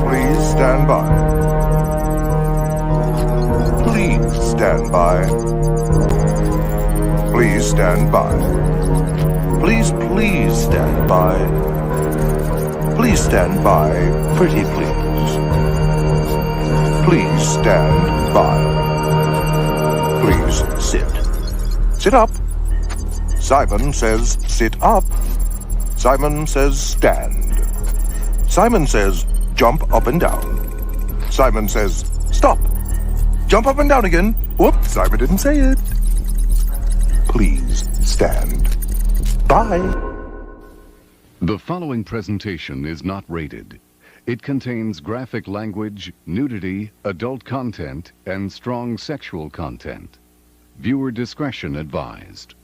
Please stand by. Please stand by. Please stand by. Please stand by. Please stand by, pretty please. Please stand by. Please sit. Sit up. Simon says sit up. Simon says stand. Simon says jump up and down. Simon says stop. Jump up and down again. Whoops, Simon didn't say it. Please stand by. The following presentation is not rated. It contains graphic language, nudity, adult content, and strong sexual content. Viewer discretion advised.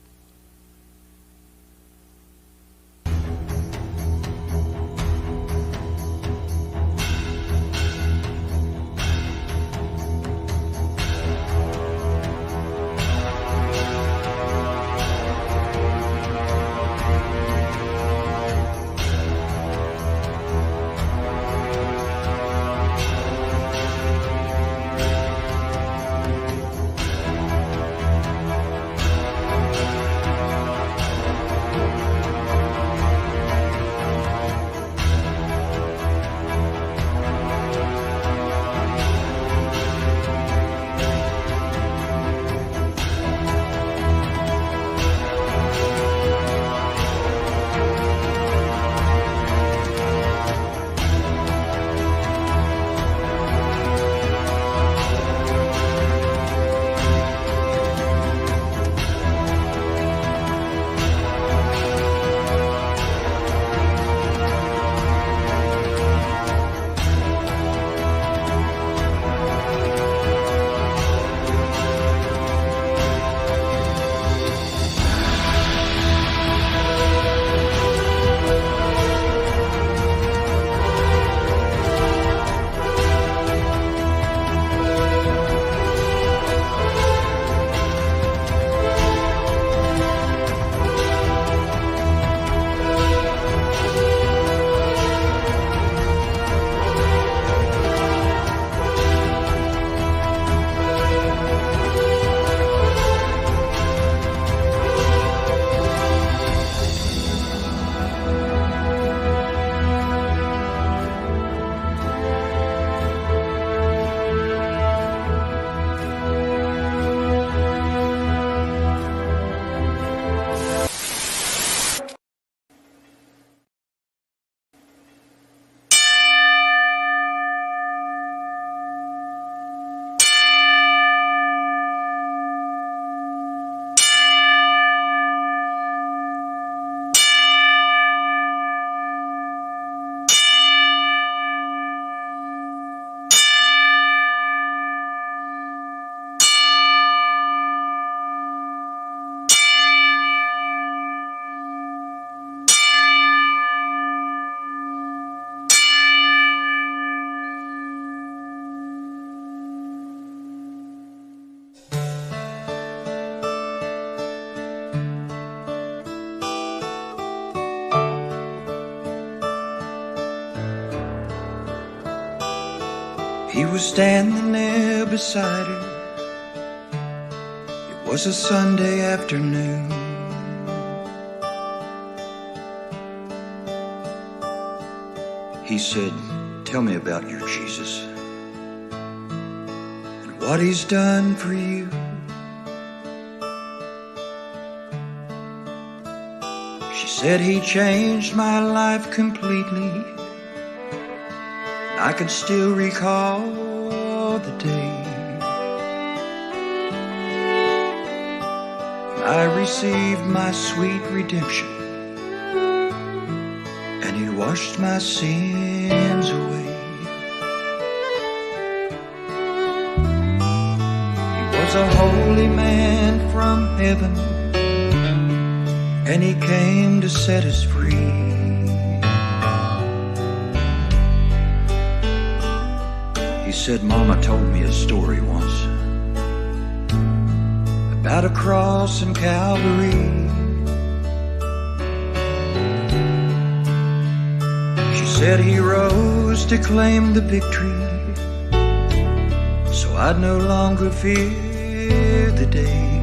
He was standing there beside her. It was a Sunday afternoon. He said, "Tell me about your Jesus and what he's done for you." She said, "He changed my life completely. I can still recall the day when I received my sweet redemption, and he washed my sins away." He was a holy man from heaven, and he came to set us free. He said, "Mama told me a story once about a cross in Calvary. said he rose to claim the victory, so I'd no longer fear the day.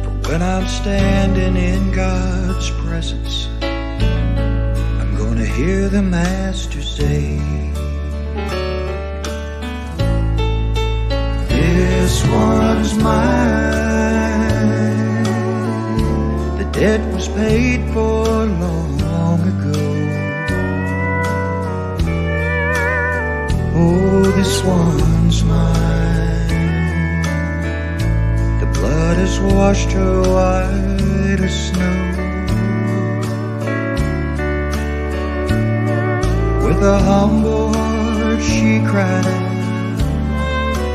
For when I'm standing in God's presence, I'm gonna hear the Master say, this one's mine. The debt was paid for long ago. Oh, this one's mine. The blood has washed her white as snow. With a humble heart she cried out,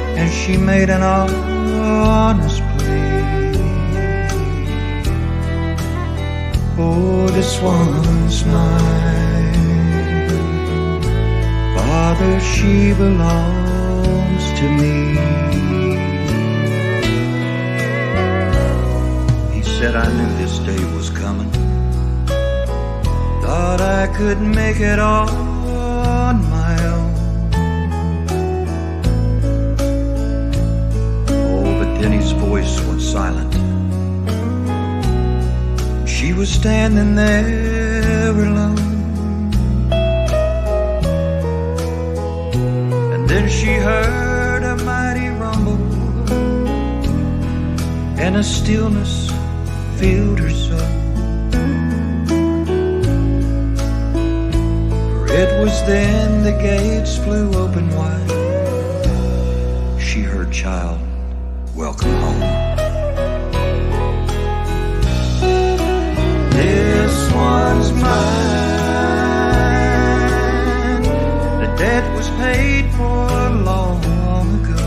and she made an honest plea. Oh, this one's mine. Father, she belongs to me. He said, I knew this day was coming. Thought I could make it all on my own. Then his voice went silent. She was standing there alone. And then she heard a mighty rumble, and a stillness filled her soul. For it was then the gates flew open wide. She heard, child, welcome home. This one's mine. The debt was paid for long ago.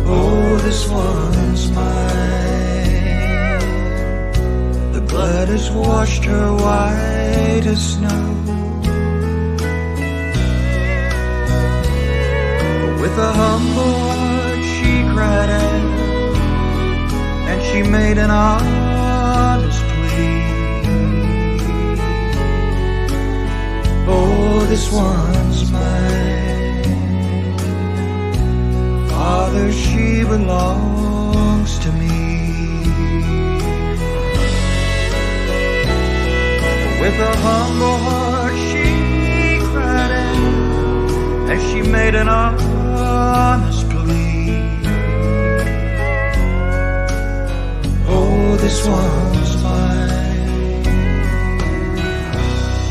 Oh, this one's mine. The blood has washed her white as snow. With a humble heart she cried out, and she made an honest plea. Oh, this one's mine. Father, she belongs to me. With a humble heart she cried out, as she made an honest plea. Oh, this one's mine.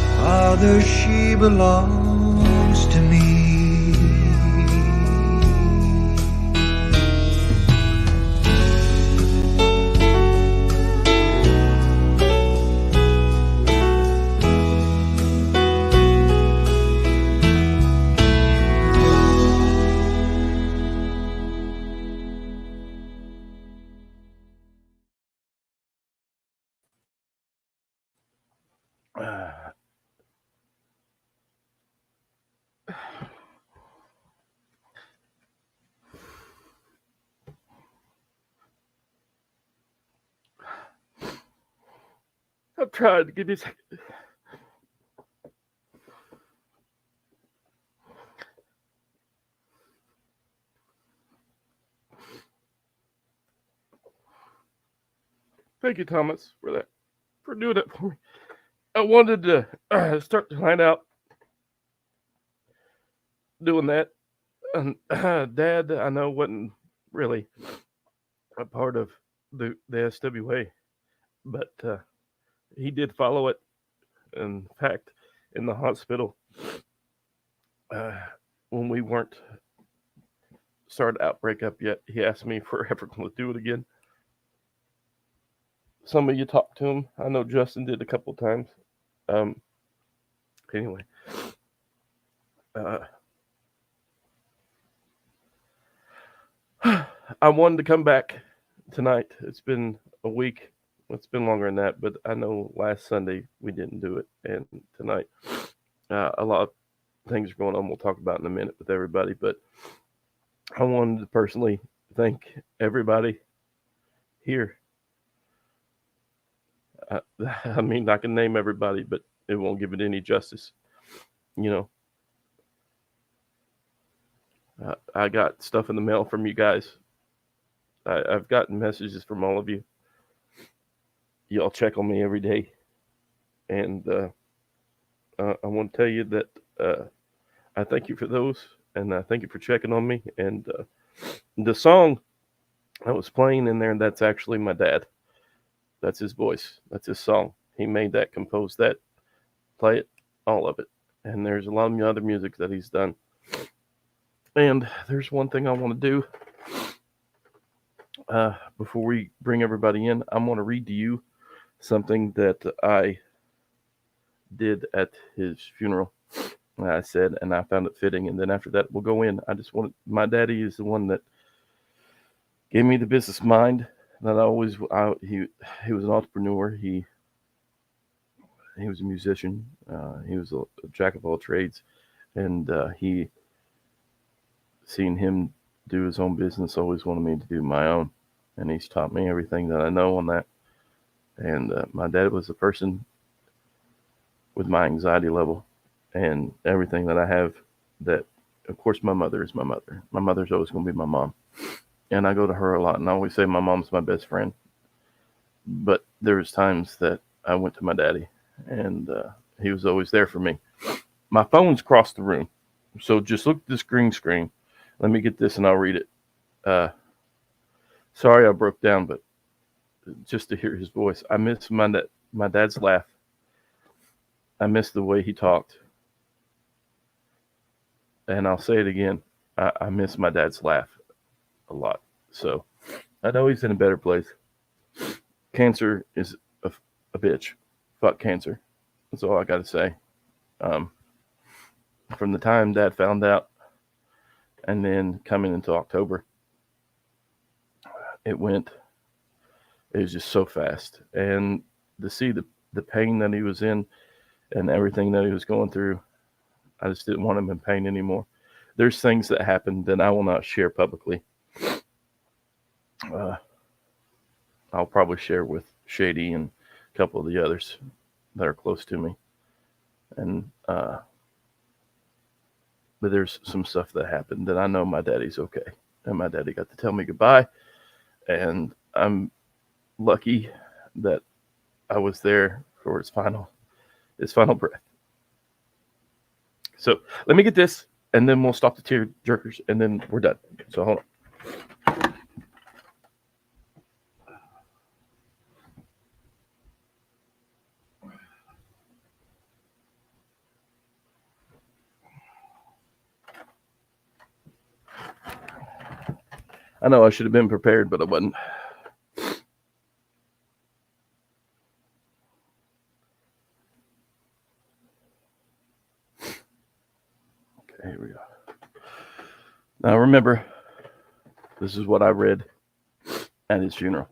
Father, she belongs to me. I'm trying to give you a second. Thank you, Thomas, for doing it for me. I wanted to start to find out doing that. And Dad, I know, wasn't really a part of the SWA, but he did follow it. In fact, in the hospital, when we weren't started outbreak up yet, he asked me if we're ever going to do it again. Some of you talked to him. I know Justin did a couple times. Anyway, I wanted to come back tonight. It's been a week. It's been longer than that, but I know last Sunday we didn't do it, and tonight a lot of things are going on. We'll talk about in a minute with everybody, but I wanted to personally thank everybody here I mean, I can name everybody, but it won't give it any justice. You know, I got stuff in the mail from you guys. I've gotten messages from all of you. Y'all check on me every day, and I want to tell you that I thank you for those, and I thank you for checking on me. And the song I was playing in there, that's actually my dad. That's his voice. That's his song. He made that, composed that, play it, all of it. And there's a lot of other music that he's done. And there's one thing I want to do before we bring everybody in. I want to read to you something that I did at his funeral. I said, and I found it fitting. And then after that, we'll go in. I just wanted, my daddy is the one that gave me the business mind that he was an entrepreneur. He was a musician. He was a jack of all trades, and he, seeing him do his own business, always wanted me to do my own, and he's taught me everything that I know on that. And my dad was the person with my anxiety level and everything that I have. That, of course, my mother is my mother. My mother's always going to be my mom, and I go to her a lot. And I always say my mom's my best friend. But there was times that I went to my daddy, and he was always there for me. My phone's across the room, so just look at this green screen. Let me get this, and I'll read it. Sorry I broke down, but just to hear his voice. I miss my dad's laugh. I miss the way he talked. And I'll say it again. I miss my dad's laugh a lot. So I know he's in a better place. Cancer is a bitch. Fuck cancer. That's all I got to say. From the time Dad found out, and then coming into October, it was just so fast. And to see the pain that he was in and everything that he was going through, I just didn't want him in pain anymore. There's things that happened that I will not share publicly. I'll probably share with Shady and a couple of the others that are close to me. And but there's some stuff that happened that I know my daddy's okay. And my daddy got to tell me goodbye. And I'm lucky that I was there for his final breath. So let me get this, and then we'll stop the tear jerkers, and then we're done. So hold on. I know I should have been prepared, but I wasn't. Okay, here we go. Now remember, this is what I read at his funeral.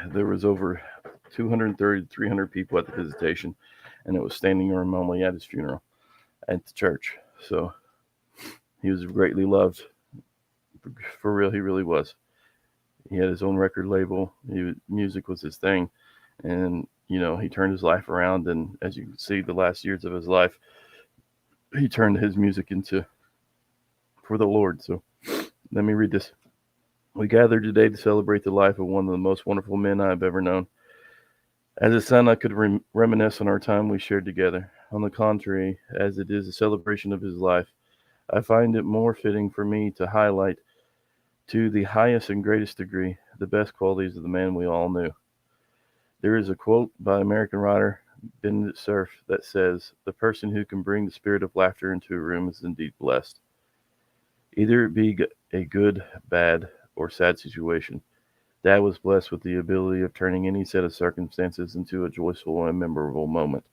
There was over 230 to 300 people at the visitation, and it was standing room only at his funeral at the church. So he was greatly loved. For real, he really was. He had his own record label. Music was his thing. And, he turned his life around. And as you can see, the last years of his life, he turned his music for the Lord. So let me read this. We gathered today to celebrate the life of one of the most wonderful men I've ever known. As a son, I could reminisce on our time we shared together. On the contrary, as it is a celebration of his life, I find it more fitting for me to highlight to the highest and greatest degree the best qualities of the man we all knew. There is a quote by American writer Benedict Cerf that says, "The person who can bring the spirit of laughter into a room is indeed blessed." Either it be a good, bad, or sad situation, Dad was blessed with the ability of turning any set of circumstances into a joyful and memorable moment.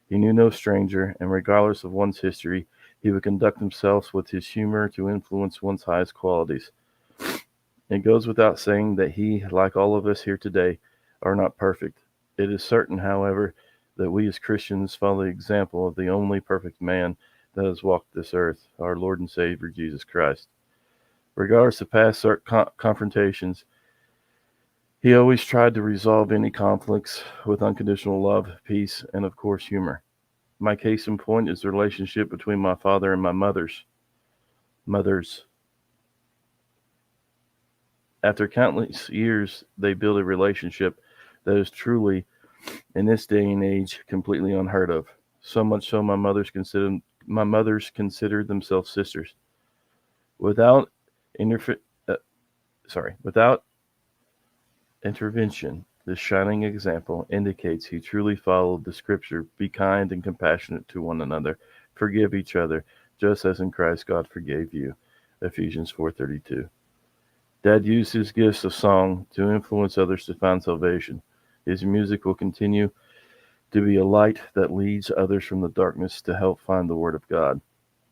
He knew no stranger, and regardless of one's history, he would conduct himself with his humor to influence one's highest qualities. It goes without saying that he, like all of us here today, are not perfect. It is certain, however, that we as Christians follow the example of the only perfect man that has walked this earth, our Lord and Savior, Jesus Christ. Regardless of past confrontations, He always tried to resolve any conflicts with unconditional love, peace, and of course humor. My case in point is the relationship between my father and my mother's. After countless years, they build a relationship that is truly, in this day and age, completely unheard of. So much so, my mothers considered themselves sisters. Without without intervention, this shining example indicates he truly followed the scripture: be kind and compassionate to one another, forgive each other, just as in Christ God forgave you. Ephesians 4:32. Dad used his gifts of song to influence others to find salvation. His music will continue to be a light that leads others from the darkness to help find the word of God.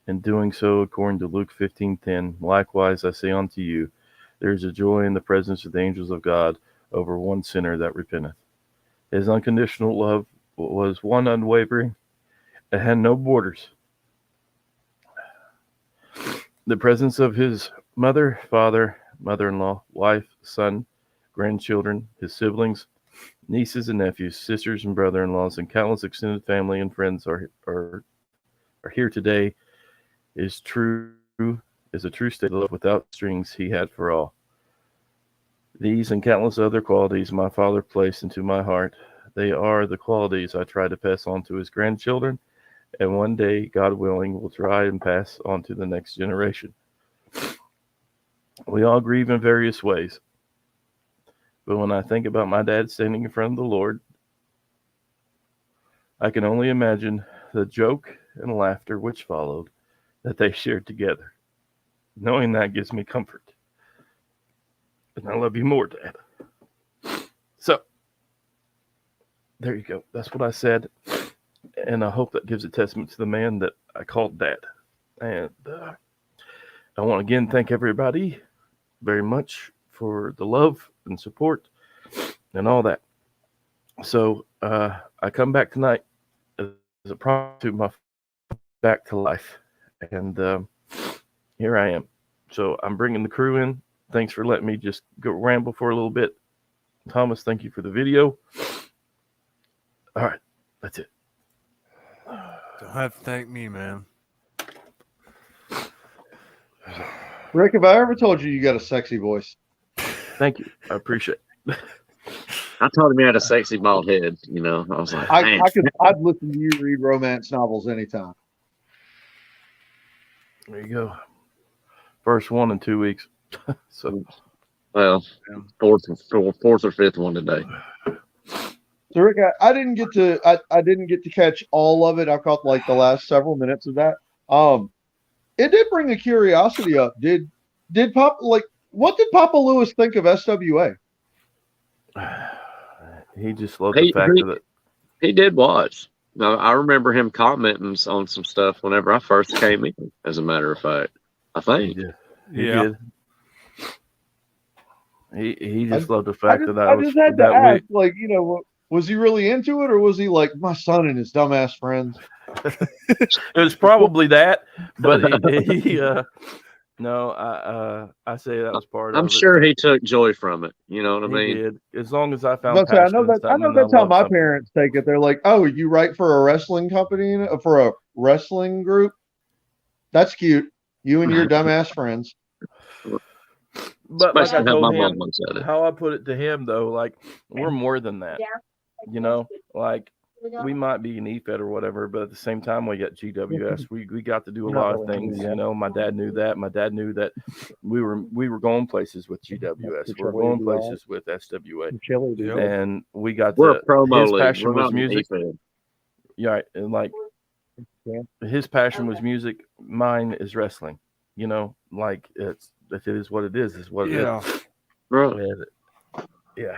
In doing so, according to Luke 15:10, likewise I say unto you, there is a joy in the presence of the angels of God over one sinner that repenteth. His unconditional love was one unwavering. It had no borders. The presence of his mother, father, mother-in-law, wife, son, grandchildren, his siblings, nieces and nephews, sisters and brother-in-laws, and countless extended family and friends are here today is a true state of love without strings he had for all. These and countless other qualities my father placed into my heart. They are the qualities I try to pass on to his grandchildren, and one day, God willing, will try and pass on to the next generation. We all grieve in various ways, but when I think about my dad standing in front of the Lord, I can only imagine the joke and laughter which followed that they shared together. Knowing that gives me comfort. And I love you more, Dad. So, there you go. That's what I said. And I hope that gives a testament to the man that I called Dad. And I want to again thank everybody very much for the love and support and all that. So I come back tonight as a promise to my back to life. And here I am. So I'm bringing the crew in. Thanks for letting me just go ramble for a little bit. Thomas, thank you for the video. All right, that's it. Don't have to thank me, man. Rick, have I ever told you got a sexy voice? Thank you. I appreciate it. I told him he had a sexy bald head. You know, I was like, I'd listen to you read romance novels anytime. There you go. First one in 2 weeks. So, well, fourth or fifth one today. So Rick, I didn't get to catch all of it. I caught like the last several minutes of that. It did bring a curiosity up. Did what did Papa Lewis think of SWA? He just loved the fact of it. He did watch. Now, I remember him commenting on some stuff whenever I first came in, as a matter of fact. I think. He did. He just loved the fact that I just had to ask, like, you know, was he really into it, or was he like my son and his dumbass friends? It was probably that, but he no, I say that was part of it. I'm sure he took joy from it. You know what I mean? He did. As long as I found I know that's how my parents take it. They're like, "Oh, you write for a wrestling company, for a wrestling group? That's cute. You and your dumbass friends." But like I told him, how I put it to him though, like, we're more than that. You know, like, we might be an EFED or whatever, but at the same time, we got GWS. We got to do a lot of things. You know, my dad knew that. My dad knew that we were going places with GWS. We were going places with SWA, and we got we're a promo his league. passion was music. EFED. Yeah, right. And like, his passion was music. Mine is wrestling. You know, like, it is what it is. Is what it is. Right. Yeah.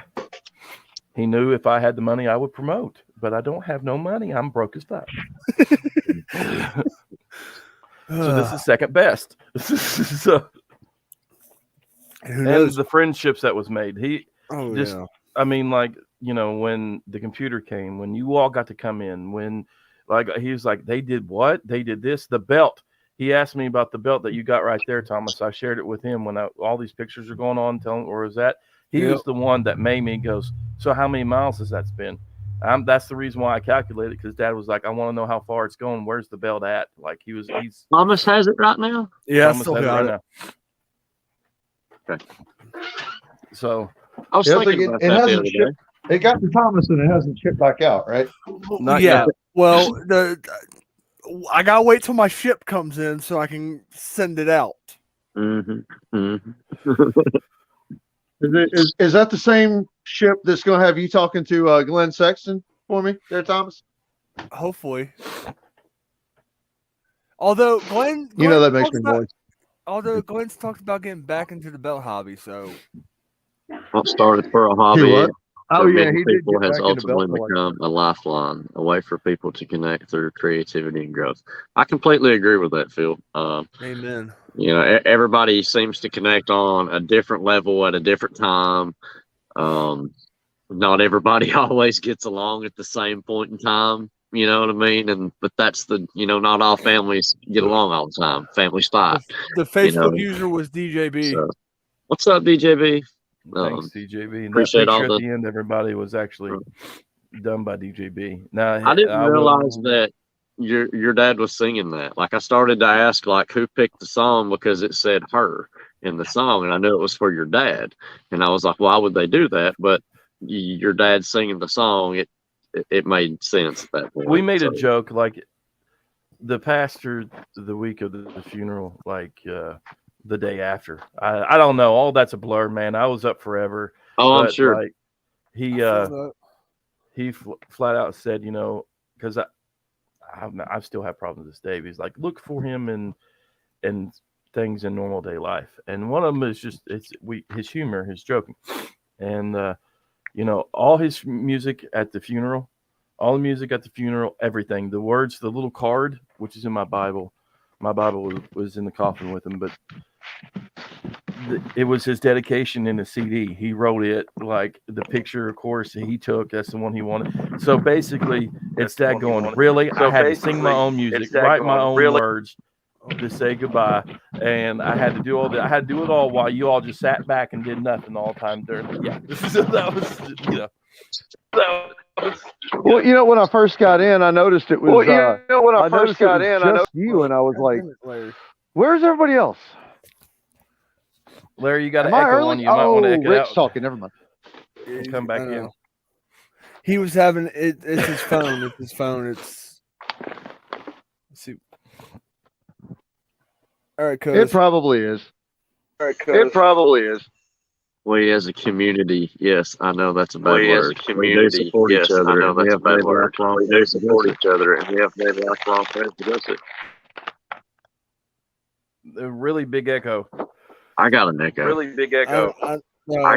He knew if I had the money, I would promote, but I don't have no money. I'm broke as fuck. So this is second best. So, and the friendships that was made. I mean, like, you know, when the computer came, when you all got to come in, when, like, he was like, they did what? They did this, the belt. He asked me about the belt that you got right there, Thomas. I shared it with him when all these pictures are going on, telling him where it was at. He Yep. was the one that made me goes, so how many miles has that been? That's the reason why I calculated, because Dad was like, I want to know how far it's going. Where's the belt at? Like he's Thomas has it right now. Yeah, I Thomas still has got right it. now. Okay. So I was Yeah, thinking about it that the hasn't other shipped. day. It got to Thomas and it hasn't shipped back out, right? Not yeah. yet. Well, I gotta wait till my ship comes in so I can send it out. Mm-hmm. Mm-hmm. Is that the same ship that's going to have you talking to Glenn Sexton for me there, Thomas? Hopefully. Although Glenn You know that makes talks me about, moist. although Glenn's talked about getting back into the belt hobby, so What started for a He hobby what? Oh for yeah, many he did people get has back into belt ultimately collecting. become a lifeline, a way for people to connect through creativity and growth. I completely agree with that, Phil. amen. You know, everybody seems to connect on a different level at a different time. Not everybody always gets along at the same point in time. You know what I mean? But that's not all families get along all the time. Families fight. The Facebook user was DJB. So, what's up, DJB? Thanks, DJB. And that appreciate all picture at the- the end, everybody, was actually done by DJB. Now I didn't realize that your dad was singing that. Like I started to ask like who picked the song because it said her in the song, and I knew it was for your dad. And I was like, why would they do that? But your dad singing the song, it made sense at that point. We made a joke like the pastor the week of the funeral, like the day after. I don't know. All that's a blur, man. I was up forever. Oh, I'm but, sure. Like, he flat out said, because I still have problems this day. He's like, look for him in things in normal day life, and one of them is just his humor, his joking, and all his music at the funeral, everything, the words, the little card, which is in my Bible. My Bible was in the coffin with him, but it was his dedication in the CD. He wrote it, like the picture, of course, he took. That's the one he wanted. So basically, it's that going, really? I had to sing my own music, write my own words to say goodbye, and I had to do all that. I had to do it all while you all just sat back and did nothing all the time during. Yeah, so that was, Well, when I first got in, I noticed it was. When I first got in, I noticed you, and I was like, "Where's everybody else?" Larry, you got to Am I echo early? on you. You might want to echo Rick's out. talking. Never mind. And come back in. He was having it. It's his phone. It's his phone. Let's see. All right, Coach. It probably is. It probably is. We as a community, yes, I know that's a bad We as a word. community, we do support yes, each other. I know and we that's have a bad made word. lifelong We do friends to support do each other, and we have made lifelong friends to do it. A really big echo. I got an echo. Really big echo. I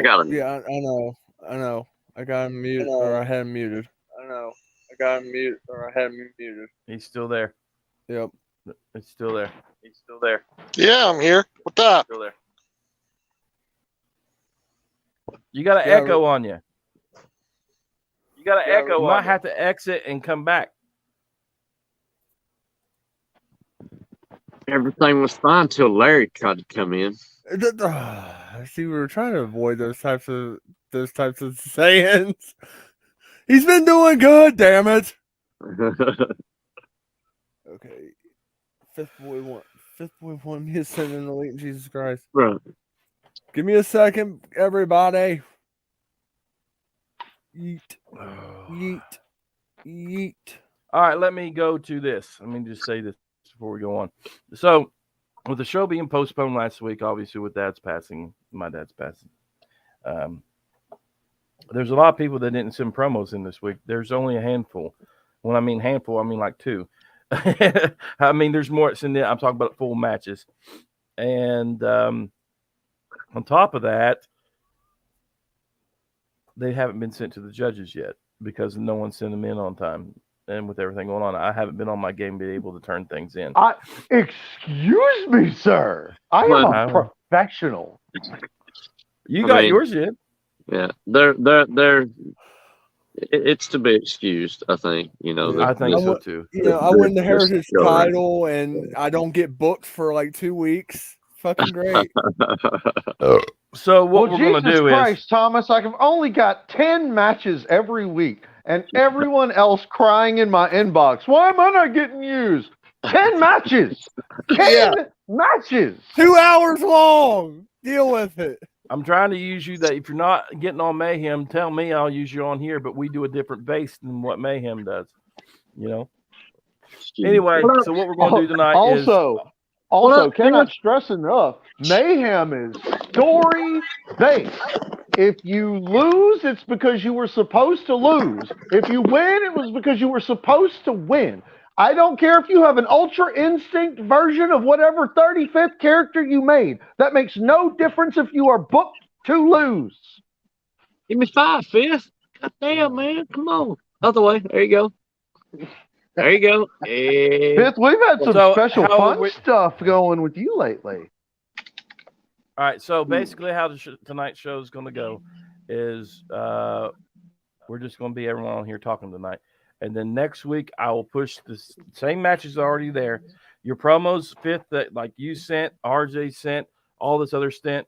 got him. Yeah, I know. I got him muted, or I had him muted. I know. I got him muted, or I had him muted. He's still there. Yep. It's still there. He's still there. Yeah, I'm here. What's up? Still there. You got an Yeah, echo on you. You got an echo You on might you. have to exit and come back. Everything was fine till Larry tried to come in. See, we were trying to avoid those types of sayings. He's been doing good, damn it. Okay. Fifth boy want me to send in the link, Jesus Christ. Right. Give me a second, everybody. Yeet. Yeet. Yeet. All right, let me go to this. Let me just say this before we go on. So, with the show being postponed last week, obviously with my dad's passing, there's a lot of people that didn't send promos in this week. There's only a handful. When I mean handful, I mean like two. I mean, there's more. I'm talking about full matches. And on top of that, they haven't been sent to the judges yet because no one sent them in on time. And with everything going on, I haven't been on my game, been able to turn things in. Excuse me, sir. I am a professional. You got yours in. Yeah, it's to be excused. I think I think so too. I win the Heritage title, and I don't get booked for like 2 weeks. Fucking great. So what we're Jesus going to do Christ, is Thomas, I've only got 10 matches every week, and everyone else crying in my inbox. Why am I not getting used? 10 matches! 10 matches! 2 hours long. Deal with it. I'm trying to use you that if you're not getting on Mayhem, tell me I'll use you on here, but we do a different base than what Mayhem does. You know? Anyway, so what we're going to do tonight Also, cannot stress enough, Mayhem is story-based. If you lose, it's because you were supposed to lose. If you win, it was because you were supposed to win. I don't care if you have an Ultra Instinct version of whatever 35th character you made. That makes no difference if you are booked to lose. Give me 5, Fifth. God damn, man. Come on. Other way. There you go. There you go. Fifth, we've had some special fun stuff going with you lately. All right, so basically how tonight's show is going to go is we're just going to be everyone on here talking tonight. And then next week, I will push the same matches already there. Your promos, Fifth, that like you sent, RJ sent, all this other stint,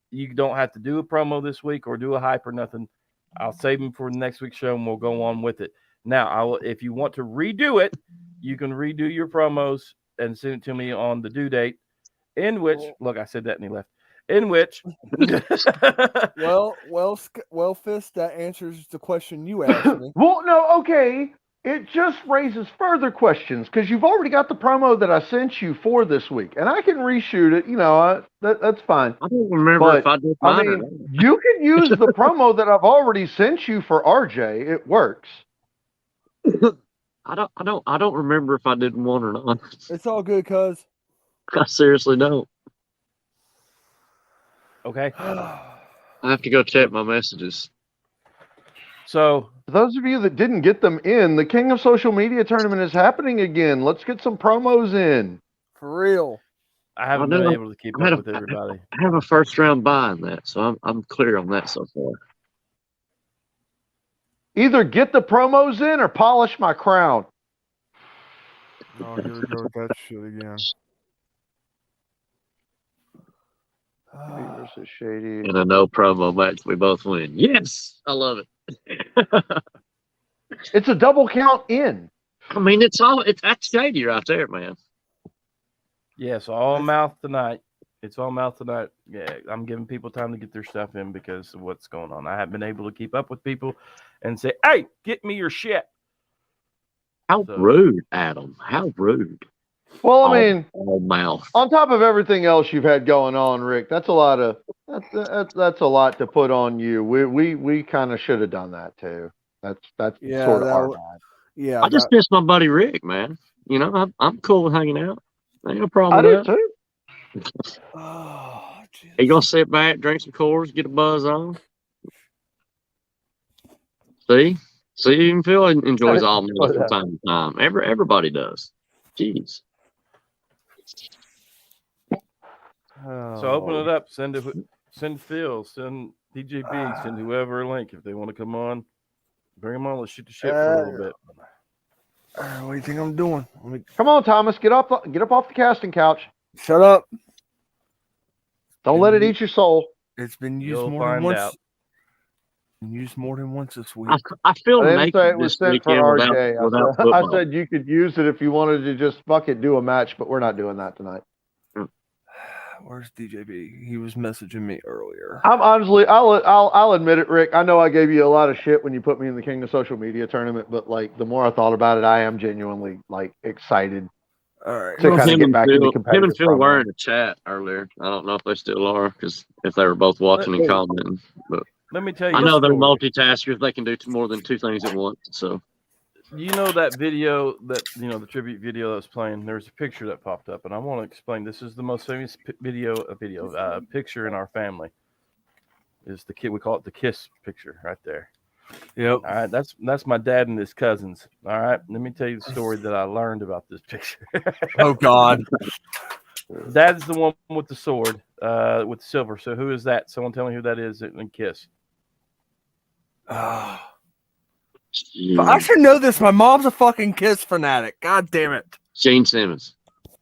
you don't have to do a promo this week or do a hype or nothing. I'll save them for the next week's show, and we'll go on with it. Now, if you want to redo it, you can redo your promos and send it to me on the due date, in which, look, I said that and he left. In which, well, Fist, that answers the question you asked me. Well, no, okay. It just raises further questions because you've already got the promo that I sent you for this week, and I can reshoot it. You know, that's fine. I don't remember if I did mine or not. You can use the promo that I've already sent you for RJ. It works. I don't remember if I did one or not. It's all good, cuz. I seriously don't. Okay. I have to go check my messages. So, for those of you that didn't get them in, the King of Social Media tournament is happening again. Let's get some promos in. For real. I haven't been able to keep up with everybody. I have a first round buy in that, so I'm clear on that so far. Either get the promos in or polish my crown. Oh, here we go with that shit again. Versus Shady. In a no promo match, we both win. Yes, I love it. It's a double count in. I mean, that's Shady right there, man. Yes, all mouth tonight. It's all mouth tonight. Yeah, I'm giving people time to get their stuff in because of what's going on. I haven't been able to keep up with people and say, "Hey, get me your shit." How rude, Adam. How rude. Well, I mean, all mouth. On top of everything else you've had going on, Rick, that's a lot to put on you. We kind of should have done that too. That's sort of our bad. Yeah, I just miss my buddy Rick, man. You know, I'm cool with hanging out. Ain't no problem with that. I do too. Oh, you gonna sit back, drink some Coors, get a buzz on? See, even Phil enjoys all meals from time to time. Everybody does. Jeez. So open it up. Send Phil. Send DJB. Send whoever a link if they want to come on. Bring them on. Let's shoot the shit for a little bit. What do you think I'm doing? Come on, Thomas. Get up off the casting couch. Shut up. Don't let it eat your soul. It's been used more than once. Used more than once this week. I feel I didn't naked say it was this sent for weekend RJ. without I football. said you could use it if you wanted to just do a match, but we're not doing that tonight. Where's DJB? He was messaging me earlier. I'm honestly, I'll admit it, Rick. I know I gave you a lot of shit when you put me in the King of Social Media tournament, but like the more I thought about it, I am genuinely like excited. All right. To kind of get back into competitive. Him and Phil were in the chat earlier. I don't know if they still are because if they were both watching and commenting, but let me tell you. I know they're multitaskers. They can do more than two things at once. So. You know that video the tribute video that was playing, there's a picture that popped up, and I want to explain. This is the most famous picture in our family. Is the kid, we call it the kiss picture right there. Yep. All right, that's my dad and his cousins. All right, let me tell you the story that I learned about this picture. Oh God. Dad's the one with the sword, with the silver. So who is that? Someone tell me who that is and kiss. I should know this. My mom's a fucking Kiss fanatic. God damn it. Gene Simmons.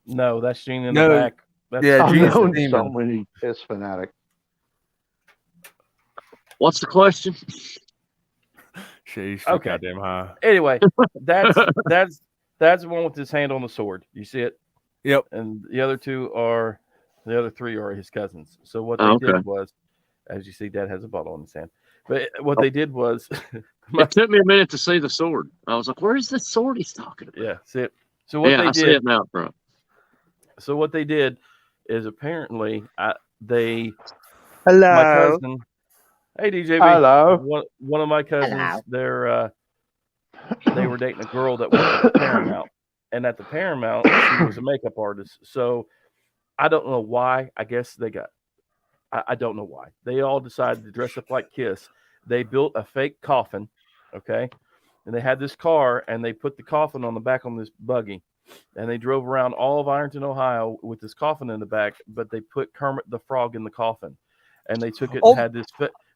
No, that's Gene in the back. That's Gene's I've known so many Kiss fanatic. What's the question? She's Okay. goddamn high. Anyway, that's the one with his hand on the sword. You see it? Yep. And the other three are his cousins. So what they did was, as you see, Dad has a bottle in his hand. But what they did was, it took me a minute to see the sword. I was like, "Where's the sword he's talking about?" Yeah, see it. So what they I did, see it now, bro. So what they did is apparently my Hello. cousin. Hey DJB. Hello. One of my cousins. They were dating a girl that worked at the Paramount, and at the Paramount she was a makeup artist. So I don't know why. I guess they got. I don't know why they all decided to dress up like Kiss. They built a fake coffin, okay, and they had this car, and they put the coffin on the back on this buggy. And they drove around all of Ironton, Ohio with this coffin in the back, but they put Kermit the Frog in the coffin. And they took it and had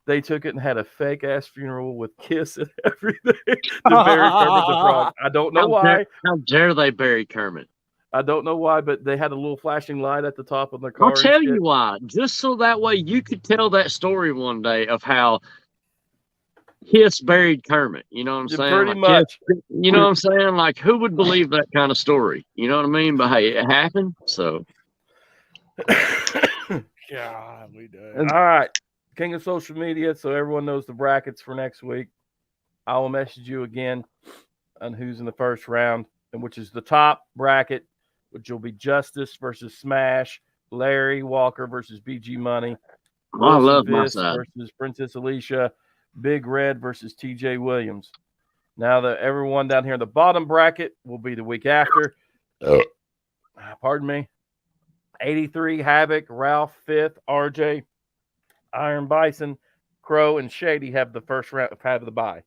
they took it and had a fake ass funeral with Kiss and everything to bury Kermit the Frog. I don't know why. How dare they bury Kermit? I don't know why, but they had a little flashing light at the top of their car. I'll tell you why. Just so that way you could tell that story one day of how Kiss buried Kermit. You know what I'm saying? Pretty much. You know what I'm saying? Like, who would believe that kind of story? You know what I mean? But hey, it happened. So, Yeah, we did. All right. King of social media, so everyone knows the brackets for next week. I will message you again on who's in the first round, and which is the top bracket, which will be Justice versus Smash, Larry Walker versus BG Money, I love my Viss side. versus Princess Alicia, Big Red versus TJ Williams. Now that everyone down here in the bottom bracket will be the week after. Pardon me. 83 Havoc, Ralph, Fifth, RJ, Iron Bison, Crow, and Shady have the first round have the bye.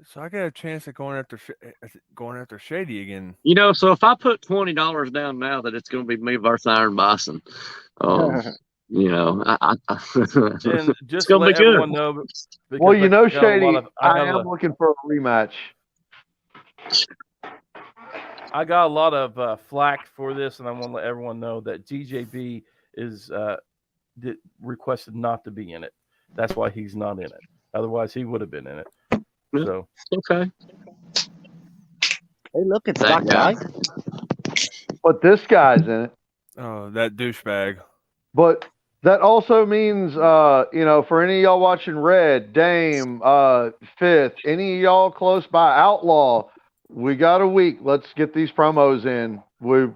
So I got a chance at going after Shady again. You know, so if I put $20 down now, that it's going to be me versus Iron Bison. You know, And it's just going to let be good. everyone know. Well, you know, Shady, I I am looking for a rematch. I got a lot of flack for this, and I want to let everyone know that DJB is requested not to be in it. That's why he's not in it. Otherwise, he would have been in it. So okay. Hey, look, it's that guy. But this guy's in it. Oh, that douchebag. But that also means, you know, for any of y'all watching Red, Dame, Fifth, any of y'all close by, Outlaw, we got a week. Let's get these promos in. We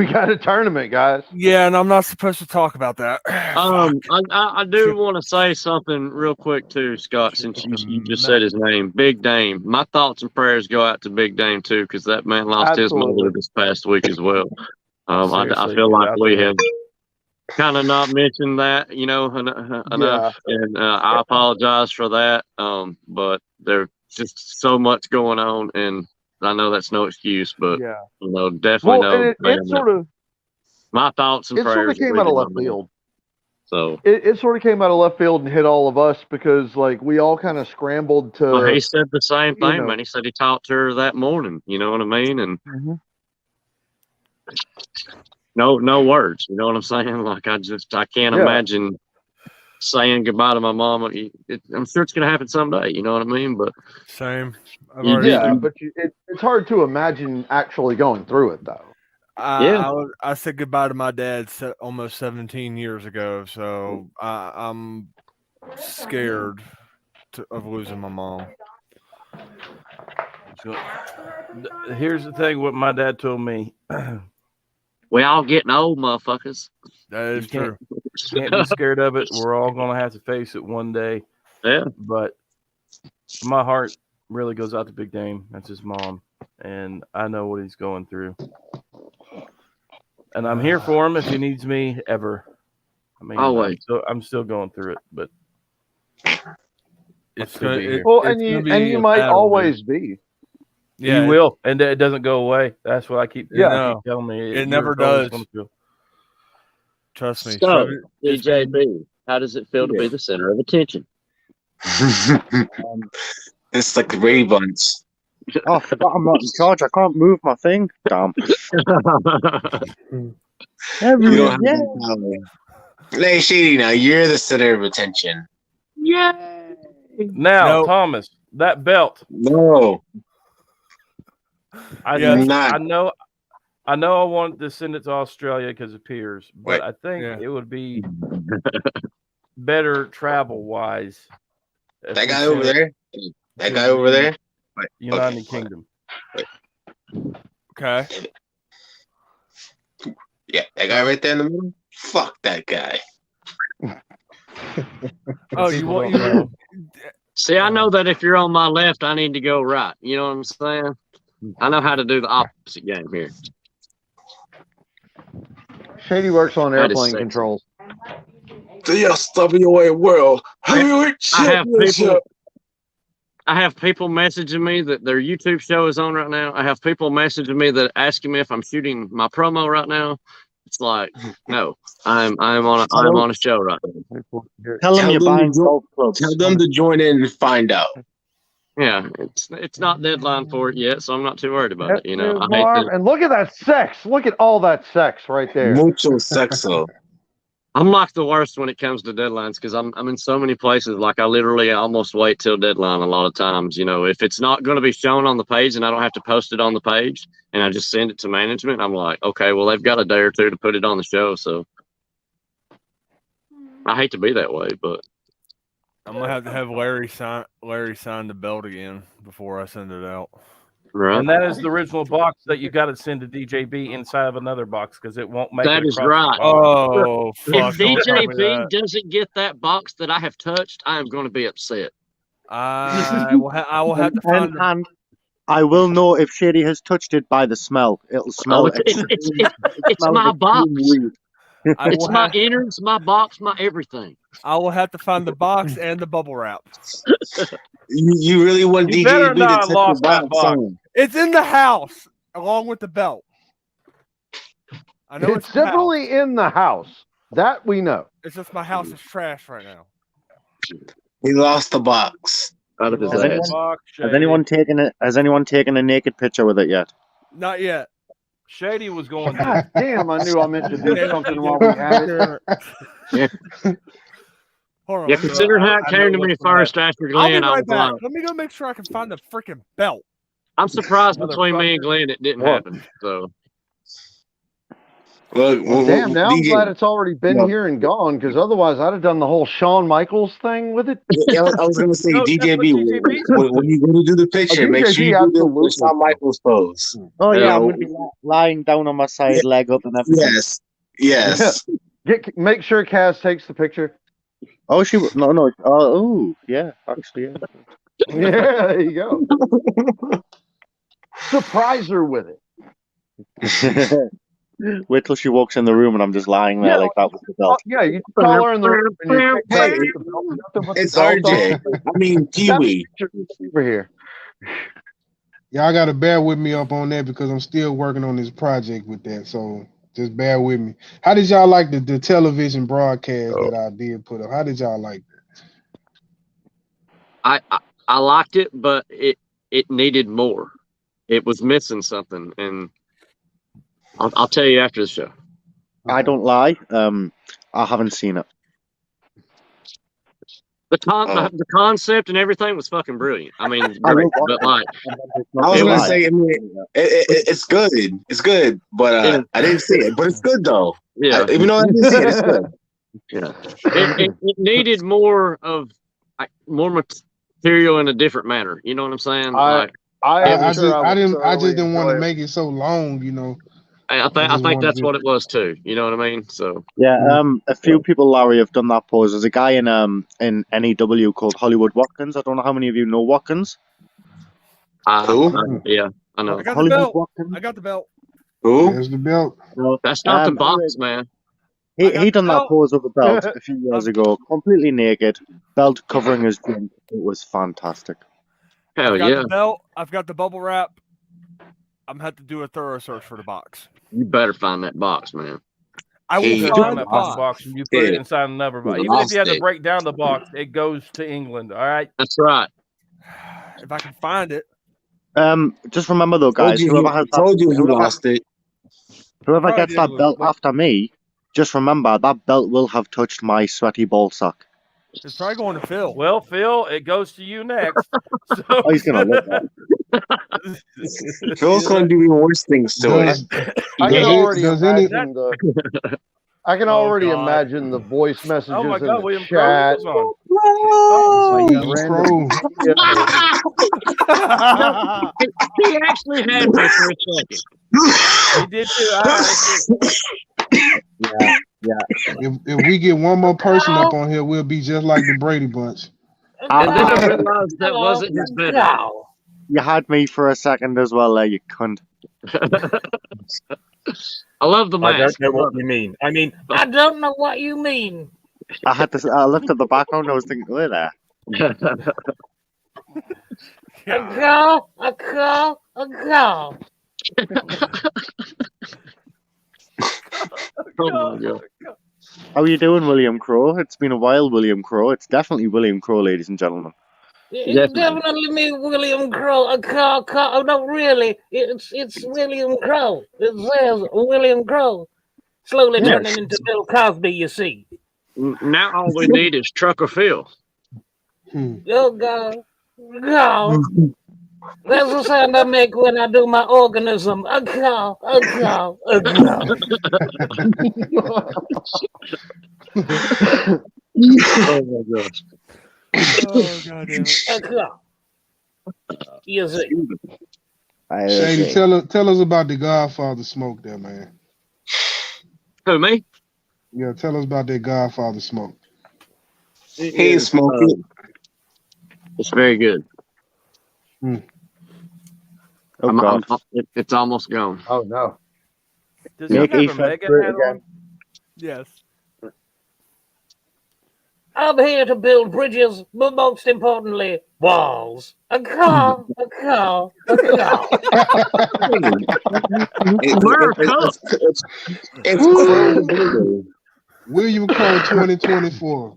got a tournament, guys. Yeah, and I'm not supposed to talk about that. I do want to say something real quick too, Scott, since you just said his name, Big Dame. My thoughts and prayers go out to Big Dame too, because that man lost his mother this past week as well. I feel like we have kind of not mentioned that, you know, enough, and I apologize for that. But there's just so much going on, and I know that's no excuse, but you know, definitely it sort of my thoughts and prayers. It sort of came out of left field. So it sort of came out of left field and hit all of us because like we all kind of scrambled to. Well, he said the same thing, man. He said he talked to her that morning. You know what I mean? And no words. You know what I'm saying? Like I can't imagine saying goodbye to my mom. I'm sure it's gonna happen someday. You know what I mean? But same. But it's hard to imagine actually going through it though. I said goodbye to my dad almost 17 years ago, so I'm scared of losing my mom. So, here's the thing: what my dad told me. We all getting old, motherfuckers. That is true. Can't be scared of it. We're all gonna have to face it one day. Yeah. But my heart really goes out to Big Dame. That's his mom, and I know what he's going through. And I'm here for him if he needs me ever. I mean, always. I'm still going through it, but it's you might always be. Yeah, you will, and it doesn't go away. That's what I keep. Keep telling me. It never does. Trust me. So, DJB, how does it feel to be the center of attention? It's like the Brady Bunch. Oh, I'm not in charge. I can't move my thing. Damn. You don't have power. Hey, Shady, now you're the center of attention. Yay! Now, Nope. Thomas, that belt. No. I Yes. think Not. I know I wanted to send it to Australia because of Piers, but Wait. I think Yeah. it would be better travel wise. That guy over there? That guy over there? Wait, United okay. Kingdom. Okay. Yeah, that guy right there in the middle? Fuck that guy. Oh, you People want don't you? know. See, I know that if you're on my left, I need to go right. You know what I'm saying? I know how to do the opposite game here. Shady works on That is airplane sexy. controls. The SWA World Heavyweight I have people messaging me that their YouTube show is on right now. I have people messaging me that asking me if I'm shooting my promo right now. It's like, no, I'm on a show right now. Tell them you're buying golf clubs. Tell them to join in and find out. Yeah, it's not deadline for it yet, so I'm not too worried about it. You know, I hate Marv, to, and look at that sex. Look at all that sex right there. Mucho sexo. I'm like the worst when it comes to deadlines because I'm in so many places. Like I literally almost wait till deadline a lot of times. You know, if it's not going to be shown on the page and I don't have to post it on the page and I just send it to management, I'm like, okay, well they've got a day or two to put it on the show. So I hate to be that way, but I'm gonna have Larry sign the belt again before I send it out. right. And that is the original box that you got to send to DJB inside of another box because it won't make That it is across right. the box. Oh, If fuck! Don't tell me DJB that. doesn't get that box that I have touched, I am going to be upset. I will have to find. And I will know if Shady has touched it by the smell. It'll smell. It's my box. It's my innards, my box, my everything. I will have to find the box and the bubble wrap. You really want You better DJB not to have touch lost your that box? box. It's in the house along with the belt. I know It's definitely in the house. That we know. It's just my house is trash right now. He lost the box. Out of his Has ass. anyone taken it? Has anyone taken a naked picture with it yet? Not yet. Shady was going. God damn! I knew I meant to do something while we had it. Yeah. Hold on. Yeah, considering how it came to me first after I'll be Glenn, I right was back. like, Let me go make sure I can find the freaking belt. I'm surprised between me and Glenn it didn't happen. So Look, Well, damn! Now I'm DJ glad it's already been here and gone because otherwise I'd have done the whole Shawn Michaels thing with it. Yeah, I was gonna say No, that's DJB. what DJB When you go to do the picture, make sure you do the absolutely. Shawn Michaels pose. Oh yeah, I'm know, going to be lying down on my side, leg up, and everything. Yes. Make sure Kaz takes the picture. Oh, she no. Oh, yeah. Actually, yeah. Yeah, there you go. Surprise her with it. Wait till she walks in the room and I'm just lying there like that with the belt. Yeah, you call her in the room and you say, hey, It's RJ. I mean Kiwi. Over here. Y'all gotta bear with me up on that because I'm still working on this project with that. So just bear with me. How did y'all like the television broadcast that I did put up? How did y'all like that? I liked it, but it needed more. It was missing something, and I'll tell you after the show. I don't lie. I haven't seen it. The concept and everything was fucking brilliant. I mean, I great, will but like, I was gonna say, I mean, it's good. It's good, but I didn't see it. But it's good though. yeah, Even though I didn't see it, it's good. yeah, it needed more material in a different manner. You know what I'm saying? I just didn't want to make it so long, you know. I think that's what it was too. You know what I mean? So yeah, a few people, Larry, have done that pose. There's a guy in NEW called Hollywood Watkins. I don't know how many of you know Watkins. Who? Yeah, I know. I got Hollywood the belt. Watkins. I got the belt. Who? There's the belt. That's not the box, man. He done that pose with the belt a few years ago, completely naked, belt covering his drink. It was fantastic. Hell I've got yeah! the belt. I've got the bubble wrap. I'm gonna have to do a thorough search for the box. You better find that box, man. I will You find that the box. box and you put it inside another box. Even if you had to break down the box, it goes to England. All right. That's right. If I can find it. Just remember though, guys. Whoever lost it. Whoever gets that belt after me, just remember that belt will have touched my sweaty ball sack. It's probably going to Phil. Well, Phil, it goes to you next. So, Oh, he's gonna love that. Phil's going to do even worse things to it. I can already does any- imagine the. I can already imagine the voice messages oh my in God, the William Crowe chat. was on. William Crowe. He actually had me for a second. He did too. Yeah. If we get one more person up on here, we'll be just like the Brady Bunch. And then I realized that wasn't his better. You had me for a second as well, there, you cunt. I love the I mask. don't know what you mean. I don't know what you mean. I looked at the background. I was thinking, wait there. A call. Oh my God. How are you doing, William Crowe? It's been a while, William Crowe. It's definitely William Crowe, ladies and gentlemen. It's definitely me, William Crowe. A call. Oh, no, really. It's William Crowe. It says William Crowe. Slowly turning into Bill Cosby, you see. Now all we need is Trucker Phil. Oh, God. God. That's the sound I make when I do my organism. A cow. Oh my gosh. Oh, God damn it. A cow. You see. Shady, tell us about the Godfather smoke there, man. Who, me? Yeah, tell us about that Godfather smoke. He ain't smoking. It's very good. It's almost gone. Oh no! Does he have a mega hat on? Yes. I'm here to build bridges, but most importantly, walls. A cow. It's Crow. William Crowe 2024.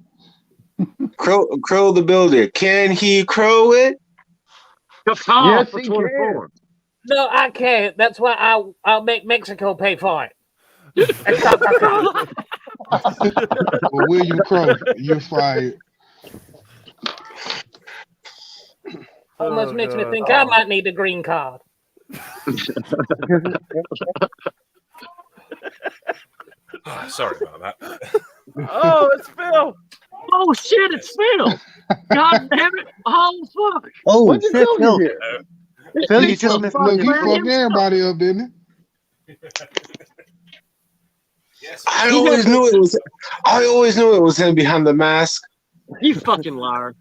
Crow the Builder. Can he crow it? Yes, he can. No, I can't. That's why I'll make Mexico pay for it. Well, William Crowe, you're fired. Almost makes me think I might need a green card. Sorry about that. Oh, it's Phil. Oh shit, it's Phil. God damn it. Oh fuck. Oh, When did shit, Phil get here? Phil, you just missed Look, he fucked everybody up, didn't he? I always knew it was him behind the mask. You fucking liar.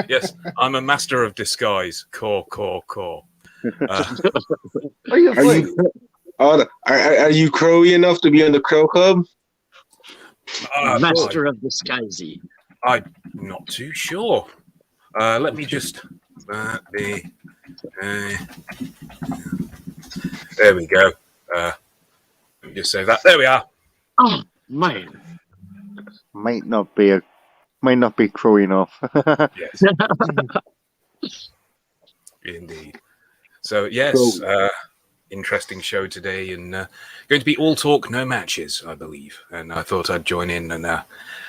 Yes, I'm a master of disguise. Core. Are you? Are you crowy enough to be on the Crow Club? Master of disguising. I'm not too sure. Let me just. There we go. Let me just say that. There we are. Oh man. Might not be crowy enough. Yes. Indeed. So yes, interesting show today, and going to be all talk, no matches, I believe. And I thought I'd join in and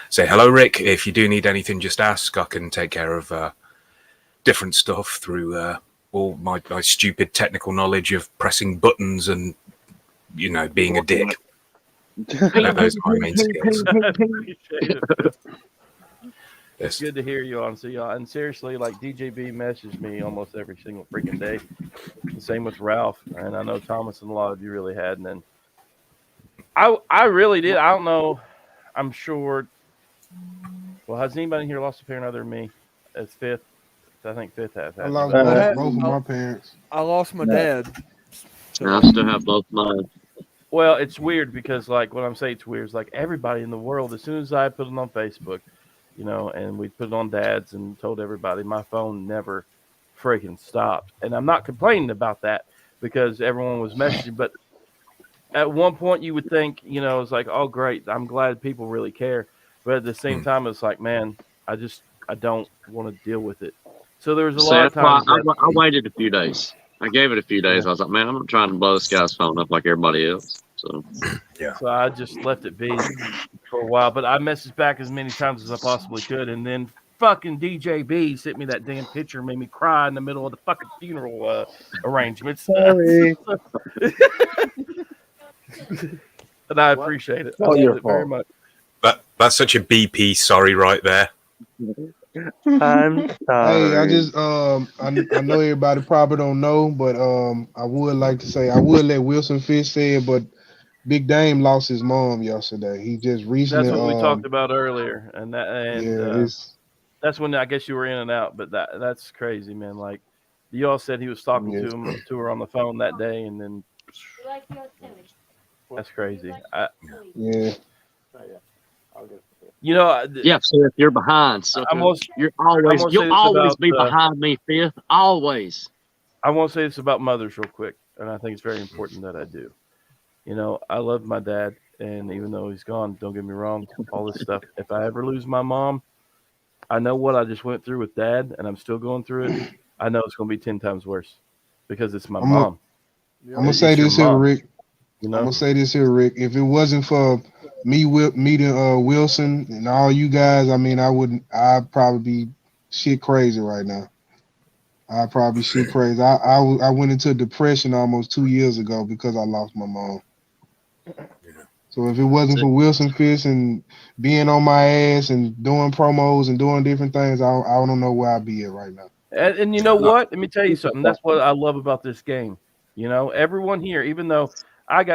say hello, Rick. If you do need anything, just ask. I can take care of different stuff through all my stupid technical knowledge of pressing buttons and being a dick. Those are my main skills. It's good to hear you on. So, y'all, and seriously, like DJB messaged me almost every single freaking day. The same with Ralph, and I know Thomas and a lot of you really had. And then I really did. I don't know. I'm sure. Well, has anybody here lost a parent other than me? As Fifth, I think Fifth has. I lost both of my parents. I lost my dad. I still have both mine. Well, it's weird because, like, when I'm saying it's weird, it's like everybody in the world, as soon as I put it on Facebook, and we put it on Dad's and told everybody, my phone never freaking stopped. And I'm not complaining about that because everyone was messaging, but at one point you would think, it's like, oh, great, I'm glad people really care. But at the same time, it's like, man, I don't want to deal with it. So there was a lot of times. I waited a few days. I gave it a few days. I was like, man, I'm not trying to blow this guy's phone up like everybody else. So yeah. So I just left it be for a while. But I messaged back as many times as I possibly could, and then fucking DJ B sent me that damn picture, made me cry in the middle of the fucking funeral arrangements. Sorry. And I appreciate it. I all love your it very fault. much. That's such a BP sorry right there. I'm Hey, I sorry. just I know everybody probably don't know, but I would like to say I would let Wilson Fish say it, but Big Dame lost his mom yesterday. He just recently That's what we talked about earlier, and yeah, that's when I guess you were in and out. But that's crazy, man. Like you all said, he was talking yes. to her on the phone that day, and then that's crazy. Yeah. You know, yeah, so if you're behind, so I'm gonna you'll say always this be about behind me, Fifth. Always. I want to say this about mothers real quick, and I think it's very important that I do. You know, I love my dad, and even though he's gone, don't get me wrong, all this stuff. If I ever lose my mom, I know what I just went through with dad, and I'm still going through it. I know it's going to be 10 times worse because it's my mom. I'm gonna say It's your this here, mom, Rick. you I'm know? gonna say this here, Rick. If it wasn't for me meeting Wilson and all you guys, I mean, I'd probably be shit crazy right now. I'd probably be shit crazy. I went into depression almost 2 years ago because I lost my mom. So if it wasn't for Wilson Fish and being on my ass and doing promos and doing different things, I don't know where I'd be at right now. And you know what? Let me tell you something. That's what I love about this game. You know, everyone here, even though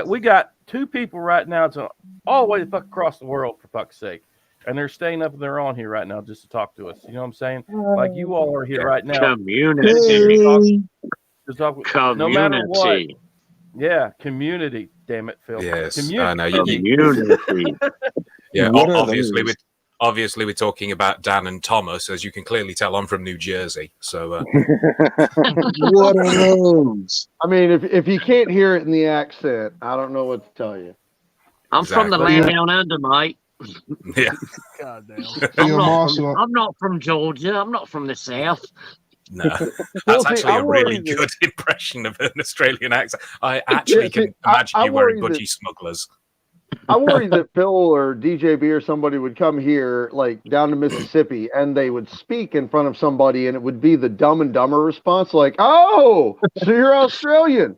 we got 2 people right now to all the way the fuck across the world, for fuck's sake. And they're staying up and they're on here right now just to talk to us. You know what I'm saying? Like you all are here right now. Community. To talk, no matter what. Yeah, community. Damn it, Phil. Yes, Community. Community. Yeah, What are obviously we're talking about Dan and Thomas. As you can clearly tell, I'm from New Jersey, so What are those? I mean, if you can't hear it in the accent, I don't know what to tell you. I'm from the land down under, mate. yeah. God damn. I'm not from Georgia. I'm not from the South. No, that's actually a really good impression of an Australian accent. I actually can imagine you wearing budgie smugglers. I worry that Phil or DJB or somebody would come here, like down to Mississippi, and they would speak in front of somebody, and it would be the Dumb and Dumber response, like, "Oh, so you're Australian?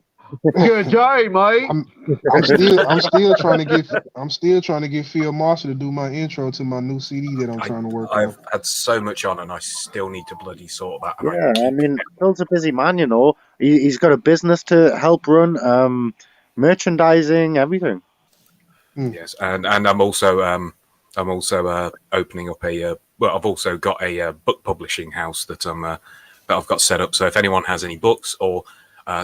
Good day, mate." I'm still trying to get Phil Marshall to do my intro to my new CD that I'm trying to work on. I've had so much on, and I still need to bloody sort that. Yeah, I mean, Phil's a busy man, you know. He's got a business to help run, merchandising, everything. Yes, and I'm also opening up I've also got a book publishing house that I've got set up. So if anyone has any books or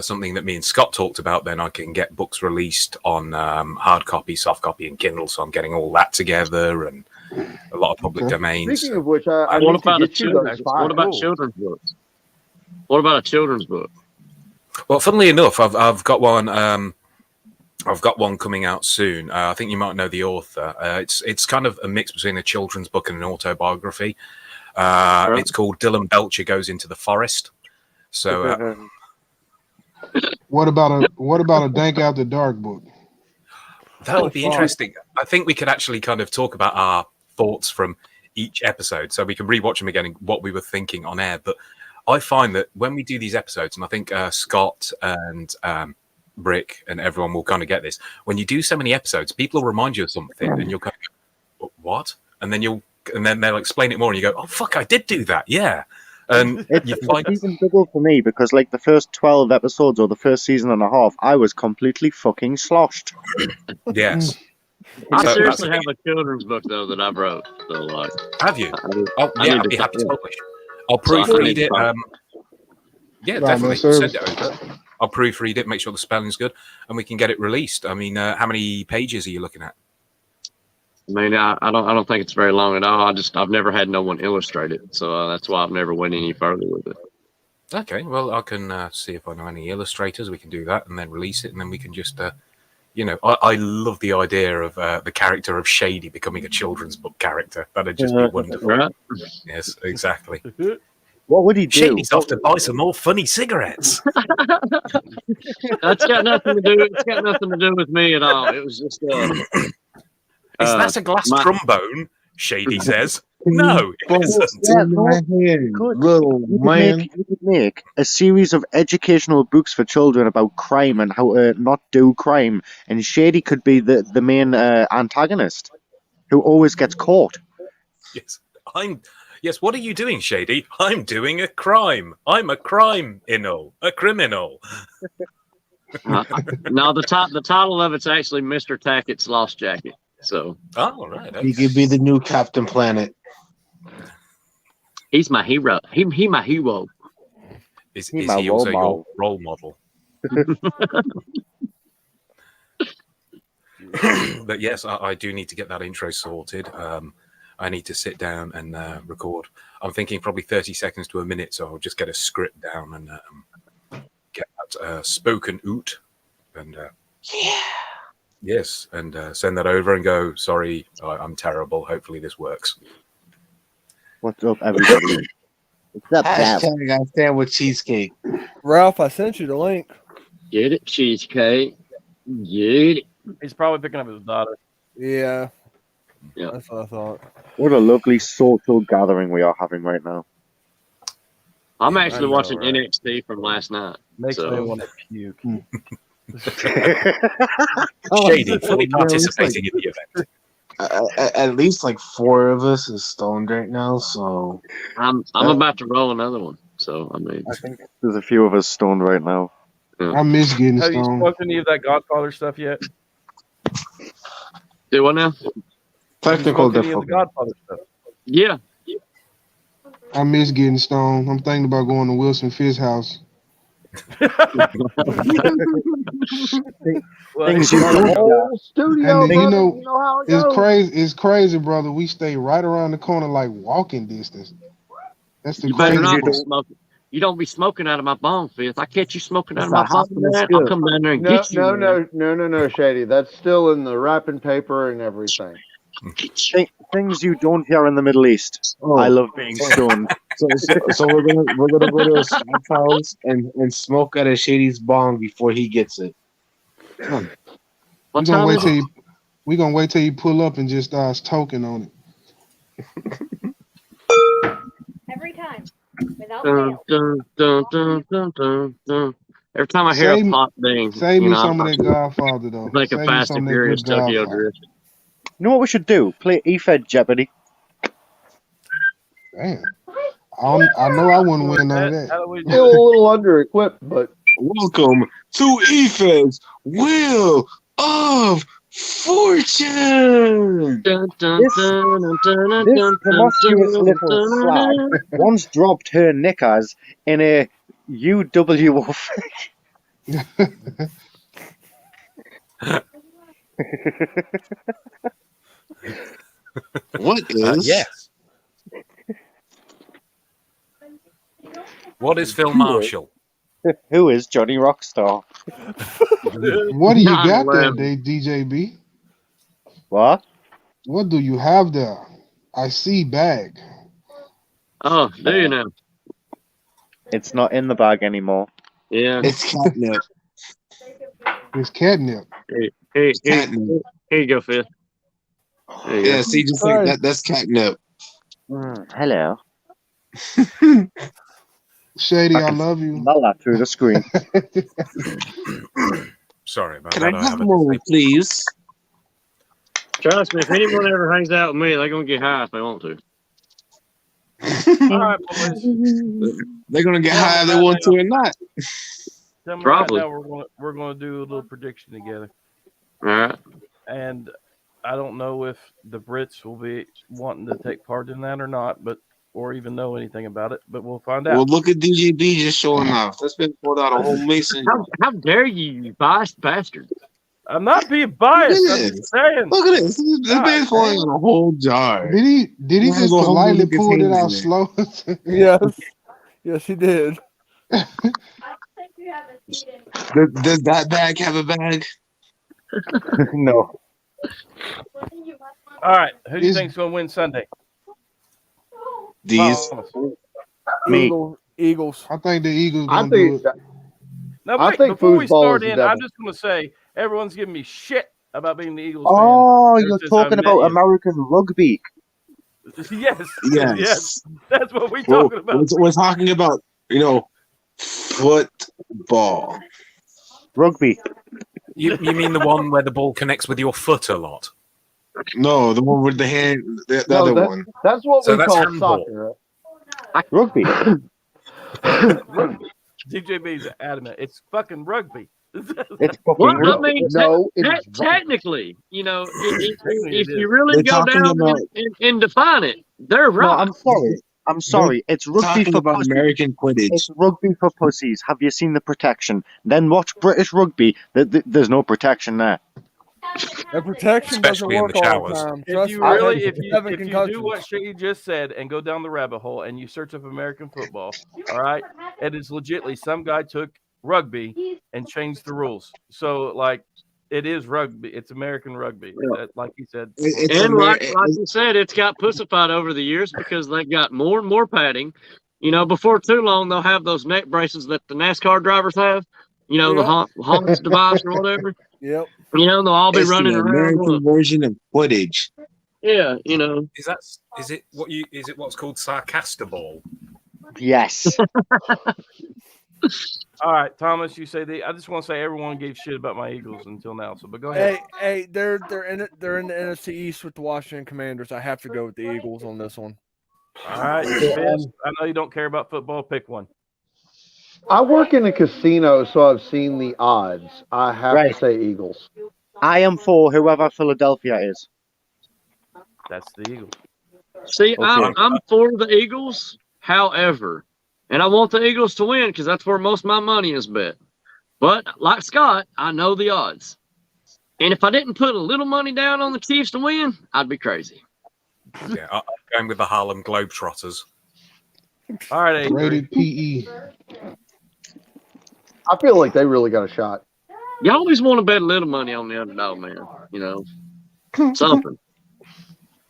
something that me and Scott talked about, then I can get books released on hard copy, soft copy, and Kindle. So I'm getting all that together and a lot of public domains. Speaking of which, I what need about to get you those what about files. children's books? What about a children's book? Well, funnily enough, I've got one. I've got one coming out soon. I think you might know the author. It's kind of a mix between a children's book and an autobiography. It's called Dylan Belcher Goes into the Forest. So, what about a Dank After Dark book? That would be interesting. I think we could actually kind of talk about our thoughts from each episode, so we can rewatch them again and what we were thinking on air. But I find that when we do these episodes, and I think Scott and Rick and everyone will kind of get this, when you do so many episodes, people will remind you of something, and you'll kind of go, "What?" And then they'll explain it more, and you go, "Oh fuck, I did do that, yeah." And it's even double for me because, like, the first 12 episodes or the first season and a half, I was completely fucking sloshed. Yes. I seriously have a children's book though that I wrote. So, like, have you? I'd be happy to publish. I'll proofread it. Yeah, definitely. Send it over. I'll proofread it, make sure the spelling's good, and we can get it released. I mean, how many pages are you looking at? I mean, I don't think it's very long at all. I've never had no one illustrate it, so that's why I've never went any further with it. Okay, well, I can see if I know any illustrators. We can do that and then release it, and then we can just, I love the idea of the character of Shady becoming a children's book character. That'd just be wonderful. Right? Yes, exactly. What would he do? Shady's off to buy some more funny cigarettes. That's got nothing to do. It's got nothing to do with me at all. It was just. That's a glass my- trombone. Shady says. No, it isn't. Yeah, in my head, Good. little You man. could make a series of educational books for children about crime and how to not do crime, and Shady could be the main antagonist who always gets caught. Yes, Yes, what are you doing, Shady? I'm doing a crime. I'm a criminal. A criminal. No, the title of it's actually Mr. Tackett's Lost Jacket. So. Oh, right. He could be the new Captain Planet. He's my hero. He my hero. Is my he also role your role model? But yes, I do need to get that intro sorted. I need to sit down and record. I'm thinking probably 30 seconds to a minute, so I'll just get a script down and get that spoken out. And yes, and send that over and go, sorry, I'm terrible. Hopefully this works. What's up, everybody? What's up, Sam? Hashtag I stand with cheesecake. Ralph, I sent you the link. Get it, cheesecake. Get it. He's probably picking up his daughter. Yeah. Yeah. That's what I thought. What a lovely social gathering we are having right now. I'm actually know, watching right? NXT from last night. Makes me So. want to puke. Shady, fully participating in the event. At least like 4 of us is stoned right now, so I'm about to roll another one. So I mean, I think there's a few of us stoned right now. I miss getting Have you stoned. smoked any of that Godfather stuff yet? do what now? technical Smoked any of the difficulty. Godfather stuff? Yeah. I miss getting stoned. I'm thinking about going to Wilson Fisk's house. Well, Things he's you got don't a whole know. Studio, And then, brother, you know, how it it's goes. crazy. It's crazy, brother. We stay right around the corner, like walking distance. That's the You better crazy not be part. smoking. You don't be smoking out of my bong, Fifth. I catch you smoking out That's of my a hop bong, and a man. I'll skip. come down there and No, get you. no, Shady. That's still in the wrapping paper and everything. Things you don't hear in the Middle East. Oh. I love being stoned. So we're gonna go to a Scott's house and smoke at a Shady's bong before he gets it. We're What gonna time wait is till it? you pull up and just starts toking on it. Every time. Without Dun, fail. dun, dun, dun, dun, dun, dun. Every time I hear Save a me- pop ding, Save you me know, some of I'm that Godfather though. like a Save me Fast some and of that Furious good Tokyo Godfather. Drift. You know what we should do? Play E-Fed Jeopardy. Damn. I know I wouldn't win none of that. How do we do Still a it? little under-equipped, but Welcome to EFED's Wheel of Fortune. Dun, dun, This- dun, dun, dun, This dun, promiscuous dun, little dun, slag dun. once dropped her knickers in a UWO. What is? Yes. What is Phil Marshall? Who is Johnny Rockstar? What do you got 9/11. there, DJB? What? What do you have there? I see bag. Oh, do you know? It's not in the bag anymore. Yeah. It's catnip. It's catnip. Here Catnip. you go, Phil. There you Yeah, go. see, just like that's catnip. Hello. Shady, I can love you. smell that through the screen. Sorry about Can that. I have more, please? Trust me, if anyone ever hangs out with me, they're gonna get high if they want to. All right, boys. They're gonna get Yeah, high if they right want now. to or not. Tell me Probably. right now we're gonna do a little prediction together, All right. and I don't know if the Brits will be wanting to take part in that or not, or even know anything about it, but we'll find out. Well, look at DJB just showing off. That's been pulled out a whole mason. How dare you biased bastard? I'm not being biased. Look I'm at just this. saying. Look at this. This God man's pulling damn. out a whole jar. Did he Might as just well hold politely look his pull it hands out in there. slow? Yes. Yes, he did. Does that bag have a bag? No. All right, who do you Is- think's gonna win Sunday? These. Promise. Me. Eagles. I think the Eagles I gonna do think it. Now I wait, think before we foosball start is the in, I'm devil. just going to say everyone's giving me shit about being the Eagles fan. Oh, ever you're since I talking met about you. American rugby. Yes, yes, Yes. that's what we Well, talking about. we're talking about, football. Rugby. You mean the one where the ball connects with your foot a lot? No, the one with the hand, the No, other one. that's what So we that's call handball. soccer. Rugby. Rugby. DJB's adamant. It's fucking rugby. It's fucking Well, I rugby. mean, No, it is rugby. technically, Technically if it you is. really They're go talking down about and define it, they're No, right. I'm sorry. It's rugby talking for about pussies. American Quidditch. It's rugby for pussies. Have you seen the protection? Then watch British rugby. There's no protection there. The protection doesn't Especially in work the all the showers. time. If Trust you me, I've really, had if you 7 if you do concussions. what Shady just said and go down the rabbit hole and you search up American football, all right, it is legitly some guy took rugby and changed the rules. So like, it is rugby. It's American rugby, like he said. It's And like Amer- you said, it's got pussified over the years because they've got more and more padding. Before too long, they'll have those neck braces that the NASCAR drivers have. The Yep. Hans device or whatever. Yep. They'll all be It's running the around. American version of Quidditch. Yeah, Is it what's called sarcastable? Yes. All right, Thomas, you say I just want to say everyone gave shit about my Eagles until now. So, but go ahead. Hey, they're in the NFC East with the Washington Commanders. I have to go with the Eagles on this one. All right, Fizz, I know you don't care about football. Pick one. I work in a casino, so I've seen the odds. I have to say Eagles. I am for whoever Philadelphia is. That's the Eagles. See, Okay. I'm for the Eagles. However, and I want the Eagles to win because that's where most of my money is bet. But like Scott, I know the odds. And if I didn't put a little money down on the Chiefs to win, I'd be crazy. Yeah, I'm going with the Harlem Globetrotters. All right, Rated PE. I feel like they really got a shot. You always want to bet a little money on the underdog, man. Something.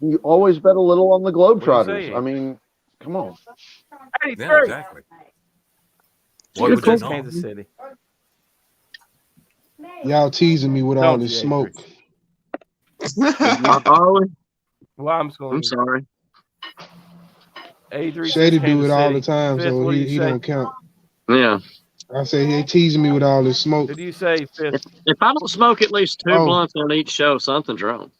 You always bet a little on the What do Globetrotters. you say? I mean, come on. Yeah, exactly. Why would they not? Kansas City. Y'all teasing me with all Don't this you, smoke. Are we? Well, I'm sorry. A3 Shady says do Kansas it all City. the time, Fifth, so what do he you say? don't count. Yeah. I say he teasing me with all this smoke. Who do you say, Fifth? If I don't smoke at least 2 Oh. blunts on each show, something's wrong.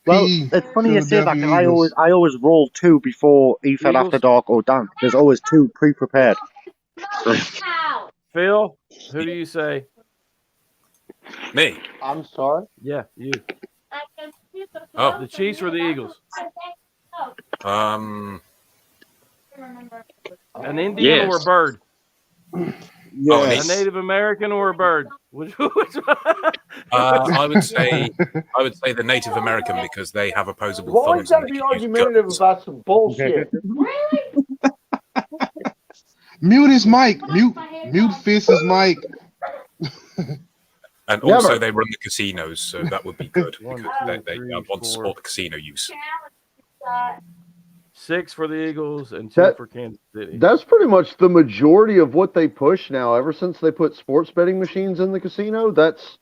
Well, PE, it's funny you say that Philadelphia because Eagles. I always roll 2 before Ethan Eagles? After Dark or Dan. There's always 2 pre-prepared. Phil, who do you say? Me? I'm sorry? Yeah, you. Oh. The Chiefs or the Eagles? An Indian or a bird? Yes. A Native American or a bird? Which one? I would say the Native American because they have opposable Why always thumbs. got and to they be can use argumentative guns. about some bullshit? Mute his mic. Mute Fizz's mic. And Never. also they run the casinos, so that would be good because they want to four. support the casino use. 6 for the Eagles and 2 for Kansas City. That's pretty much the majority of what they push now. Ever since they put sports betting machines in the casino, that's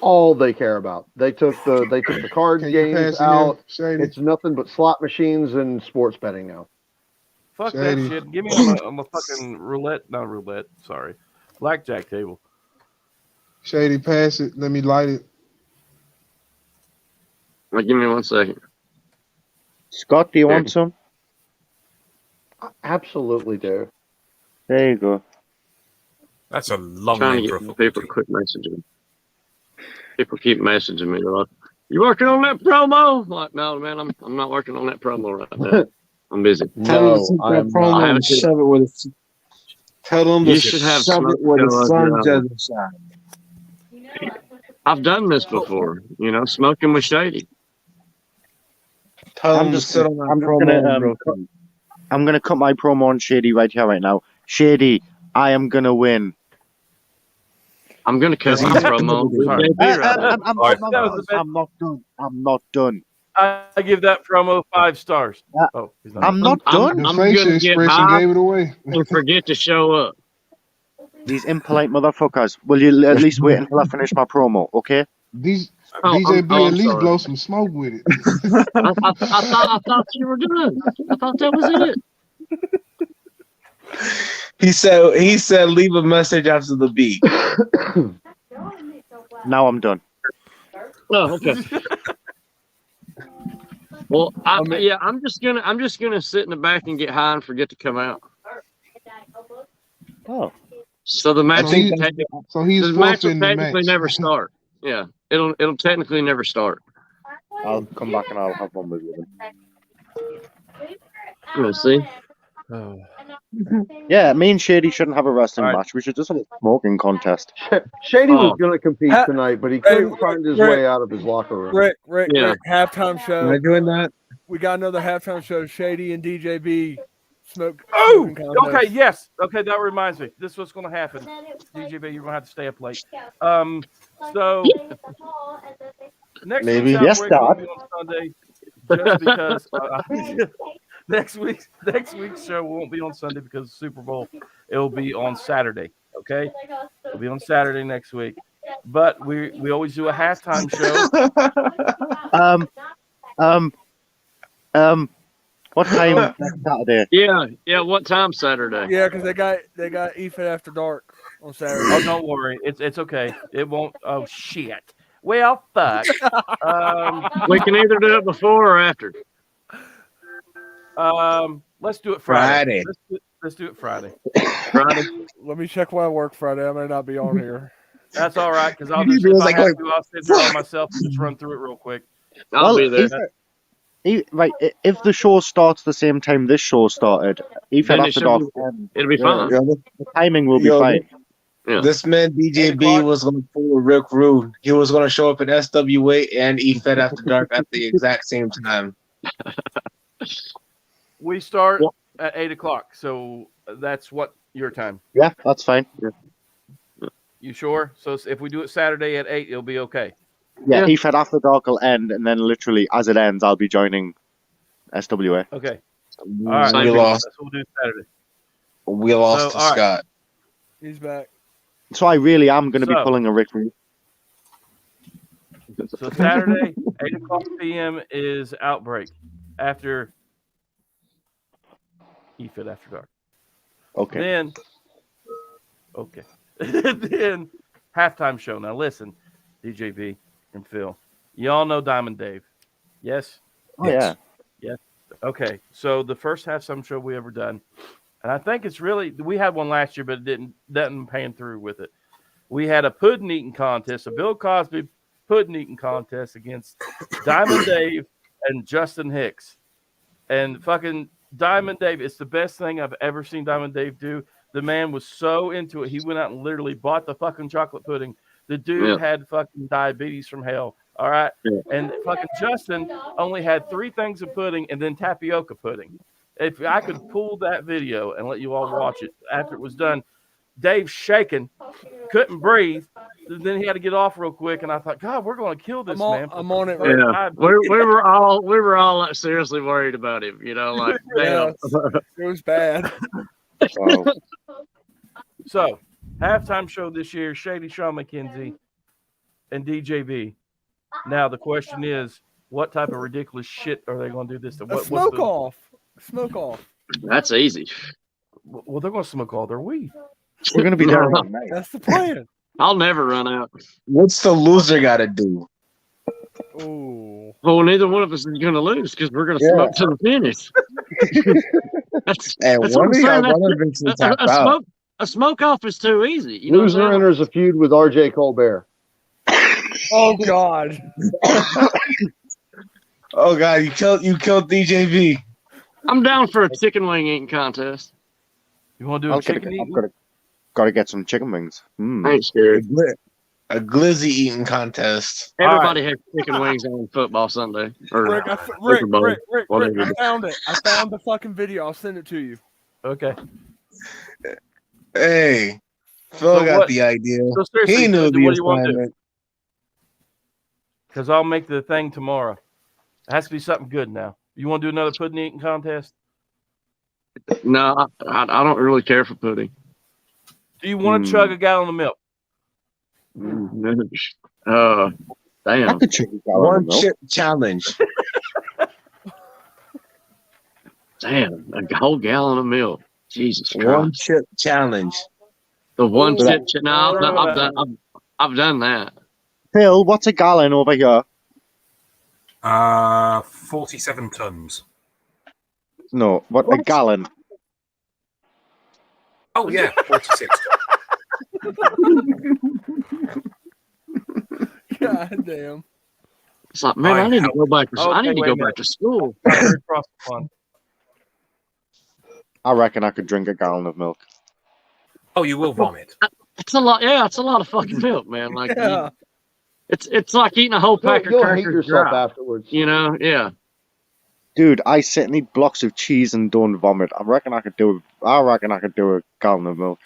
all they care about. They took the card Can you games pass it out. here, Shady? It's nothing but slot machines and sports betting now. Fuck Shady. that shit. Give me on the fucking roulette. Sorry. Blackjack table. Shady, pass it. Let me light it. Well, give me 1 second. Scott, do you want some? I absolutely do. There you go. That's a long Trying name to for a get football people team. quit messaging. People keep messaging me. They're like, "You working on that promo?" I'm like, no, man, I'm not working on that promo right now. I'm busy. Tell them to take that promo I and haven't- shove it with a. Tell them You to should have shove smoke it where the show sun up, doesn't shine. I've done this before. Smoking with Shady. Tell I'm them to just sit on that I'm just promo gonna and grow I'm gonna cut my promo on Shady right here, right now. Shady, I am gonna win. I'm gonna cut my promo. with JP right now. I'm not done. I give that promo 5 stars. Oh, he's not. I'm not done. The I'm facial gonna get expression high gave it away. and forget to show up. These impolite motherfuckers. Will you at least wait until I finish my promo, okay? DJB at I'm least sorry. blow some smoke with it. I thought you were done. I thought that was it. He said leave a message after the beat. Now I'm done. Oh, okay. Well, I'm just gonna sit in the back and get high and forget to come out. Oh. So the match, he's the match will forfeiting the technically match. never start. Yeah, it'll technically never start. I'll come back and I'll have one with you Let's see. Oh. Yeah, me and Shady shouldn't have a wrestling match. We should just have a smoking contest. Shady was Oh. going to compete tonight, but he couldn't find his way out of his locker room. Rick, Yeah. halftime show. Am I doing that? We got another halftime show. Shady and DJB smoking contest. Okay, yes. Okay, that reminds me. This is what's going to happen. DJB, you're going to have to stay up late. So next Maybe. week's Yes, outbreak will Dad. be on Sunday, just because next week's show won't be on Sunday because of the Super Bowl. It'll be on Saturday. Okay, it'll be on Saturday next week. But we always do a halftime show. What time next Saturday? Yeah. What time Saturday? Yeah, because they got EFED After Dark on Saturday. Oh, don't worry, it's okay. It won't. Oh shit. Well, fuck. We can either do it before or after. Let's do it Friday. Friday. Let's do it Friday. Friday. Let me check why I work Friday. I may not be on here. That's all right, because I'll just, if I have to, I'll sit there on myself and just run through it real quick. I'll be there. Right, if the show starts the same time this show started, Then After Dark, it'll be fine. the timing will be fine. Yeah. This man DJB was going to pull a Rick Rude. He was going to show up in SWA and EFED After Dark at the exact same time. We start at 8:00, so that's what your time. Yeah, that's fine. You sure? So if we do it Saturday at 8, it'll be okay. Yeah, EFED After Dark will end, and then literally as it ends, I'll be joining SWA. Okay. All right. We lost. That's what we'll do Saturday. We lost to all right. Scott. He's back. So I really am going to be So- pulling a Rick Rude. So Saturday, 8:00 p.m. is Outbreak after EFED After Dark. Okay. Then halftime show. Now listen, DJB and Phil, y'all know Diamond Dave, yes? Oh yeah. Yes. Okay. So the first halftime show we ever done, and I think it's really, we had one last year, but it didn't pan through with it. We had a pudding eating contest, a Bill Cosby pudding eating contest against Diamond Dave and Justin Hicks, and fucking Diamond Dave. It's the best thing I've ever seen Diamond Dave do. The man was so into it. He went out and literally bought the fucking chocolate pudding. The dude had fucking diabetes from hell. All right. Yeah. And fucking Justin only had 3 things of pudding and then tapioca pudding. If I could pull that video and let you all watch it after it was done, Dave's shaking, couldn't breathe. Then he had to get off real quick, and I thought, God, we're going to kill this man. I'm on it. Yeah, we were all like, seriously worried about him. You know, like damn. It was bad. Wow. So, halftime show this year, Shady Shawn McKenzie and DJB. Now, the question is, what type of ridiculous shit are they going to do this to? Smoke off. Smoke off. That's easy. Well, they're going to smoke all their weed. We're going to be there all night. That's the plan. I'll never run out. What's the loser got to do? Ooh. Well, neither one of us is going to lose because we're going to smoke to the finish. that's one what I'm of y'all saying. gonna eventually tap out. A smoke off is too easy. You know what I'm Loser saying? enters a feud with R.J. Colbert. Oh God. Oh God, you killed DJV. I'm down for a chicken wing eating contest. You want to do a chicken eating? Got to get some chicken wings. I ain't scared. A glizzy eating contest. Everybody has chicken wings on football Sunday. Or Rick, Super Bowl, Rick, whatever. I found it. I found the fucking video. I'll send it to you. Okay. Hey, Phil got the idea. So seriously, He knew what the do you want to do? assignment. Because I'll make the thing tomorrow. It has to be something good now. You want to do another pudding eating contest? No, I don't really care for pudding. Do you want to chug a gallon of milk? Damn. One chip challenge. Damn, a whole gallon of milk. Jesus Christ. One chip challenge. The one chip. No, I've done that. Phil, what's a gallon over here? 47 tons. No, what? A gallon? Oh yeah, 46. God damn. It's like, man, I need to go back to. I need to go back to school. I reckon I could drink a gallon of milk. Oh, you will vomit. It's a lot. Yeah, it's a lot of fucking milk, man. Like, it's like eating a whole pack of You'll hate crackers yourself dry. afterwards. You know, yeah. Dude, I sit and eat blocks of cheese and don't vomit. I reckon I could do a gallon of milk.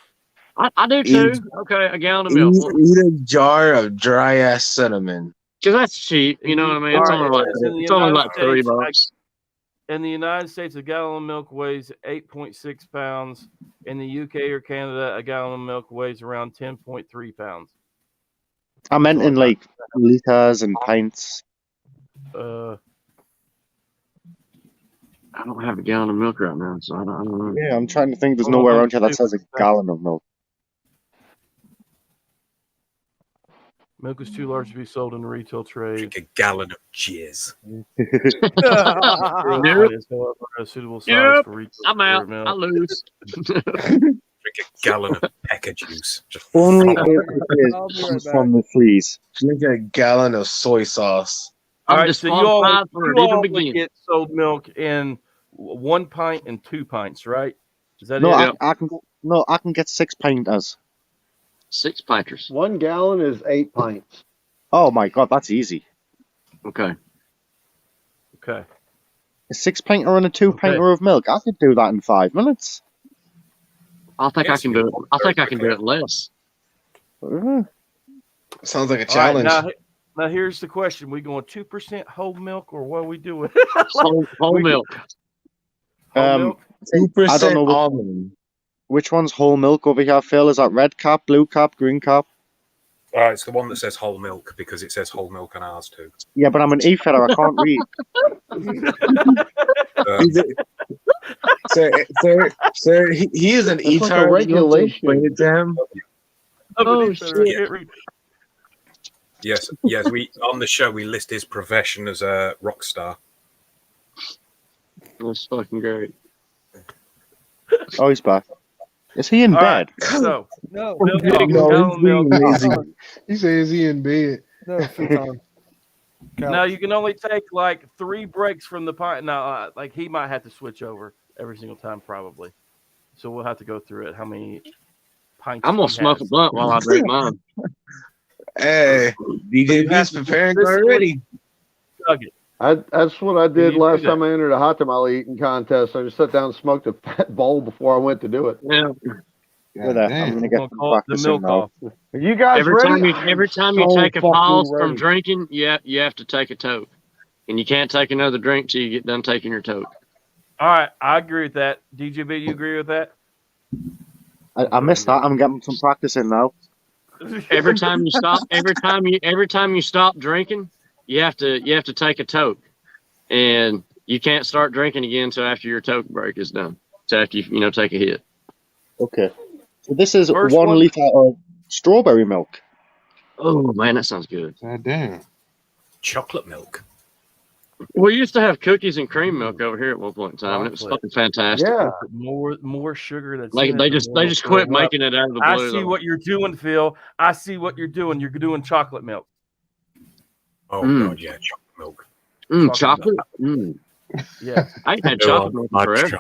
I do too. Okay, a gallon of milk. Eat a jar of dry ass cinnamon. Because that's cheap. You know what I mean? It's only like $3. In the United States, a gallon of milk weighs 8.6 pounds. In the UK or Canada, a gallon of milk weighs around 10.3 pounds. I meant in like liters and pints. I don't have a gallon of milk right now, so I don't know. Yeah, I'm trying to think. There's nowhere around here that says a gallon of milk. Milk is too large to be sold in the retail trade. Drink a gallon of jizz. A suitable size for retail. I'm out. milk. I lose. Drink a gallon of pecker juice. Just Only frother. if it comes from the freeze. Drink a gallon of soy sauce. All I'm right, so you disqualified for it even only begin. get sold milk in 1 pint and 2 pints, right? Is that No, it? I can get 6 pinters. 6 pinters. 1 gallon is 8 pints. Oh my god, that's easy. Okay. Okay. A 6 pinter and a 2 pinter of milk. I could do that in 5 minutes. I think I can do it. I think I can do it less. Sounds like a All right, challenge. now here's the question: we going 2% whole milk, or what are we doing? Whole milk. Whole milk? 2% I don't know almond. which one's whole milk over here, Phil. Is that red cap, blue cap, green cap? It's the one that says whole milk because it says whole milk on ours too. Yeah, but I'm an E-fetter. I can't read. Sir, he is an That's like a E-tard. regulation. Explain it to him. Oh shit! Yes. We on the show we list his profession as a rock star. That's fucking great. Oh, he's back. Is he in All bed? right, so No, milk, no, a gallon of milk. He says he in bed. no, futon. Now you can only take like 3 breaks from the pint. Now, like he might have to switch over every single time, probably. So we'll have to go through it. How many pints? I'm gonna he smoke a has. blunt while I drink mine. Hey, DJ B's preparing already. Chug it. That's what I did you last do that? time I entered a hot tamale eating contest. I just sat down and smoked a fat bowl before I went to do it. Yeah. I'm gonna get We'll some call it the practice in milk now. off. Are you guys Every ready? time you So take a fucking pause from ready. drinking, you have to take a toke, and you can't take another drink till you get done taking your toke. All right, I agree with that. DJB, you agree with that? I missed that. I'm getting some practice in now. Every time you stop drinking, you have to take a toke, and you can't start drinking again until after your toke break is done. So after you take a hit. Okay. So this is First 1 one- liter of strawberry milk. Oh man, that sounds good. God damn. Chocolate milk. We used to have cookies and cream milk over here at one point in time, and it was fucking fantastic. Yeah. More sugar. That's Like in it, they the just more quit it'll fill 'em up. making it out of the I blue. see though. what you're doing, Phil. I see what you're doing. You're doing chocolate milk. Oh god, yeah, chocolate milk. Chocolate. Yeah. I ain't had chocolate milk forever.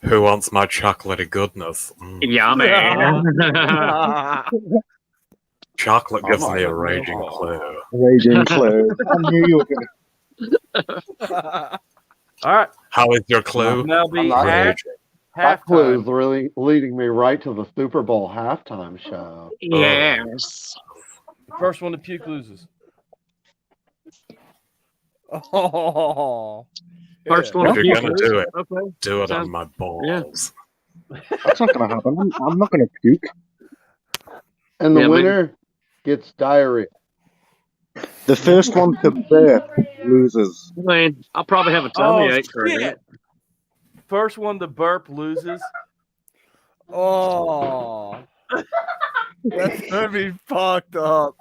Who wants my chocolatey goodness? Yeah, man. Chocolate gives Oh, me a my raging God. clue. Raging clue. I knew you were gonna. All right. How is your clue? Now the Raging. That clue halftime. is really leading me right to the Super Bowl halftime show. Yes. The first one to puke loses. Oh. First Yeah. one. If to you're puke, gonna do it, okay. do it Sounds- on my Yeah. balls. That's not gonna happen. I'm not gonna puke. And the Yeah, maybe- winner gets diarrhea. The first one to burp loses. I mean, I'll probably have a tummy Oh ache for shit! it. First one to burp loses. Oh. That's gonna be fucked up.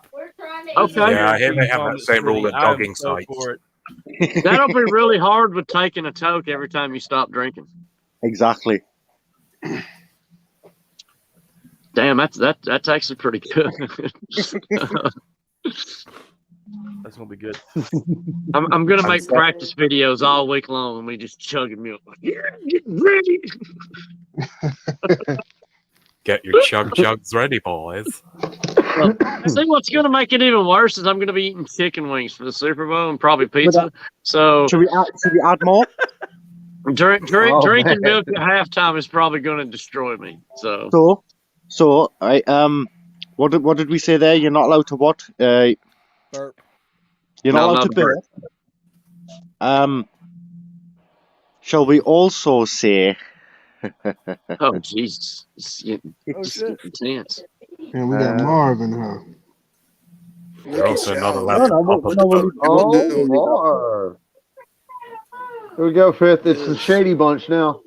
Okay. Yeah, I hear they have that Vomit same rule free. at I am dogging so sites. for it. That'll be really hard with taking a toke every time you stop drinking. Exactly. Damn, that's actually pretty good. That's gonna be good. I'm gonna make practice videos all week long and we just chugging milk. Like, yeah, get ready. Get your chugs ready, boys. See, what's gonna make it even worse is I'm gonna be eating chicken wings for the Super Bowl and probably pizza. So Should we add more? drinking milk at halftime is probably gonna destroy me. So So I what did we say there? You're not allowed to what? Burp. You're not allowed to burp. Shall we also say? Oh Jesus! It's getting intense. And we got Marvin, huh? You're also not allowed to pop a Oh, Marv. Here we go, Fifth. It's the Shady Bunch now.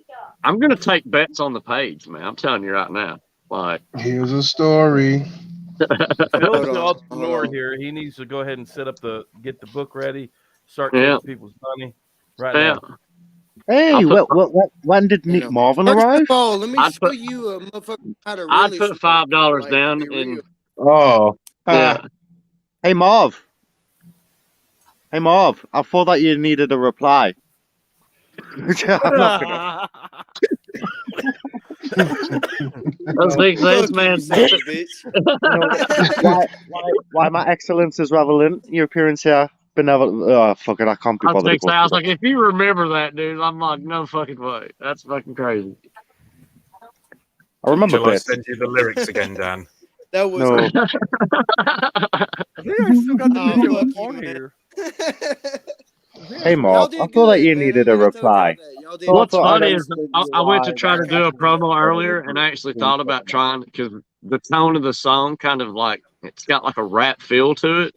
I'm gonna take bets on the page, man. I'm telling you right now. Like, Here's a story. Phil's the entrepreneur here. He needs to go ahead and get the book ready, start taking people's money right now. Hey, when did Nick Marvin arrive? First of all, let me show you a motherfucker how to I'd really put $5 down and Yeah. Hey Marv. Hey Marv, I thought that you needed a reply. I'm not gonna- Those big things, man. why my excellence is relevant. Your appearance here, benevolent. Oh, fuck it, I can't be I was, bothered. I was like, if you remember that, dude, I'm like, no fucking way. That's fucking crazy. I remember Shall I bits. send you the lyrics again, Dan? That was. No. I think I still got the video up on here. Hey Marv, I thought that you needed a reply. What's funny is I went to try to do a promo earlier and I actually thought about trying because the tone of the song kind of like it's got like a rap feel to it.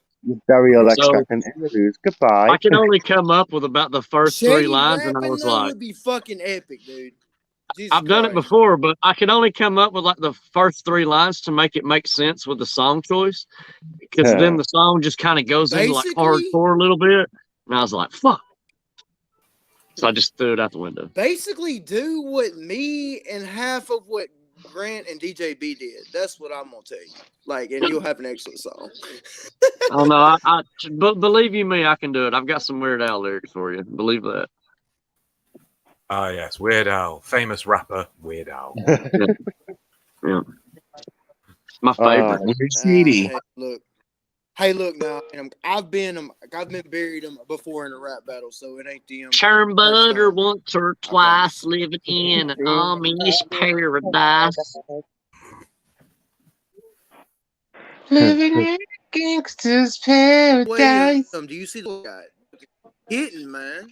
Very So- expectant interviews. Goodbye. I can only come up with about the first Shady three lines, and I rapping, was though, like, would be fucking epic, dude. Jesus I've done it Christ. before, but I can only come up with like the first three lines to make it make sense with the song choice. Because then the song just kind of goes into like hardcore a little bit. And I was like, fuck. So I just threw it out the window. Basically, do what me and half of what Grant and DJB did. That's what I'm gonna tell you. Like, and you'll have an excellent song. Oh no, but believe you me, I can do it. I've got some Weird Al lyrics for you. Believe that. Ah, yes, Weird Al, famous rapper Weird Al. Yeah. My favorite. Hey, look now. I've been buried before in a rap battle, so it ain't them. Churn butter once or twice, living in an Amish paradise. Living in gangster's paradise. Do you see the guy hitting, man?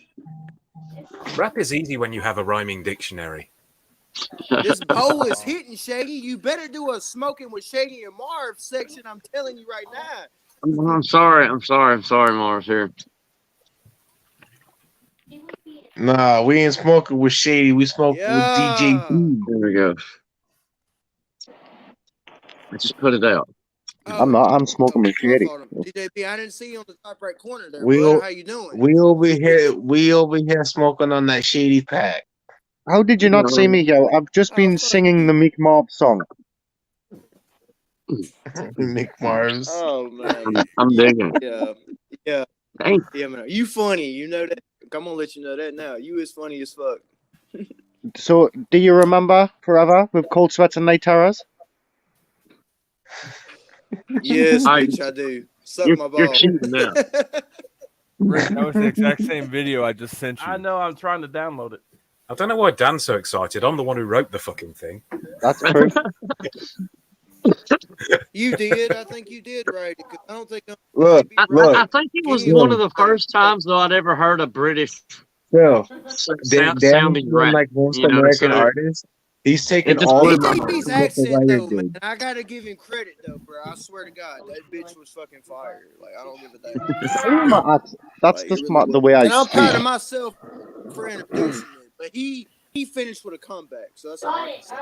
Rap is easy when you have a rhyming dictionary. This bow is hitting, Shaggy. You better do a smoking with Shaggy and Marv section. I'm telling you right now. I'm sorry, Mars here. Nah, we ain't smoking with Shady. We smoking with DJ B. There we go. I just put it out. I'm not. I'm smoking with Shady. DJP, I didn't see you on the top right corner there. We Bud. How you doing? We over here smoking on that Shady pack. How did you not see me here? I've just been singing the Meek Marv song. Nick Mars. Oh man, I'm digging. Yeah. Thanks. Yeah, man. You funny, you know that. I'm gonna let you know that now. You is funny as fuck. So, do you remember Forever with Cold Sweats and Night Terrors? Yes, bitch, I do. Suck my ball. You're cheating now. Rick, that was the exact same video I just sent you. I know. I'm trying to download it. I don't know why Dan's so excited. I'm the one who wrote the fucking thing. That's true. You did. I think you did write it. 'Cause I don't think Look, I think it was any one of Phil, the first times though I'd ever heard a British Phil. Dan sounding doing rap. like most You know, American so artists. He's taking it just all blew the my money mind. DJB's what the accent writer though, man. did. I gotta give him credit though, bro. I swear to God, that bitch was fucking fire. Like I don't give a damn. That's Like it just really was. the way I And I'm speak. proud of myself for introducing it. But he finished with a comeback, so that's all I can say.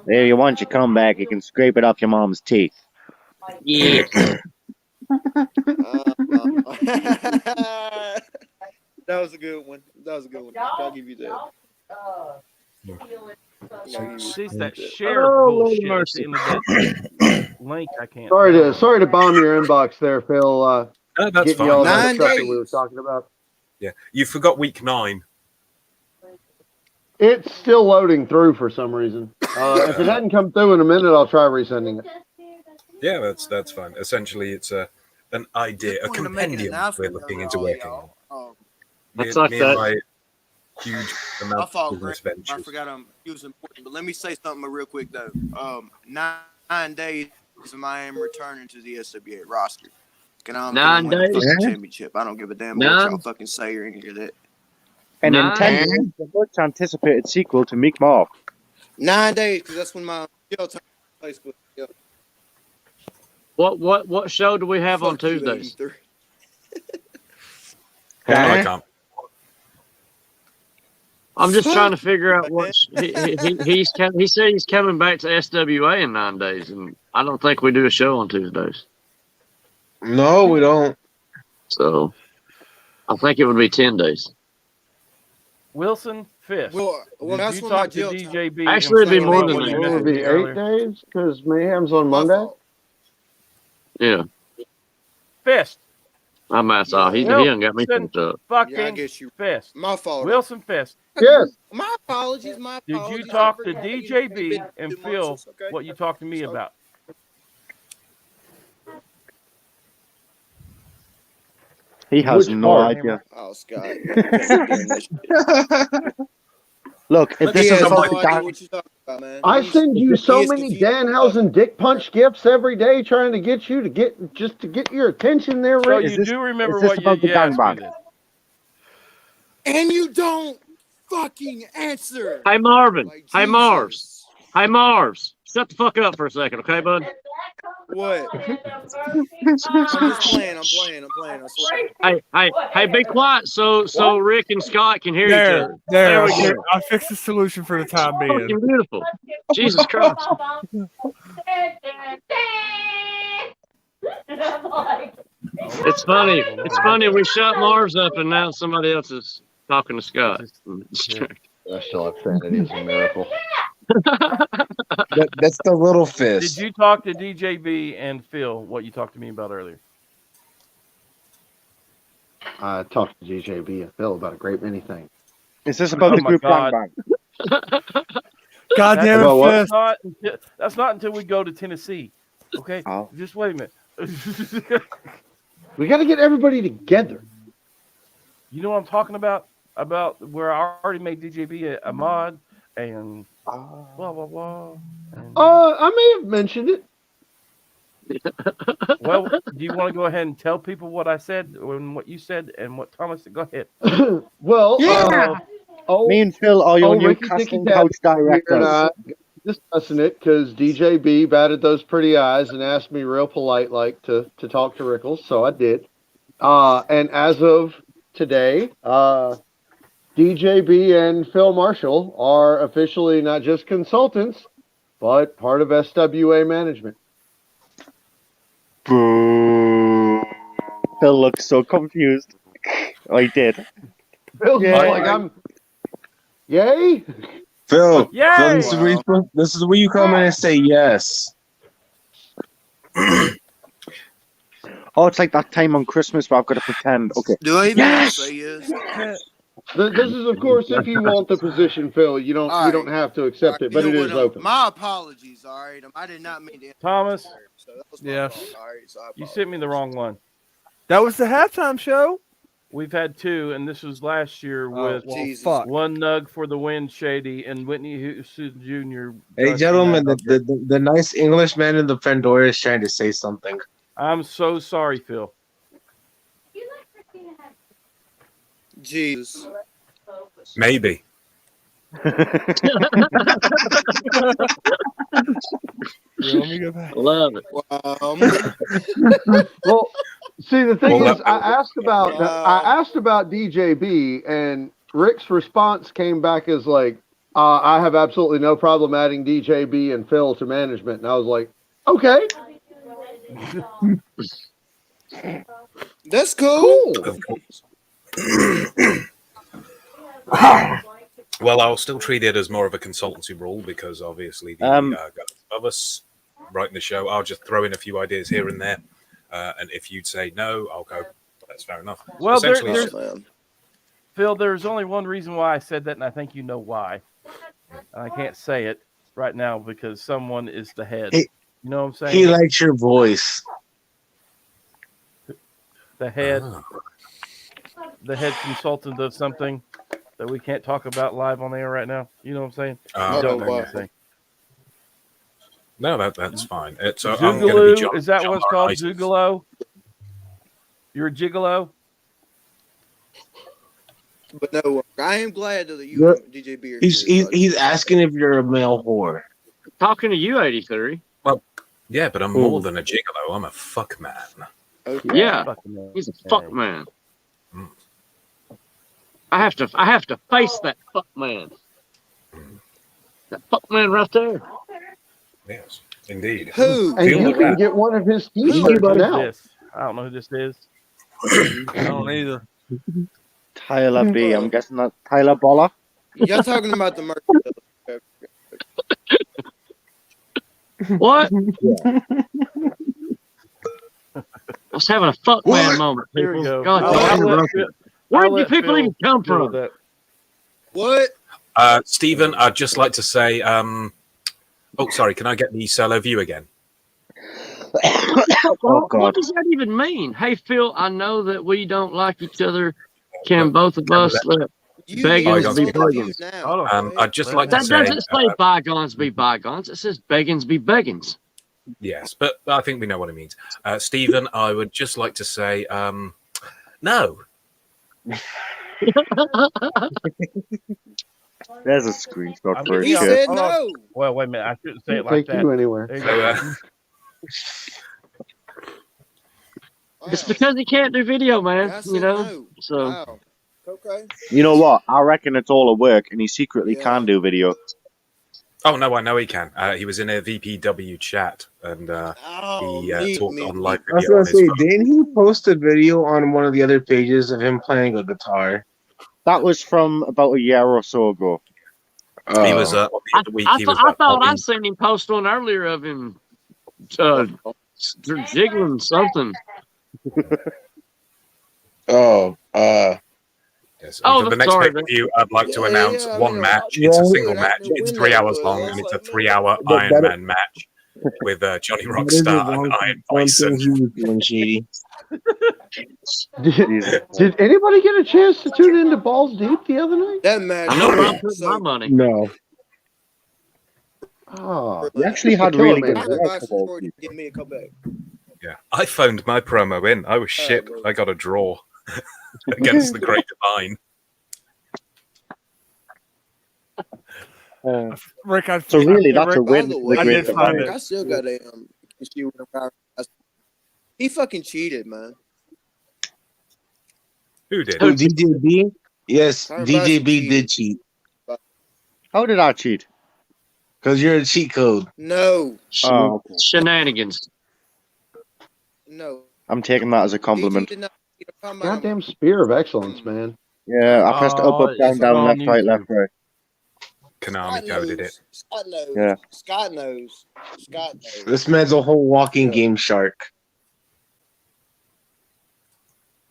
There, you want your comeback, you can scrape it off your mom's teeth. Yes. That was a good one. That was a good one. I'll give you that. See, it's that share Oh, Lord bullshit at mercy. the end of that link. I can't. Sorry to bomb your inbox there, Phil. No, that's Getting you fine. all that 9 stuff that we were days. talking about. Yeah, you forgot week 9. It's still loading through for some reason. If it hadn't come through in a minute, I'll try resending it. Yeah, that's fine. Essentially, it's an idea, a Wanted to make an compendium we're announcement looking though, into all working on. y'all. That's like Me and that. my huge I amount thought of business Grant, I ventures. forgot he was important, but let me say something real quick though. 9 days and I am returning to the SWA roster. And I'm 9 gonna win a days. fucking championship. I don't give a damn what y'all 9. fucking say or any of that. And in 9. 10 years, the much anticipated sequel to Meek Mark. 9 days, because that's when my jail time takes place. Yeah. What show do we have on Fuck you, Tuesdays? 83. I can't. I'm just trying to figure out what he said he's coming back to SWA in 9 days, and I don't think we do a show on Tuesdays. No, we don't. So I think it would be 10 days. Wilson Fish. Well, did that's you when my talk to jail DJB? Actually, it'd be and more about than what that. you Will it messaged be me 8 earlier? days? Because Mayhem's on My Monday. fault. Yeah, Fist. I'm at all. He done got me Wilson picked up. fucking Yeah, I guess you. Fist. My fault. Wilson Fist. Yes. My apologies. My Did apologies. you talk to I forgot. DJB and Two Phil months, okay? what you talked to me So- about? He has Which no part? idea. Oh, Scott. You keep doing this shit. Look, if He this is has about no the idea gang, what you're talking about, man. I send you so is many confused. Danhausen dick punch gifts every day, trying to get you to get your attention there, So Rick. you do remember is this what about the you asked me gangbang? then? And you don't fucking answer. Hey Marvin. Like, Hey Jesus. Mars. Hey Mars. Shut the fuck up for a second, okay, bud? What? I'm just playing. I'm playing. I swear. Hey, be quiet so Rick and Scott can hear each other. There we go. I fixed the solution for the time being. Fucking beautiful. Jesus Christ. It's funny. It's funny. We shut Mars up and now somebody else is talking to Scott. I still have sanity as a miracle. That's the little fist. Did you talk to DJB and Phil what you talked to me about earlier? I talked to DJB and Phil about a great many things. Is this about the my group God. gangbang? God damn it, Fist. That's not until we go to Tennessee. Okay? Oh. Just wait a minute. We got to get everybody together. You know what I'm talking about? About where I already made DJB a mod and blah, blah, blah. And... I may have mentioned it. Well, do you want to go ahead and tell people what I said and what you said and what Thomas said? Go ahead. Well, me and Phil are your new Ricky Dicky casting couch directors. Discussing it because DJB batted those pretty eyes and asked me real polite like to talk to Rickles, so I did. And as of today, DJB and Phil Marshall are officially not just consultants, but part of SWA management. Boo. Phil looked so confused. Oh, he did. Phil's like, I'm... Yay? Phil, Yay! Phil, this is where you come in and say yes. Oh, it's like that time on Christmas where I've got to pretend. Okay. Do I even Yes! say yes? This is, of course, if you want the position, Phil. You don't have to accept it, but it is open. My apologies, all right? I did not mean to. Thomas, So that was my Yes. fault, all right? So I you sent me the wrong one. That was the halftime show. We've had two, and this was last year with fuck. one nug for the win, Shady, and Whitney Houston Jr. Hey, joined gentlemen, from the nice Englishman in the Pandora is trying to say something. I'm so sorry, Phil. Jesus. Maybe. Yeah, let me go back. Love it. Well, see, the thing Well, is, I asked about DJB, and Rick's response came back as like, "I have absolutely no problem adding DJB and Phil to management," and I was like, "Okay, That's cool." Of course. Well, I'll still treat it as more of a consultancy role because obviously the guys above us writing the show, I'll just throw in a few ideas here and there. And if you'd say no, I'll go, that's fair enough. Well, Essentially, Phil, there's only one reason why I said that, and I think you know why. And I can't say it right now because someone is the head. He- You know what I'm saying? He likes your voice. The head consultant of something that we can't talk about live on the air right now. You know what I'm saying? You don't know what I'm saying. no, that's fine. It's I'm gonna be Zoogaloo? Is that what it's called? Zoogalo? You're a gigolo? But no, I am glad that you You're- and DJB are He's asking if you're a male whore. Talking to you, 83. Well, yeah, but I'm more than a gigolo. I'm a fuck man. Yeah, he's a fuck man. I have to face that fuck man. That fuck man right there. Yes, indeed. Who? And Feel you the can rap. get one of his Who T-shirts is now." this? I don't know who this is. I don't either. Tyler B. I'm guessing that's Tyler Boller. Y'all talking about the merch? What? I was having a fuck man moment, Here we people. go. God, where did you people even come from? What? Stephen, I'd just like to say, oh, sorry, can I get the solo view again? What does that even mean? Hey, Phil, I know that we don't like each other. Can both of us let beggins be beggins? I'd just like to That say, doesn't say bygones be bygones. It says beggins be beggins. yes, but I think we know what it means. Stephen, I would just like to say, no. There's a screenshot for He it. said Hold on. no. Well, wait a minute. I shouldn't say it like Take that. you anywhere. There you So, go. It's because he can't do video, man. I You said know. no. So Wow. Okay. You know what? I reckon it's all a work, and he secretly can do video. Oh, no, I know he can. He was in a VPW chat, and he talked on live I was video. gonna On his say, phone. didn't he post a video on one of the other pages of him playing a guitar? That was from about a year or so ago. He was the other week. I He was thought I seen him post one earlier of him jiggling something. Yes, Oh, for the next sorry, pay-per-view, I'd like to announce one match. Yeah, It's a we single match. It's 3 hours long, and it's a 3-hour Iron Man match with Johnny Rockstar and Iron Bison. Did anybody get a chance to tune into Balls Deep the other night? That match. I know where I'm putting my money. No. Oh, We actually had Killer really Man. good work. Give me a comeback. Yeah, I phoned my promo in. I was shit. I got a draw against the Great Divine. Rick, So really, that's Rick, a win. By the for way, the Great Divine. I still got a issue with him. He fucking cheated, man. Who did? Who, DJB? Yes, Tyler DJB did cheat. How did I cheat? Because you're a cheat code. No. Oh, okay. Shenanigans. No. I'm taking that as a compliment. Goddamn spear of excellence, man. Yeah, I pressed up, down, down, left, right, left, right. Konami coded it. Scott knows. Yeah. Scott knows. Scott knows. This man's a whole walking game shark.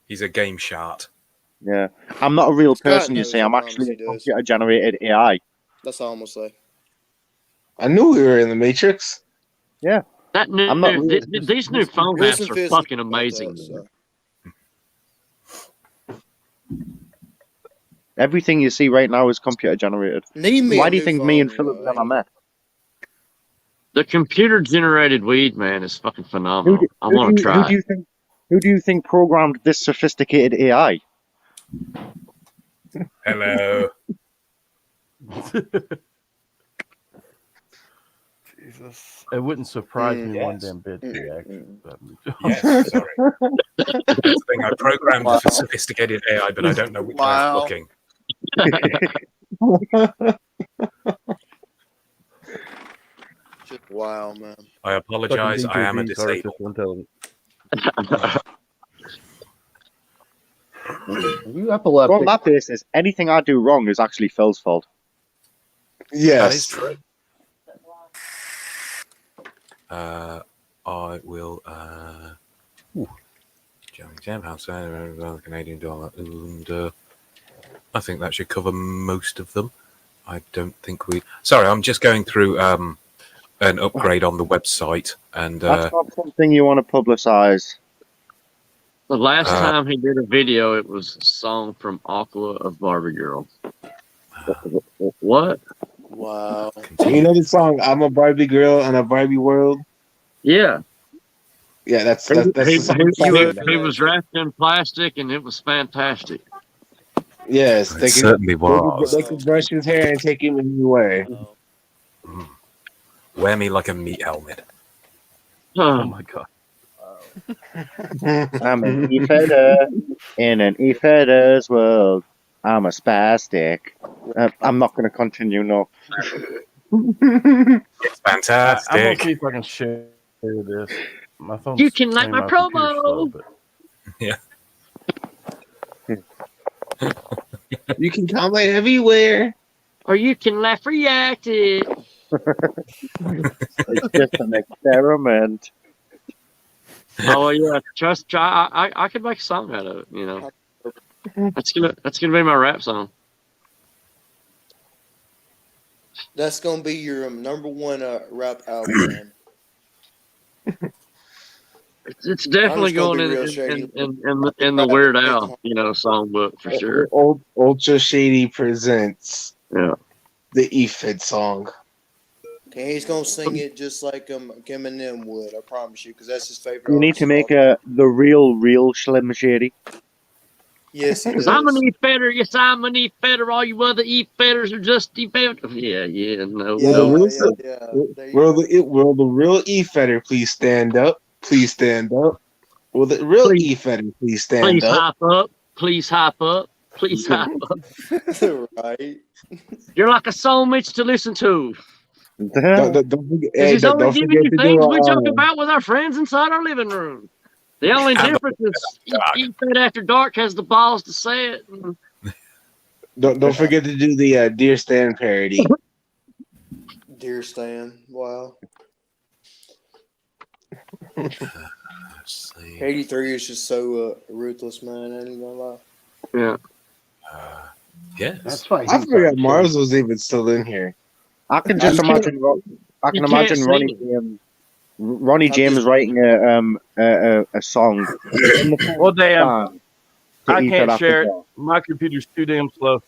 He's a game shart. Yeah. I'm not a real Scott person, you knows see. I'm what actually a he does. computer-generated AI. That's all I'm gonna say. I knew we were in the Matrix. Yeah. That new, I'm not really- these new phone Wilson maps are Fisk fucking about that, amazing. so. Everything you see right now is computer generated. Need me Why a do you new think me and phone, Philip never met? The computer generated weed, man, is fucking phenomenal. I want to Who try do you think? Who do you think programmed this sophisticated AI? Hello. Jesus. It wouldn't surprise me one Yes. damn bit if he actually. Yes, sorry. That's the thing. I programmed for sophisticated AI, but I don't know which way I'm Wow. looking. Just wow, man. I apologize. I am a disabled. Intelligence. You epileptic. On that basis, anything I do wrong is actually Phil's fault. Yes. That is true. I will. Jam house, Canadian dollar, and I think that should cover most of them. I don't think we. Sorry, I'm just going through an upgrade on the website, and That's not something you want to publicize. The last time he did a video, it was a song from Aqua of Barbie Girl. What? Wow. You know the song "I'm a Barbie Girl in a Barbie World"? Yeah. Yeah, that's He, the song. he was wrapped in plastic, and it was fantastic. Yes, It certainly was. They could brush his hair and take him anywhere. Wear me like a meat helmet. Oh my god. I'm an e-feather in an e-feather's world. I'm a spastic. I'm not going to continue, no. It's fantastic. I'm gonna see if I can share this. My phone's You can like saying my computer's promo. slow, but Yeah. You can comment everywhere. Or you can laugh react it. It's just an experiment. Oh yeah, trust. I could make a song out of it. You know, that's gonna be my rap song. That's gonna be your number one rap album, man. It's definitely going in the Weird Al, songbook for sure. Ultra Shady presents Yeah. the E-Fed song. Okay, he's gonna sing it just like Eminem would. I promise you, because that's his favorite. You need to make the real Slim Shady. Yes, he Because does. I'm an E-Fetter. Yes, I'm an E-Fetter. All you other E-Fetters are just E-Fetter. Yeah, no. Will the real E-Fetter please stand up? Please stand up. Will the real E-Fetter please stand Please up? hop up. Please hop up. Please hop up. Right. You're like a soulmate to listen to. Don't forget, He's don't only giving you forget to things do we joke about with our friends inside our living room. The only difference is E-Fed After Dark has the balls to say it. don't forget to do the Dear Stan parody. Dear Stan, wow. 83 is just so ruthless, man. I ain't gonna lie. Yeah. Yeah. That's fine. I forgot Mars was even still in here. I can just imagine. I can imagine Ronnie James writing a song. In the well, damn, band I to can't E-Fed share After it. Dark. My computer's too damn slow.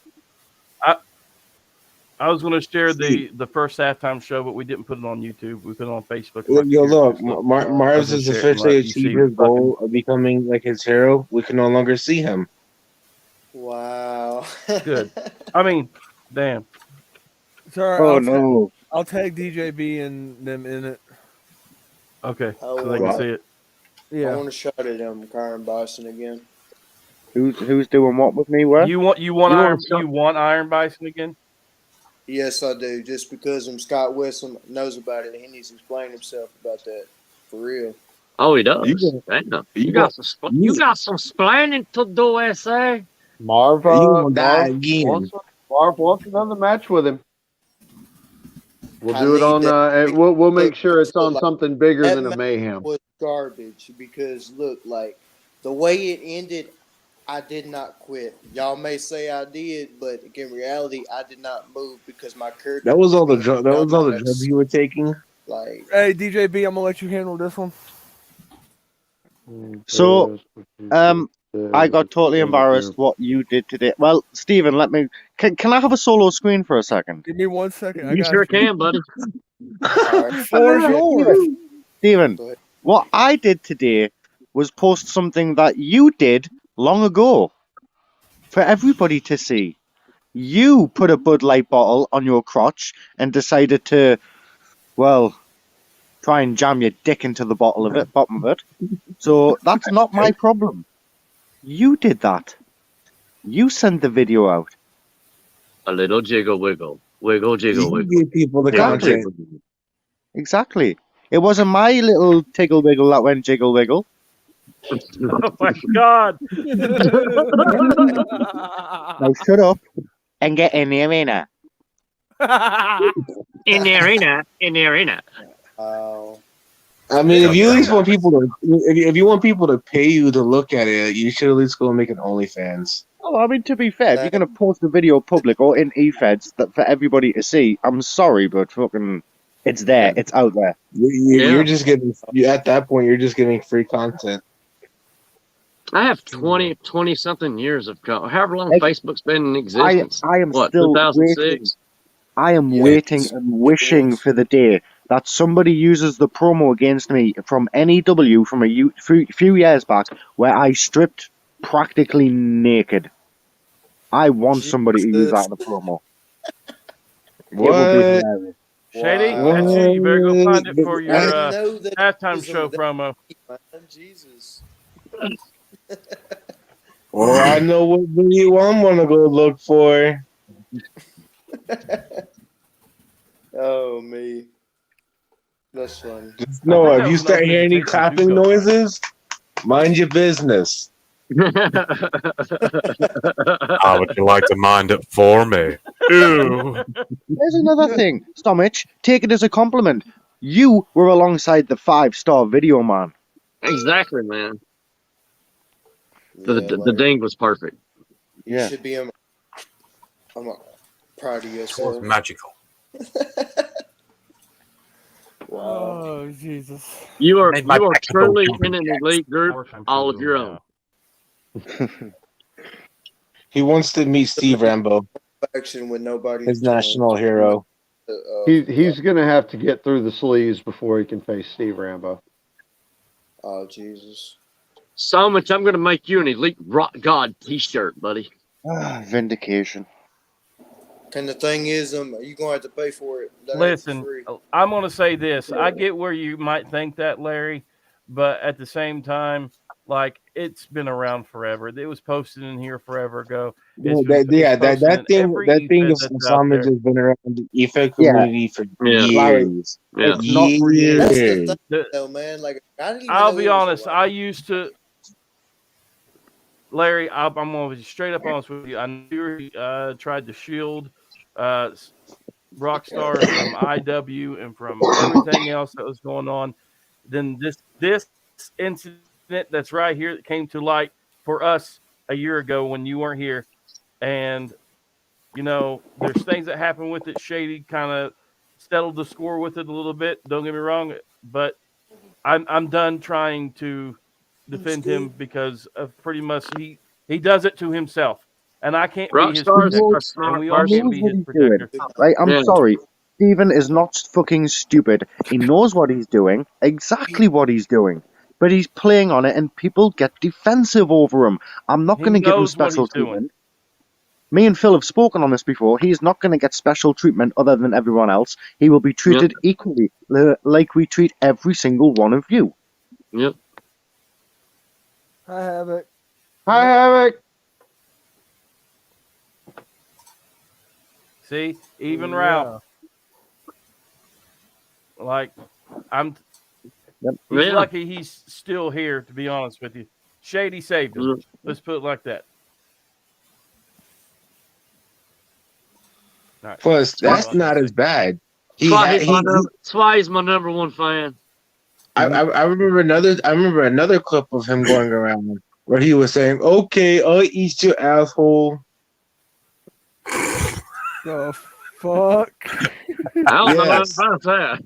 I was going to share the first halftime show, but we didn't put it on YouTube. We put it on Facebook. Yo, look, Mars has officially achieved his goal of becoming like his hero. We can no longer see him. Wow. Good. I mean, damn. Sorry, Oh no! I'll tag DJB and them in it. Okay, Oh, so they can see it. Yeah. I want to shout at Karen Boston again. Who's doing what with me? Where? You want Iron Bison again? Yes, I do. Just because Scott Wesson knows about it, he needs to explain himself about that. For real. Oh, he does. You got some splaining to do, S.A. Marv wants another match with him. We'll do it on. We'll make sure it's on something bigger than a mayhem. Was garbage because look, like the way it ended, I did not quit. Y'all may say I did, but in reality, I did not move because my character. That was all the drugs you were taking. Like, hey DJB, I'm gonna let you handle this one. So, I got totally embarrassed what you did today. Well, Stephen, can I have a solo screen for a second? Give me 1 second. I You got sure you. can, buddy. All right. Floor is yours. Stephen, Go ahead. what I did today was post something that you did long ago for everybody to see. You put a Bud Light bottle on your crotch and decided to, well, try and jam your dick into the bottom of it. So that's not my problem. You did that. You sent the video out. A little jiggle wiggle. Wiggle jiggle You wiggle. give people the Jiggle, Exactly. content. jiggle, jiggle. Exactly. It wasn't my little tickle wiggle that went jiggle wiggle. Oh my God! Now shut up and get in the arena. In the arena. In the arena. I mean, if you at least want people to, if you want people to pay you to look at it, you should at least go and make an OnlyFans. Oh, I mean, to be fair, if you're going to post the video public or in eFeds that for everybody to see, I'm sorry, but fucking, it's there. It's out there. You're just getting, at that point, you're just getting free content. I have 20 something years of however long Facebook's been in I existence. am What, still 2006? waiting. I am waiting and wishing for the day that somebody uses the promo against me from NEW from a few years back where I stripped practically naked. I want somebody to use that in a promo. It would be hilarious. Shady, that's you. You better go find it for your halftime show promo. Jesus. Well, I know what video I'm gonna go look for. Oh me. That's funny. Just know if you start hearing any clapping noises, mind your business. How would you like to mind it for me? Ew. There's another thing. Stomach, take it as a compliment. You were alongside the 5-star video man. Exactly, man. The ding was perfect. You should be. I'm proud of yourself. Magical. Oh Jesus! You are Made my truly jumping in an jacks. elite group, all of your own. He wants to meet Steve Rambo, Action with nobody. his national hero. He's going to have to get through the sleeves before he can face Steve Rambo. Oh Jesus! So much, I'm going to make you an elite rock god T-shirt, buddy. Vindication. And the thing is, you're gonna have to pay for it. That ain't Listen, free. I'm going to say this. I get where you might think that, Larry, but at the same time, like, it's been around forever. It was posted in here forever ago. That thing of homage has been around the EFED community for years. It's not for years. That's the thing, though, man. Like, I didn't even I'll know be it was honest. I used to, Larry. I'm going to be straight up honest with you. I knew you tried to shield Rockstar from IW and from everything else that was going on. Then this incident that's right here that came to light for us a year ago when you weren't here, and you know there's things that happen with it. Shady kind of settled the score with it a little bit. Don't get me wrong, but I'm done trying to defend him because of pretty much he does it to himself, and I can't be his protector, and we all can't be his protector. Right? I'm sorry. Steven is not fucking stupid. He knows what he's doing, exactly what he's doing. But he's playing on it and people get defensive over him. I'm not going to give him special treatment. Me and Phil have spoken on this before. He's not going to get special treatment other than everyone else. He will be treated equally, like we treat every single one of you. Yep. Hi, Havoc. Hi, Havoc. See, even Ralph. Like, he's lucky he's still here, to be honest with you. Shady saved him. Let's put it like that. Right. Plus, that's not as bad. That's why he's my number one fan. I remember another clip of him going around where he was saying, "Okay, I'll eat your asshole." The fuck? I don't know about that.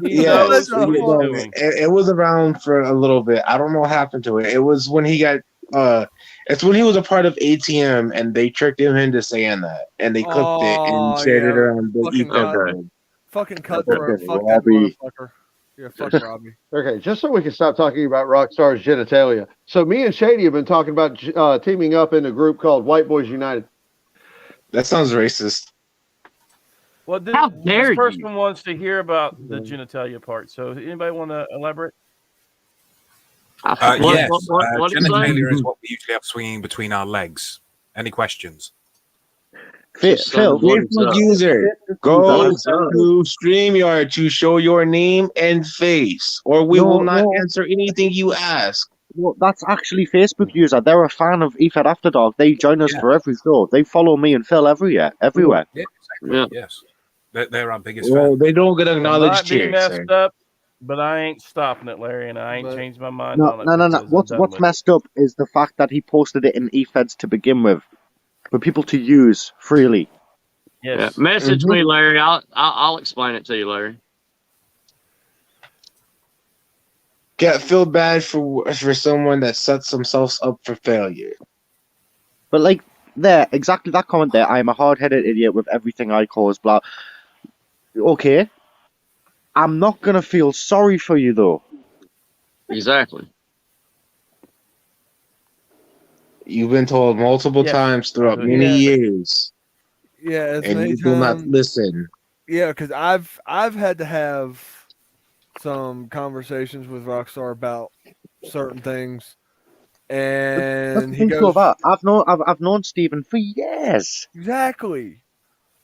Yes, it was around for a little bit. I don't know what happened to it. It was when he got It's when he was a part of ATM, and they tricked him into saying that, and they clipped it and shared it around the Fucking E-Fed. fucking cutthroat. Fuck that Robbie. motherfucker. Yeah, fuck Robbie. Okay, just so we can stop talking about Rockstar's genitalia. So me and Shady have been talking about teaming up in a group called White Boys United. That sounds racist. Well, How this dare person you? wants to hear about the genitalia part. So, anybody want to elaborate? Yes, What did you say? genitalia is what we usually have swinging between our legs. Any questions? Phil, Facebook user, go to StreamYard to show your name and face, or we will not answer anything you ask. Well, that's actually Facebook user. They're a fan of EFED After Dark. They join us for every show. They follow me and Phil everywhere. Yeah, exactly. Yes. They're our biggest Well, fan. they don't get It acknowledged might be here, messed sir. up, but I ain't stopping it, Larry, and I ain't changed my mind No, on it. no. because I'm What's done with it. messed up is the fact that he posted it in EFEDs to begin with, for people to use freely. Yes. Yeah. Message me, Larry. I'll explain it to you, Larry. Feel bad for someone that sets themselves up for failure. But like exactly that comment there. I am a hard-headed idiot with everything I cause. Blah. Okay. I'm not gonna feel sorry for you though. Exactly. You've been told multiple times throughout many years, Yeah, as and many you do not times. listen. Yeah, because I've had to have some conversations with Rockstar about certain things, That's and the he thing goes, about I've known Stephen for years. exactly.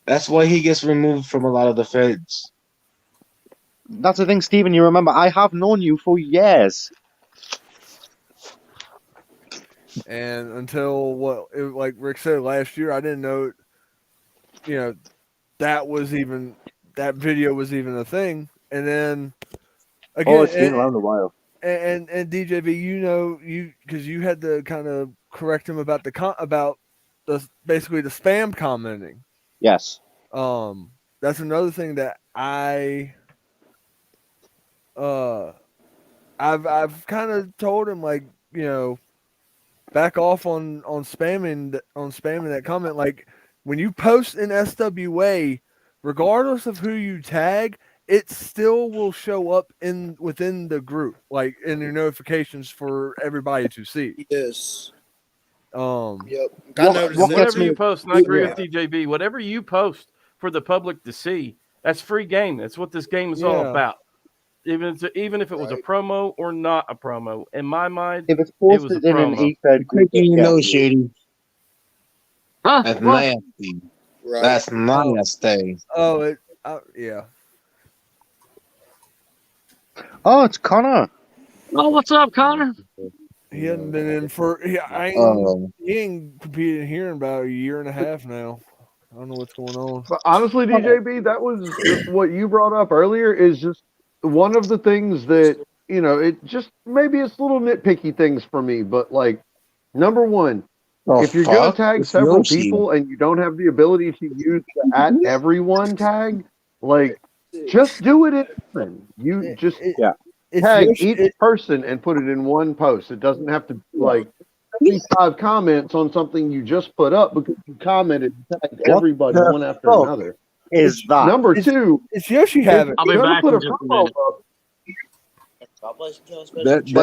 That's why he gets removed from a lot of the feds. That's the thing, Stephen. You remember, I have known you for years. And until like Rick said last year, I didn't know, that video was even a thing. And then again, It's been around a while. And DJV, because you had to kind of correct him about basically the spam commenting. Yes. That's another thing that I've kind of told him, like, back off on spamming that comment. Like, when you post in SWA, regardless of who you tag, it still will show up within the group, like in your notifications for everybody to see. Yes. Yep. I noticed that. Whatever you post, and I agree with DJB. Whatever you post for the public to see, that's free game. That's what this game is all Yeah. about. Even if it was a promo or not a promo, in my mind, If it's it was a posted in an promo. EFED group, Taking your yeah. nose, Shady. That's What? nasty. Right. That's nasty. Oh, yeah. Oh, it's Connor. Oh, what's up, Connor? He hadn't been in for. He ain't competed here in about a year and a half now. I don't know what's going on. But honestly, DJB, that was what you brought up earlier is just one of the things that, it just, maybe it's little nitpicky things for me, but like, number one, if you're going to tag It's several Yoshi. people and you don't have the ability to use the at everyone tag, like, just do it in you just tag each person and put it in one post. It doesn't have to like 75 comments on something you just put up because you commented and tagged everybody the one after fuck another. is that? Number two, It's Yoshi if Havoc. I'll be you're gonna back put in a just a promo minute. up, That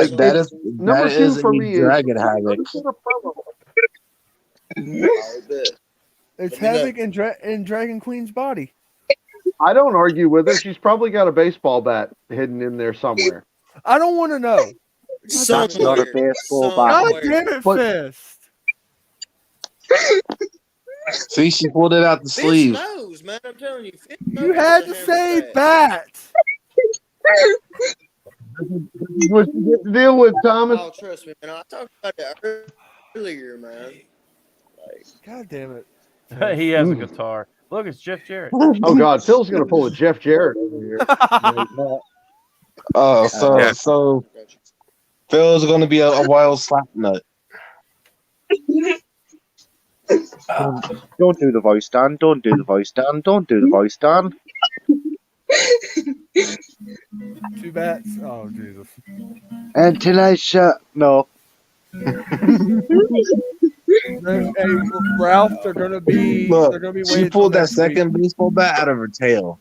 number two is for a me is Dragon if you're Havoc. gonna put a promo up, It's Havoc in Dragon Queen's body. I don't argue with her. She's probably got a baseball bat hidden in there somewhere. I don't want to know. That's not a baseball bat. God damn it, Fist. See, she pulled it out the Fist sleeve. knows, man. I'm telling you. Fist You knows had the to hammer say bat. bat. This is what you get to deal with, Thomas. Oh, trust me, man. I talked about it earlier, man. God damn it. He has a guitar. Look, it's Jeff Jarrett. Oh God, Phil's gonna pull a Jeff Jarrett over here. Oh, Yeah. so Phil's gonna be a wild slap nut. Don't do the voice, Dan. Don't do the voice, Dan. Don't do the voice, Dan. 2 bats. Oh, Jesus. Until I shut. No. Hey, Ralph, they're gonna be Look, waiting she till pulled that next week. second baseball bat out of her tail.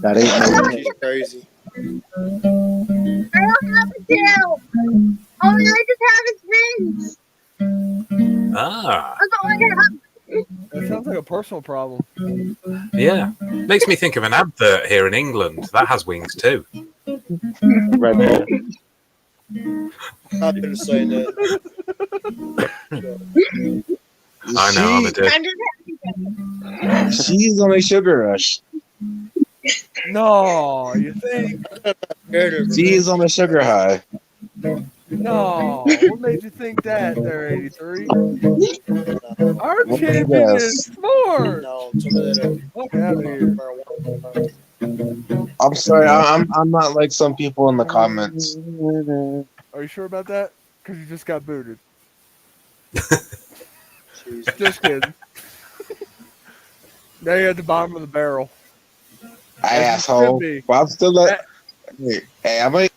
That ain't no She's crazy. I don't have a tail. All I just have is rings. Ah, That's all I have. That sounds like a personal problem. yeah. Makes me think of an advert here in England that has wings too. Red Bull. I've been saying that. I know, I'm a dick. She's on a sugar rush. No, you think? She's on a sugar high. No. What made you think that there, 83? Our What champion else? is smart. No, some of that Fuck out of here. I'm sorry, I'm not like some people in the comments. Are you sure about that? Because you just got booted. Just kidding. Now you're at the bottom of the barrel. Asshole. Well, I'm still at. Hey, I might.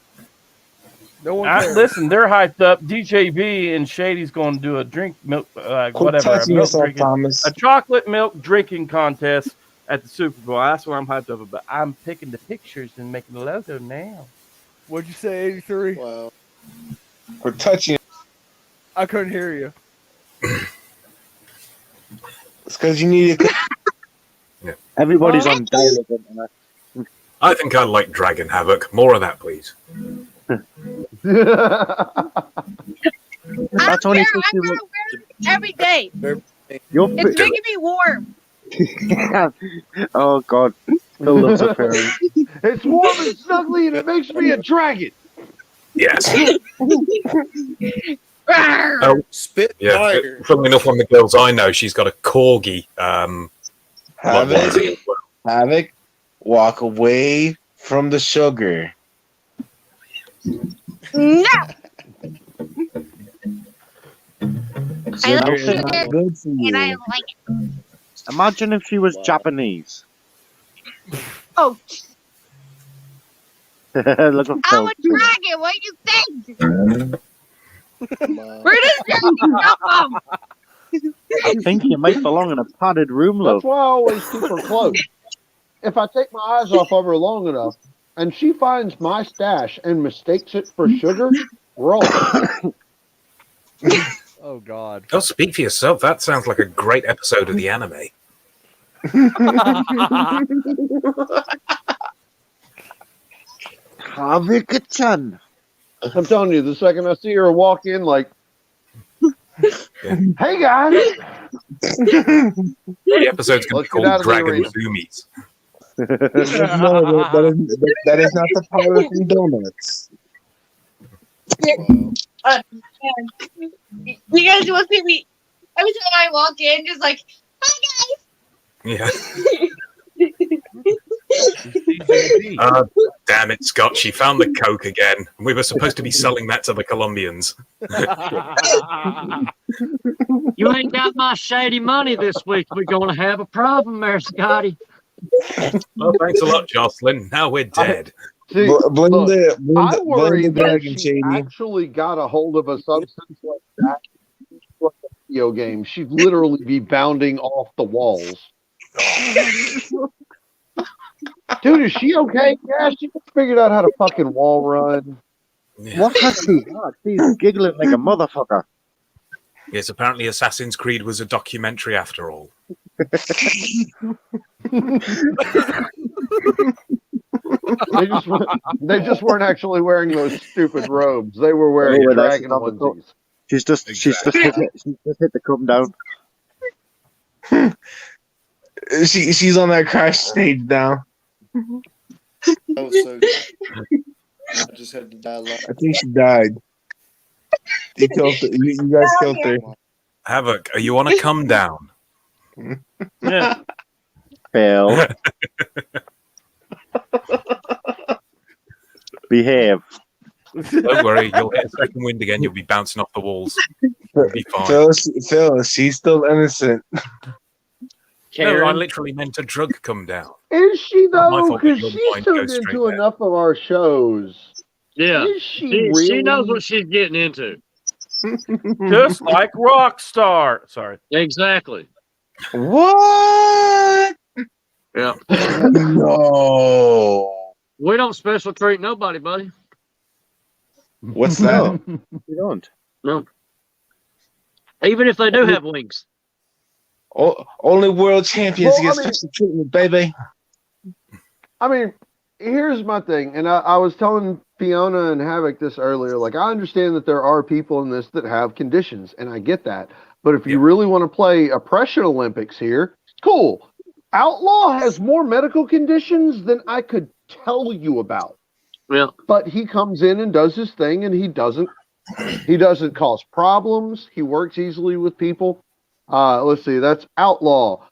No one cares. Listen, they're hyped up. DJB and Shady's going to do a drink milk, whatever, a touching milk yourself, drinking, Thomas. a chocolate milk drinking contest at the Super Bowl. That's what I'm hyped up about. I'm picking the pictures and making the logo now. What'd you say, 83? Wow. We're touching. I couldn't hear you. It's because you need to. Everybody's on dial-up internet. I think I like Dragon Havoc. More of that, please. That's only I wear it every day. You're It's making me warm. Oh God, Phil loves a fairy. It's warm and snuggly, and it makes me a dragon. Yes. Oh, spit fire. Funnily enough, one of the girls I know, she's got a corgi. Havoc, walk away from the sugar. No. I Sugar like is it, not good for and I you. like it. Imagine if she was Japanese. Oh, Look at I'm a Phil. dragon. What do you think? Where does that come from? I think you might belong in a padded room, love. That's why I always keep her close. If I take my eyes off of her long enough, and she finds my stash and mistakes it for sugar, roll. Oh God. Oh, speak for yourself. That sounds like a great episode of the anime. Havoc-chan. I'm telling you, the second I see her walk in, like, hey guys, The episode's going to be Let's get out called of the Dragon arena. Zoomies. No, that is not the power from donuts. You guys want to see me? Every time I walk in, just like, hi Yeah. guys. Damn it, Scott. She found the Coke again. We were supposed to be selling that to the Colombians. You ain't got my shady money this week. We're going to have a problem there, Scotty. Well, thanks a lot, Jocelyn. Now we're dead. See, Blame look, the- blame I the- worry blame the that dragon, she Shady. actually got a hold of a substance like that, like a video game. She'd literally be bounding off the walls. Dude, is she okay? Yeah, she figured out how to fucking wall run. What has she had? She's giggling like a motherfucker. Yes, apparently Assassin's Creed was a documentary after all. They just weren't actually wearing those stupid robes. They were wearing Oh, that's dragon not the onesies. She's just hit the come down. She's on that crash stage now. That was so good. I just had to die laughing. I think she died. You killed her. You guys killed her. Havoc, are you on a come down? Yeah. Phil. Behave. Don't worry, you'll get a second wind again. You'll be bouncing off the walls. You'll be fine. Phil, she's still innocent. No, I literally meant a drug come down. Is she Not my though? fault that Because your she's mind tuned goes straight into there. enough of our shows Yeah. Is she She knows really? what she's getting into. Just like Rockstar. Sorry. Exactly. What? Yeah. No. We don't special treat nobody, buddy. What's that? No, you don't. No. Even if they do have wings. Only world champions Well, get I mean- special treatment, baby. I mean, here's my thing, and I was telling Fiona and Havoc this earlier. Like, I understand that there are people in this that have conditions, and I get that. But if you really want to play Oppression Olympics here, cool. Outlaw has more medical conditions than I could tell you about. Yeah. But he comes in and does his thing, and he doesn't cause problems. He works easily with people. Let's see, that's Outlaw.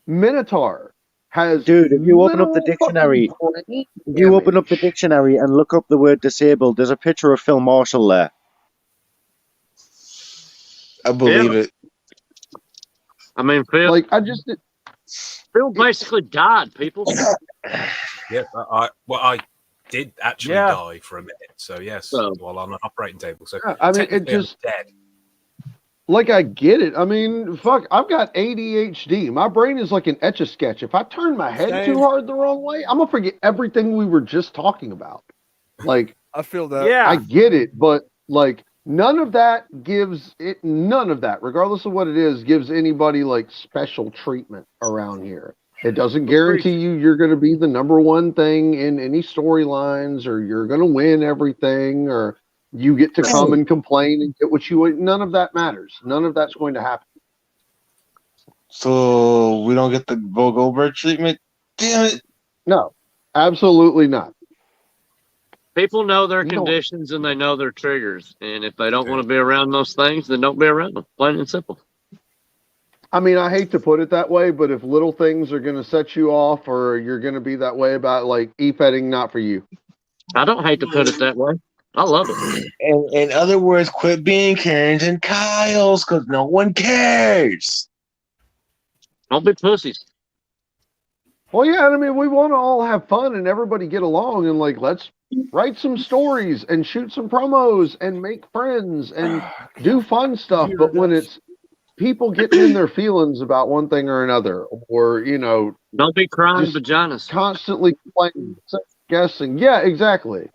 Minotaur has Dude, if you open up the literal dictionary, fucking brain if you open up the damage. dictionary and look up the word disabled, there's a picture of Phil Marshall there. I believe it. I mean, Phil. Like, Phil basically died, people. Yeah, I did actually die for a minute. So yes, while on an operating table. So Yeah, I mean, it technically I'm just dead. like I get it. I mean, fuck, I've got ADHD. My brain is like an Etch-a-Sketch. If I turn my head Same. too hard the wrong way, I'm gonna forget everything we were just talking about. Like, I feel that. I get it, but like none of that, regardless of what it is, gives anybody like special treatment around here. It doesn't guarantee you're going to be the number one thing in any storylines, or you're going to win everything, or you get to come and complain and get what you want. None of that matters. None of that's going to happen. So we don't get the Bo Goldberg treatment? Damn it. No, absolutely not. People know their You don't- conditions and they know their triggers. And if they don't want to be around those things, then don't be around them. Plain and simple. I mean, I hate to put it that way, but if little things are going to set you off, or you're going to be that way about like e-petting, not for you. I don't hate to put it that way. I love it. And in other words, quit being Karens and Kyles because no one cares. Don't be pussies. Well, yeah, I mean, we want to all have fun and everybody get along, and like, let's write some stories and shoot some promos and make friends and do fun stuff. But when it's people getting in their feelings about one thing or another, or don't be crying just vaginas, constantly complaining, guessing. Yeah, exactly.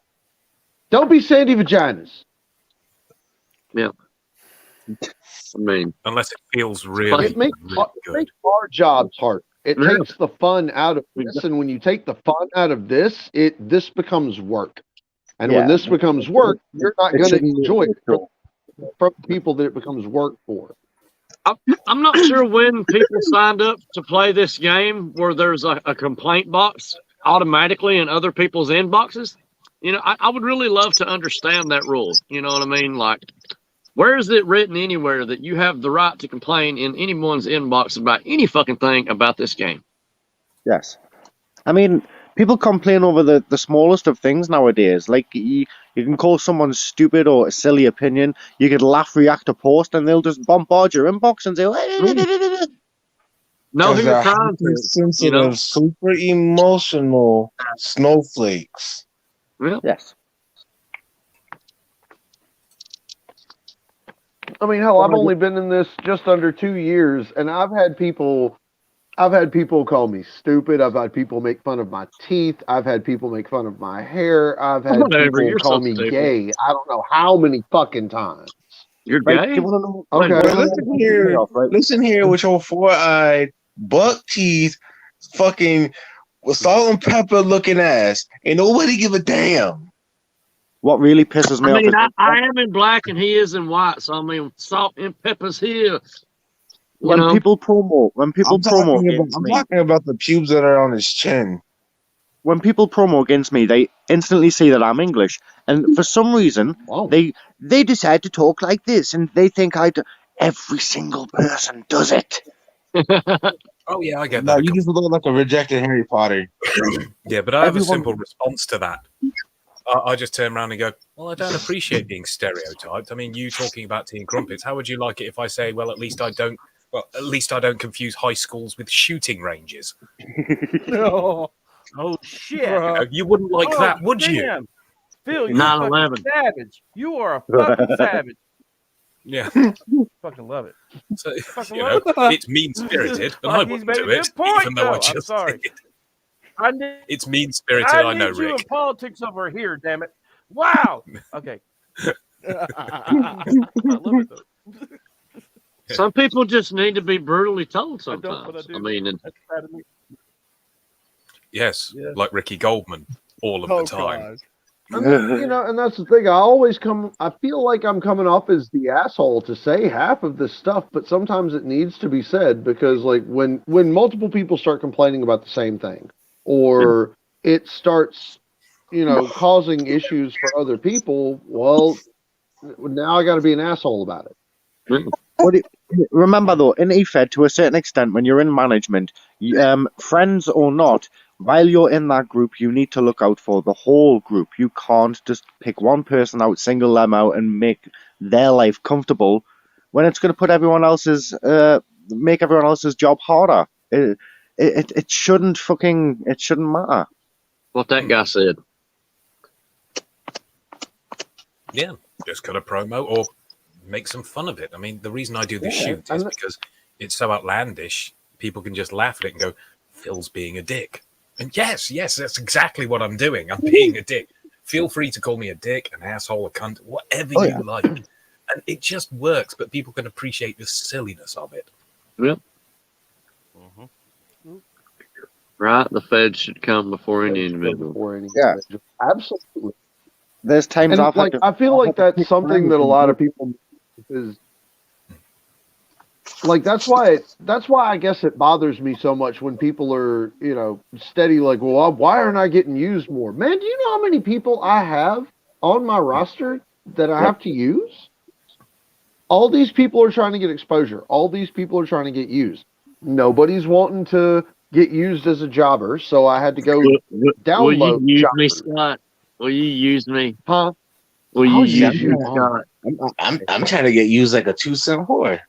Don't be Sandy vaginas. Yeah. I mean, unless it feels really, it makes good. our jobs hard. It takes the fun out of this, and when you take the fun out of this, this becomes work. And when this becomes work, you're not going to enjoy it from people that it becomes work for. I'm not sure when people signed up to play this game where there's a complaint box automatically in other people's inboxes. I would really love to understand that rule. You know what I mean? Like, where is it written anywhere that you have the right to complain in anyone's inbox about any fucking thing about this game? Yes. I mean, people complain over the smallest of things nowadays. Like, you can call someone stupid or a silly opinion. You could laugh, react to post, and they'll just bombard your inbox and say, no, who you're trying to. Sensitive, super emotional snowflakes. Yeah. Yes. I mean, hell, I've only been in this just under 2 years, and I've had people call me stupid. I've had people make fun of my teeth. I've had people make fun of my hair. I've had people call me gay. I don't know how many fucking times. You're gay? Okay. Listen here with your 4-eyed, buck teeth, fucking with salt and pepper looking ass. Ain't nobody give a damn. What really pisses me I mean, off I am in black and he is in white, so I mean, salt and pepper's here. when people promote I'm against me, talking about the pubes that are on his chin. when people promo against me, they instantly see that I'm English, and for some reason, they decide to talk like this, and they think every single person does it. Oh yeah, I get No, that. you just look like a rejected Harry Potter. Yeah, but I have a Everyone- simple response to that. I just turn around and go, well, I don't appreciate being stereotyped. I mean, you talking about tea and crumpets. How would you like it if I say, well, at least I don't confuse high schools with shooting ranges? No. Oh shit! You wouldn't like that, would you? damn. Phil, you're a fucking 9/11. savage. You are a fucking savage. Yeah. Fucking love it. So, Fucking you love know, it. it's mean-spirited, and I Like, he's wouldn't made do a it, good point, even though I though. I'm just sorry. did. I need, It's mean-spirited, I I know, need you in Rick. politics over here, damn it. Wow. Okay. I love it, though. Some people just need to be brutally told I don't, but I sometimes. do. I mean, and That's bad of me. Yes, Yeah. like Ricky Goldman, all of the time. And that's the thing. I feel like I'm coming off as the asshole to say half of this stuff, but sometimes it needs to be said because, like, when multiple people start complaining about the same thing, or it starts, causing issues for other people, well, now I got to be an asshole about it. Remember though, in EFED, to a certain extent, when you're in management, friends or not, while you're in that group, you need to look out for the whole group. You can't just pick one person out, single them out, and make their life comfortable when it's going to put make everyone else's job harder. It shouldn't matter. what that guy said. Yeah, just cut a promo or make some fun of it. I mean, the reason I do this shoot is because it's so outlandish, people can just laugh at it and go, Phil's being a dick. And yes, that's exactly what I'm doing. I'm being a dick. Feel free to call me a dick, an asshole, a cunt, whatever you like. And it just works, but people can appreciate the silliness of it. Yep. Right? The Fed should come before any individual. Yeah, absolutely. There's times And like I feel like that's something that a lot of people is like that's why I guess it bothers me so much when people are, steady like, well, why aren't I getting used more? Man, do you know how many people I have on my roster that I have to use? All these people are trying to get exposure. All these people are trying to get used. Nobody's wanting to get used as a jobber, so I had to go download Will you use jobbers. me, Scott? Will you use me? Huh? Will I'll you use use you, me, Scott? I'm trying to get used like a 2-cent whore.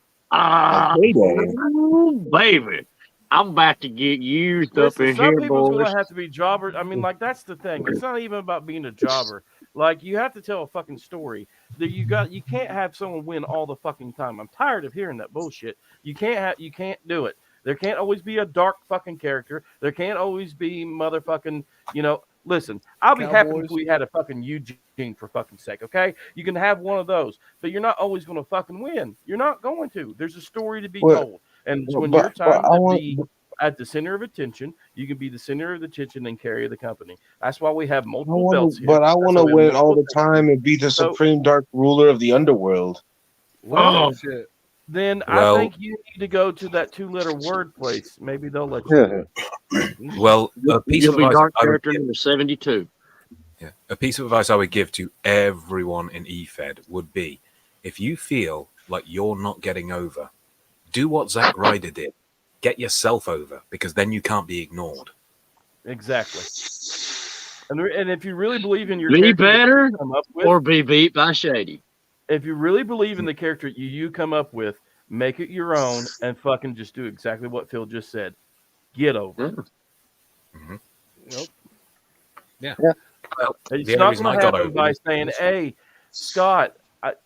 Baby. I'm about to get used up Listen, in some here, people's boys. gonna have to be jobbers. I mean, like that's the thing. It's not even about being a jobber. Like you have to tell a fucking story. That you can't have someone win all the fucking time. I'm tired of hearing that bullshit. You can't do it. There can't always be a dark fucking character. There can't always be motherfucking, listen, I'll be happy if we had a fucking Eugene for fucking sake, okay? You can have one of those, but you're not always going to fucking win. You're not going to. There's a story to be told. And it's when your time to be at the center of attention, you can be the center of attention and carry the company. That's why we have multiple belts here. But I want to That's why we have win all the multiple time and be the supreme dark ruler of the underworld. Well, shit. then Well- I think you need to go to that 2-letter word place. Maybe they'll let you do it. Well, a piece You'll of be advice dark I would character give, number 72. a piece of advice I would give to everyone in EFED would be, if you feel like you're not getting over, do what Zack Ryder did. Get yourself over, because then you can't be ignored. Exactly. And if you really believe in your Be character that better you come up with, or be beat by Shady. if you really believe in the character you come up with, make it your own and fucking just do exactly what Phil just said. Get over it. Yep. Yeah. It's The only not reason I going to got happen over by it saying, was- hey, Scott,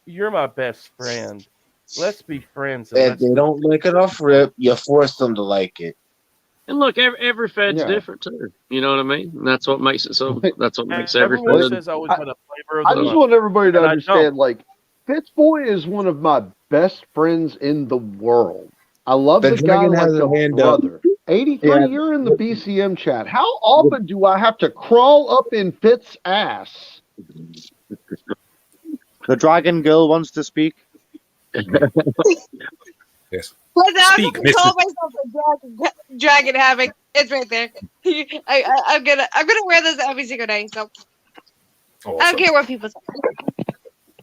you're my best friend. Let's be friends. If they don't like it off rip, you force them to like it. And look, every Fed's Yeah. different too. You know what I mean? And that's what makes it so. That's what makes every Everyone Fed. says I always had a flavor of I the just month. want everybody to And I understand, like, Fitzboy is one of my best friends in the world. I love The the guy dragon like has a a hand up. brother. 83, Yeah. you're in the BCM chat. How often do I have to crawl up in Fitz' ass? The Dragon Girl wants to speak. Yes. But now Speak, I'm gonna call Mr. myself a dragon havoc. It's right there. I'm gonna wear this every single day. So I Awesome. don't care what people say.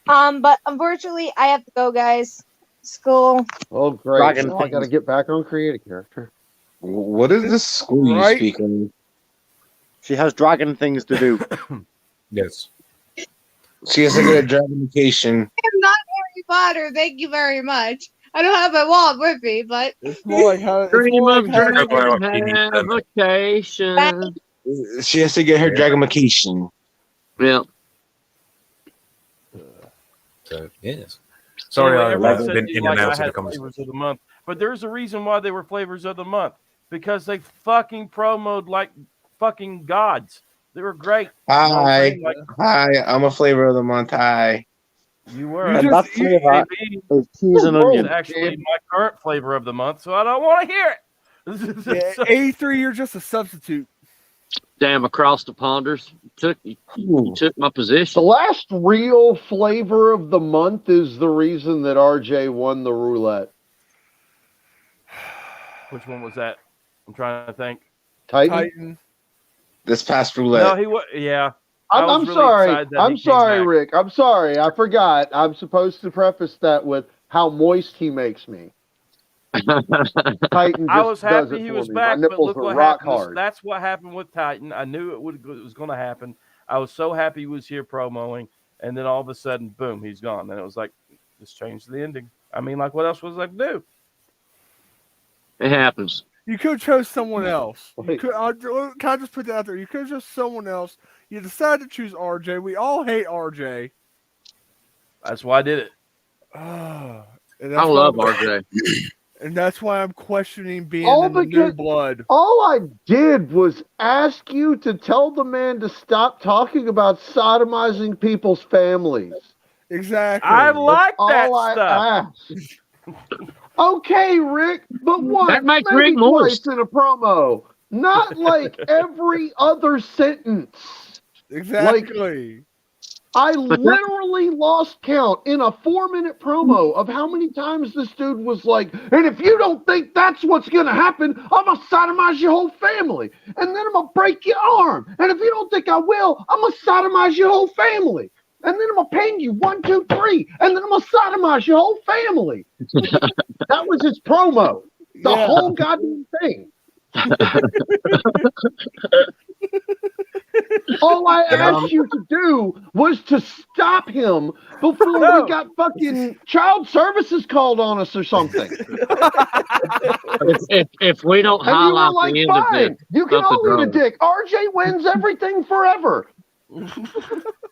But unfortunately, I have to go, guys. School. Oh, great. Dragon Now I got to things. get back on creative character. What is this school you Right. speak of? She has dragon things to do. Yes. She has to get a dragonification. I'm not Harry Potter. Thank you very much. I don't have my wallet with me, but It's more like how. It's Dream more of like how. dragon habitation. She has to get her dragonification. Yeah. So yes. Sorry, Anyway, I've everyone said been they in and like out I of the had conversation. flavors of the month, but there's a reason why they were flavors of the month because they fucking promoted like fucking gods. They were great. You know what I'm Hi. saying? Like Hi. I'm a flavor of the month. Hi. you were. And that flavor AB is cheese and is onion. actually my current flavor of the month, so I don't want to hear it. Yeah, 83, you're just a substitute. Damn, across the ponders. You took my The position. last real flavor of the month is the reason that RJ won the roulette. Which one was that? I'm trying to think. Titan. This past No, roulette. he was. Yeah, I was I'm really sorry. excited that I'm he came sorry, back. Rick. I'm sorry. I forgot. I'm supposed to preface that with how moist he makes me. Titan I just was does happy it he for was me. back, My but nipples look are what rock happened. hard. That's what happened with Titan. I knew it was going to happen. I was so happy he was here promoing, and then all of a sudden, boom, he's gone. And it was like, just changed the ending. I mean, like, what else was I to do? It happens. You could have chose someone else. You could. Can I just put that out there? You could have chose someone else. You decided to choose RJ. We all hate RJ. That's why I did it. And I love RJ. And that's why I'm questioning being All in the new because blood. all I did was ask you to tell the man to stop talking about sodomizing people's families. Exactly. I like that all I stuff. asked. Okay, Rick, but once, That makes maybe Rick twice moist. in a promo. Not like every other sentence. Exactly. I literally lost count in a 4-minute promo of how many times this dude was like, and if you don't think that's what's going to happen, I'm going to sodomize your whole family. And then I'm going to break your arm. And if you don't think I will, I'm going to sodomize your whole family. And then I'm going to ping you 1, 2, 3. And then I'm going to sodomize your whole family. That was his promo. The whole goddamn thing. All I asked you to do was to stop him before we got fucking child services called on us or something. If we don't And you were highlight like, the end of fine, this, you can something's all eat a wrong. dick. RJ wins everything forever.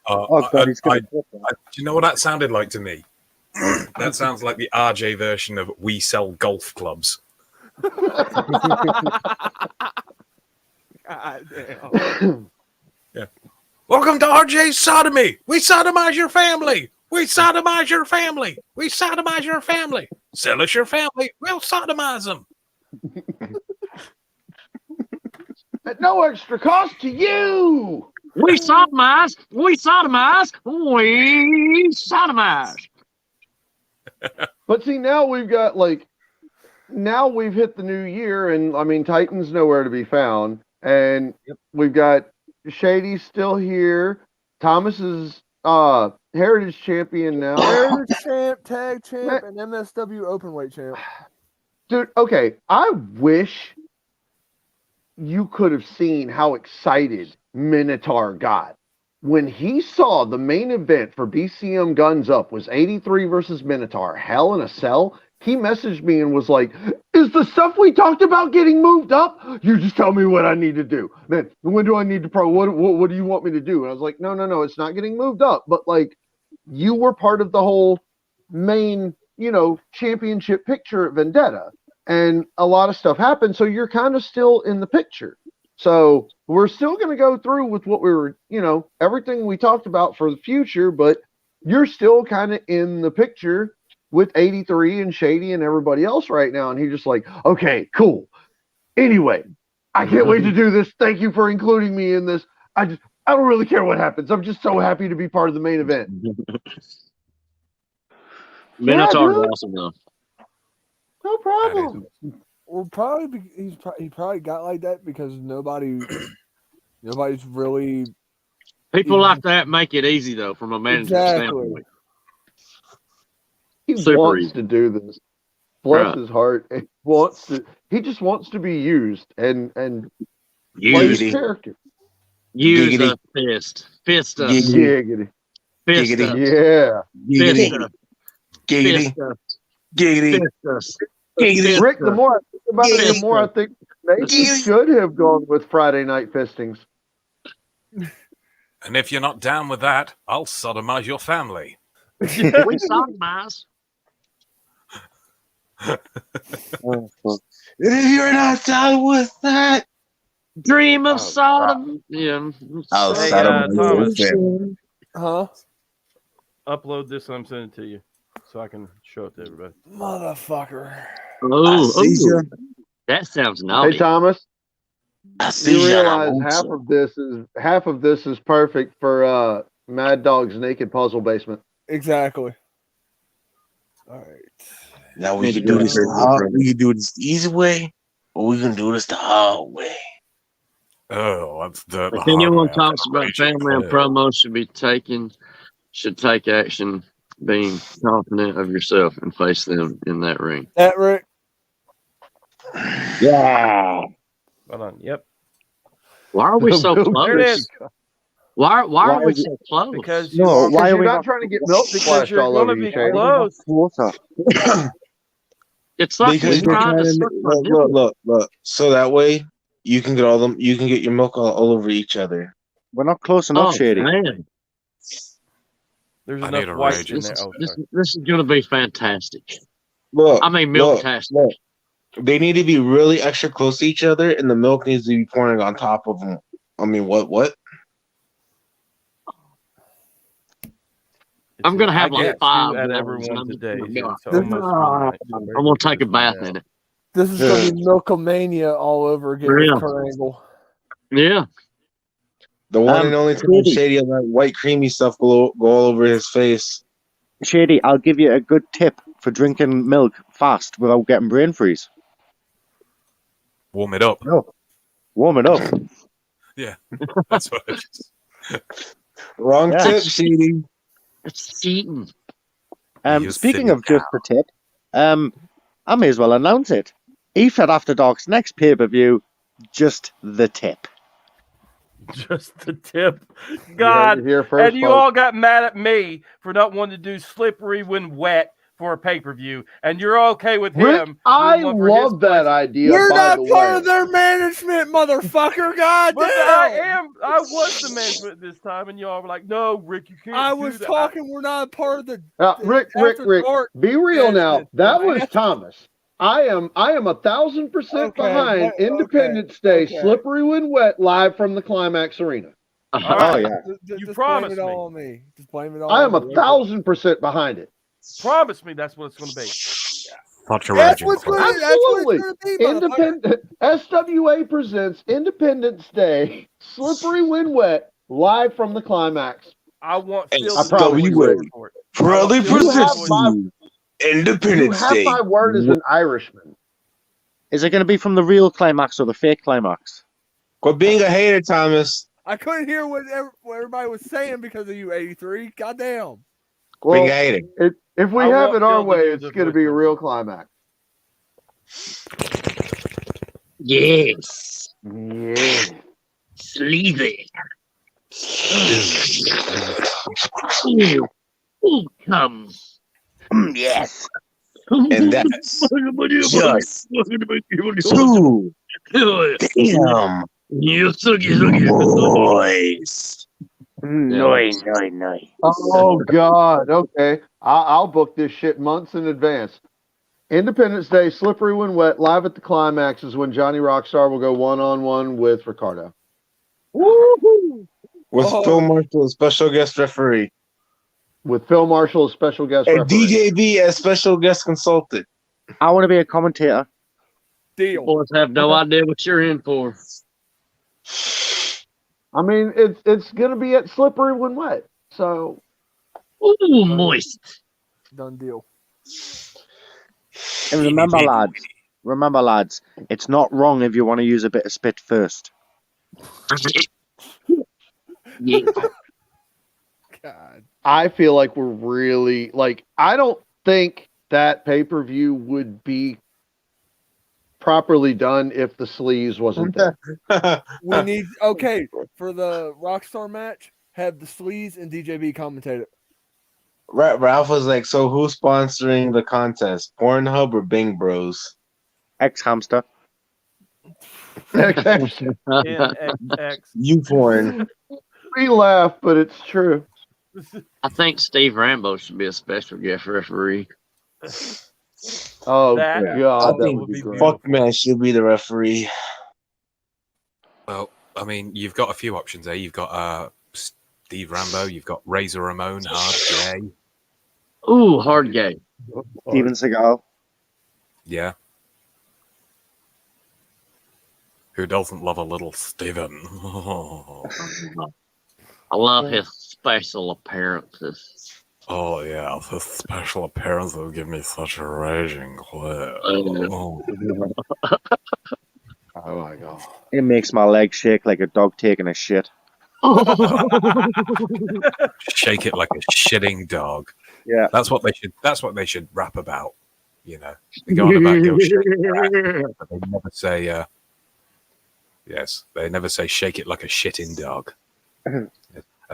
God, he's gonna do you know what that sounded like to me? That sounds like the RJ version of "We Sell Golf Clubs." God damn. Yeah. Welcome to RJ's Sodomy. We sodomize your family. We sodomize your family. We sodomize your family. Sell us your family. We'll sodomize them. At no extra cost to you. We sodomize. We sodomize. We sodomize. But see, now we've got now we've hit the new year, and I mean, Titan's nowhere to be found, and we've got Shady still here. Thomas is Heritage Champion now. Heritage Champ, Tag Champ, and MSW Openweight Champ. Dude, okay, I wish you could have seen how excited Minotaur got when he saw the main event for BCM Guns Up was 83 versus Minotaur, Hell in a Cell. He messaged me and was like, is the stuff we talked about getting moved up? You just tell me what I need to do. Man, when do I need to what do you want me to do? And I was like, no, it's not getting moved up. But like, you were part of the whole main, championship picture at Vendetta. And a lot of stuff happened. So you're kind of still in the picture. So we're still going to go through with what we were, everything we talked about for the future, but you're still kind of in the picture with 83 and Shady and everybody else right now. And he's just like, okay, cool. Anyway, I can't wait to do this. Thank you for including me in this. I don't really care what happens. I'm just so happy to be part of the main event. Minotaur's awesome though. No problem. Well, he probably got like that because nobody's really. People like that make it easy though, from a management standpoint. He wants to do this. Bless his heart. He just wants to be used and play his character. Use a fist. Fist us. Giggity. Fist Giggity. us. Yeah. Fist us. Giggity. Fist us. Giggity. Fist us. Giggity. Rick, the more I think about it, the more I think maybe he should have gone with Friday night fistings. And if you're not down with that, I'll sodomize your family. We sodomize. If you're not done with that, Dream of Sodom. Yeah. I'll Hey, sodomize Thomas. with them. Huh? Upload this and I'm sending it to you so I can show it to everybody. Motherfucker. Oh, that sounds naughty. Hey Thomas, see you ya, realize Alonso. half of this is perfect for Mad Dog's naked puzzle basement. Exactly. All right. Now we can do this we can do this the easy way, or we can do this the hard way. Oh, that's the If hard anyone way. talks about family and promo should take action, being confident of yourself and face them in that ring. That Rick. Yeah. Hold on. Yep. Why are we so close? There it is. Why are we so close? Because you're not trying to get milk because splashed you're all going over to you, be Shane. close. It's like Because he's you're trying to trying suck my to nipple. look. So that way you can get you can get your milk all over each other. We're not close enough, Oh, Shady. man. There's I need enough a white rage. in there. Oh, This sorry. is going to be fantastic. Look, I mean, milk-tastic. look. They need to be really extra close to each other, and the milk needs to be pouring on top of them. I mean, what? I'm going to I have like get 5 two at gallons. everyone and today. I'm gonna It's almost midnight. I'm going to take a bath in it. This is going to be Milkomania all over again with Kurt Angle. Yeah. The one and only time Shady. Shady will let white creamy stuff go all over his face. Shady, I'll give you a good tip for drinking milk fast without getting brain freeze. Warm it up. No. Warm it up. Yeah, that's what it is. Wrong tip, Shady. It's cheating. Speaking of just the tip, I may as well announce it. EFED After Dark's next pay-per-view, just the tip. Just the tip. God. Here first, and you folks. all got mad at me for not wanting to do slippery when wet for a pay-per-view. And you're okay with Rick, him. I doing one for his love that place. idea. You're by not the part way. of their management, motherfucker. God But damn. I was the management this time, and y'all were like, "No, Rick, you can't." I do was that. talking. We're not a part of the. Rick, be real now. That was Thomas. I am 1,000% behind Independence Day, Slippery When Wet, live from the Climax Arena. All right. You You just promised blame it me. all on me. Just blame it all I am on me. 1,000% behind it. Promise me that's what it's going to be. Thought you That's what's going to. That's what Absolutely. it's going to be, motherfucker. Independent SWA presents Independence Day, Slippery When Wet, live from the Climax. I want Phil I to promise do you, it Rick. for it. Proudly presents you Independence You have Day. my word as an Irishman. Is it going to be from the real climax or the fake climax? Quit being a hater, Thomas. I couldn't hear what everybody was saying because of you, 83. Goddamn. Well, Being a hater. if we I have want it our Phil to way, do it's the going to be a real climax. Yes. Yeah. Sleazy. Come. Yes. And that's just 2 damn boys. No. Oh, God. Okay. I'll book this shit months in advance. Independence Day, Slippery When Wet, live at the Climax is when Johnny Rockstar will go one-on-one with Ricardo. Woohoo! With Phil Marshall as special guest referee. With Phil Marshall as special guest And referee. DJB as special guest consultant. I want to be a commentator. Deal. Boys have no idea what you're in for. I mean, it's going to be at Slippery When Wet. So. Ooh, moist. Done deal. And remember, lads, it's not wrong if you want to use a bit of spit first. Yeah. God. I feel like we're really, I don't think that pay-per-view would be properly done if the sleeves wasn't there. We need, for the Rockstar match, have the Sleaze and DJB commentate it. Ralph was like, so who's sponsoring the contest? Pornhub or Bing Bros? Ex-hamster. NXX. You porn. We laugh, but it's true. I think Steve Rambo should be a special guest referee. Oh That God, I that think would be great. Fuckman should be the referee. Well, I mean, you've got a few options there. You've got Steve Rambo. You've got Razor Ramon, Hard J. Ooh, hard game. Steven Seagal. Yeah. Who doesn't love a little Steven? I love his special appearances. Oh, yeah. His special appearances give me such a raging glare. Oh my God. It makes my legs shake like a dog taking a shit. Shake it like a shitting dog. Yeah. That's what they should rap about. You know. They go on about go shake it, but they never say yes, they never say shake it like a shitting dog.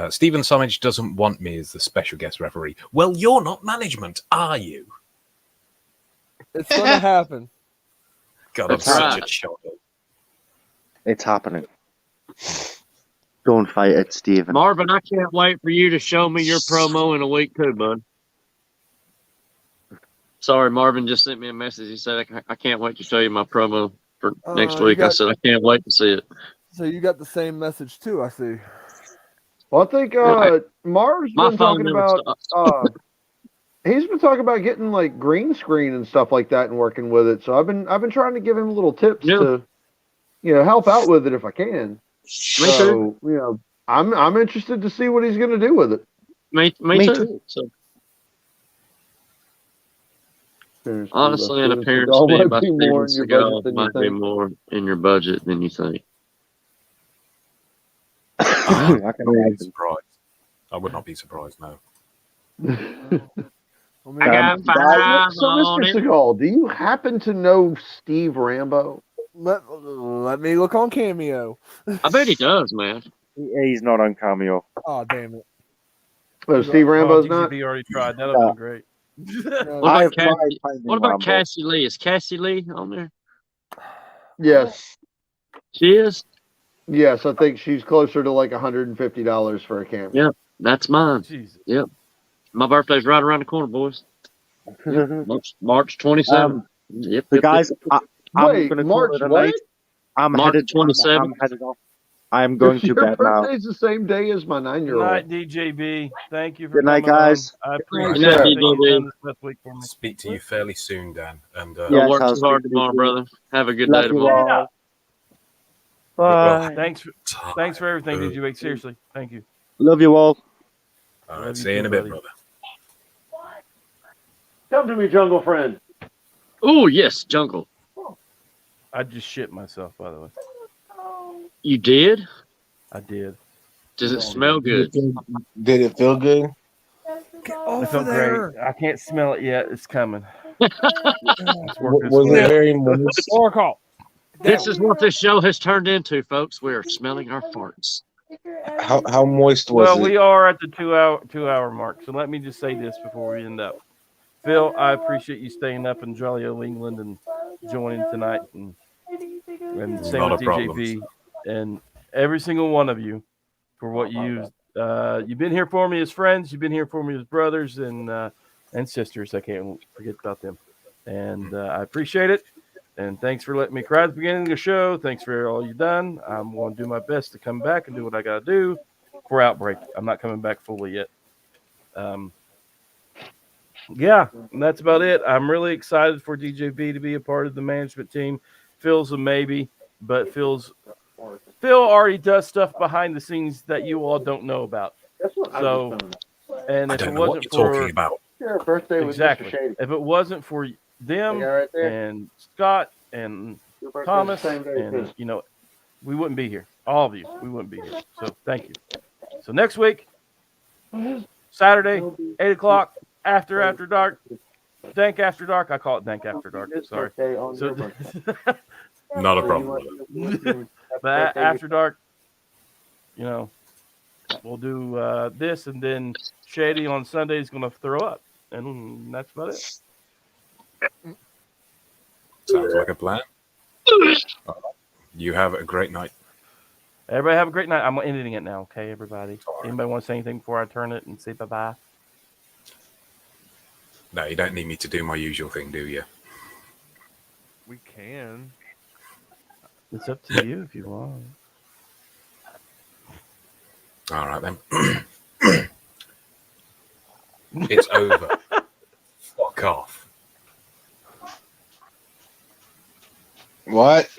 Stephen Summage doesn't want me as the special guest referee. Well, you're not management, are you? It's gonna happen. God, I'm such a child. It's happening. Don't fight it, Stephen. Marvin, I can't wait for you to show me your promo in a week too, bud. Sorry, Marvin just sent me a message. He said, I can't wait to show you my promo for next week. I said, I can't wait to see it. So you got the same message too, I see. Well, I think Marv's My been phone talking never about he's been talking about getting like green screen and stuff like that and working with it. So I've been trying to give him little tips to help out with it if I can. So I'm interested to see what he's going to do with it. Me too. So. Honestly, an appearance fee by Steven Seagal might be more in your budget than you think. I would be surprised. I would not be surprised, no. I got five So, on Mr. it. Seagal, do you happen to know Steve Rambo? Let me look on Cameo. I bet he does, man. He's not on Cameo. Oh, damn it. Oh, Steve Rambo's not? DGB already tried. That would have been great. What about Cassie Lee? Is Cassie Lee on there? Yes. She is? Yes, I think she's closer to like $150 for a camera. Yep, that's mine. Jesus. Yep. My birthday's right around the corner, boys. Yep. March 27th. Yep. The guys, I'm Wait, going to March call it a what? night. I'm March headed 27th. I'm headed off. I'm going to Your bed now. birthday's the same day as my 9-year-old. Good night, DJB. Thank you for Good night, coming guys. on. I Good appreciate night, everything DJB. you've done this past week for me. Speak to you fairly soon, Dan. And Don't work too hard tomorrow, brother. Have a good day tomorrow. Bye. Thanks for everything, DJB. Seriously, thank you. Love you all. All right, see you in a bit, brother. Come to me, jungle friend. Oh, yes, Jungle. I just shit myself, by the way. You did? I did. Does it smell good? Did it feel good? I felt great. I can't smell it yet. It's coming. Was it very moist? Oracle. This is what this show has turned into, folks. We are smelling our farts. How moist was Well, it? we are at the two hour mark. So let me just say this before we end up. Phil, I appreciate you staying up in jolly old England and joining tonight, and same Not with a problem. DJB and every single one of you for what you used. You've been here for me as friends. You've been here for me as brothers and sisters. I can't forget about them, and I appreciate it. And thanks for letting me cry at the beginning of the show. Thanks for all you've done. I'm going to do my best to come back and do what I got to do for Outbreak. I'm not coming back fully yet. Yeah, and that's about it. I'm really excited for DJB to be a part of the management team. Phil's a maybe, but Phil already does stuff behind the scenes that you all don't know about. So, and I if don't it know what wasn't you're for talking about. Your birthday was exactly, Mr. Shady. if it wasn't for them Yeah, right there. and Scott and Your birthday's Thomas the same day, and too. we wouldn't be here. All of you, we wouldn't be here. So thank you. So next week, Saturday, 8 o'clock, after dark. Dank After Dark. I call it Dank After Dark. Sorry. So, Not a problem. but after dark, we'll do this, and then Shady on Sunday is going to throw up, and that's about it. Sounds like a plan. You have a great night. Everybody have a great night. I'm ending it now. Okay, everybody. Anybody want to say anything before I turn it and say bye-bye? No, you don't need me to do my usual thing, do you? We can. It's up to you if you want. All right, then. It's over. Fuck off. What?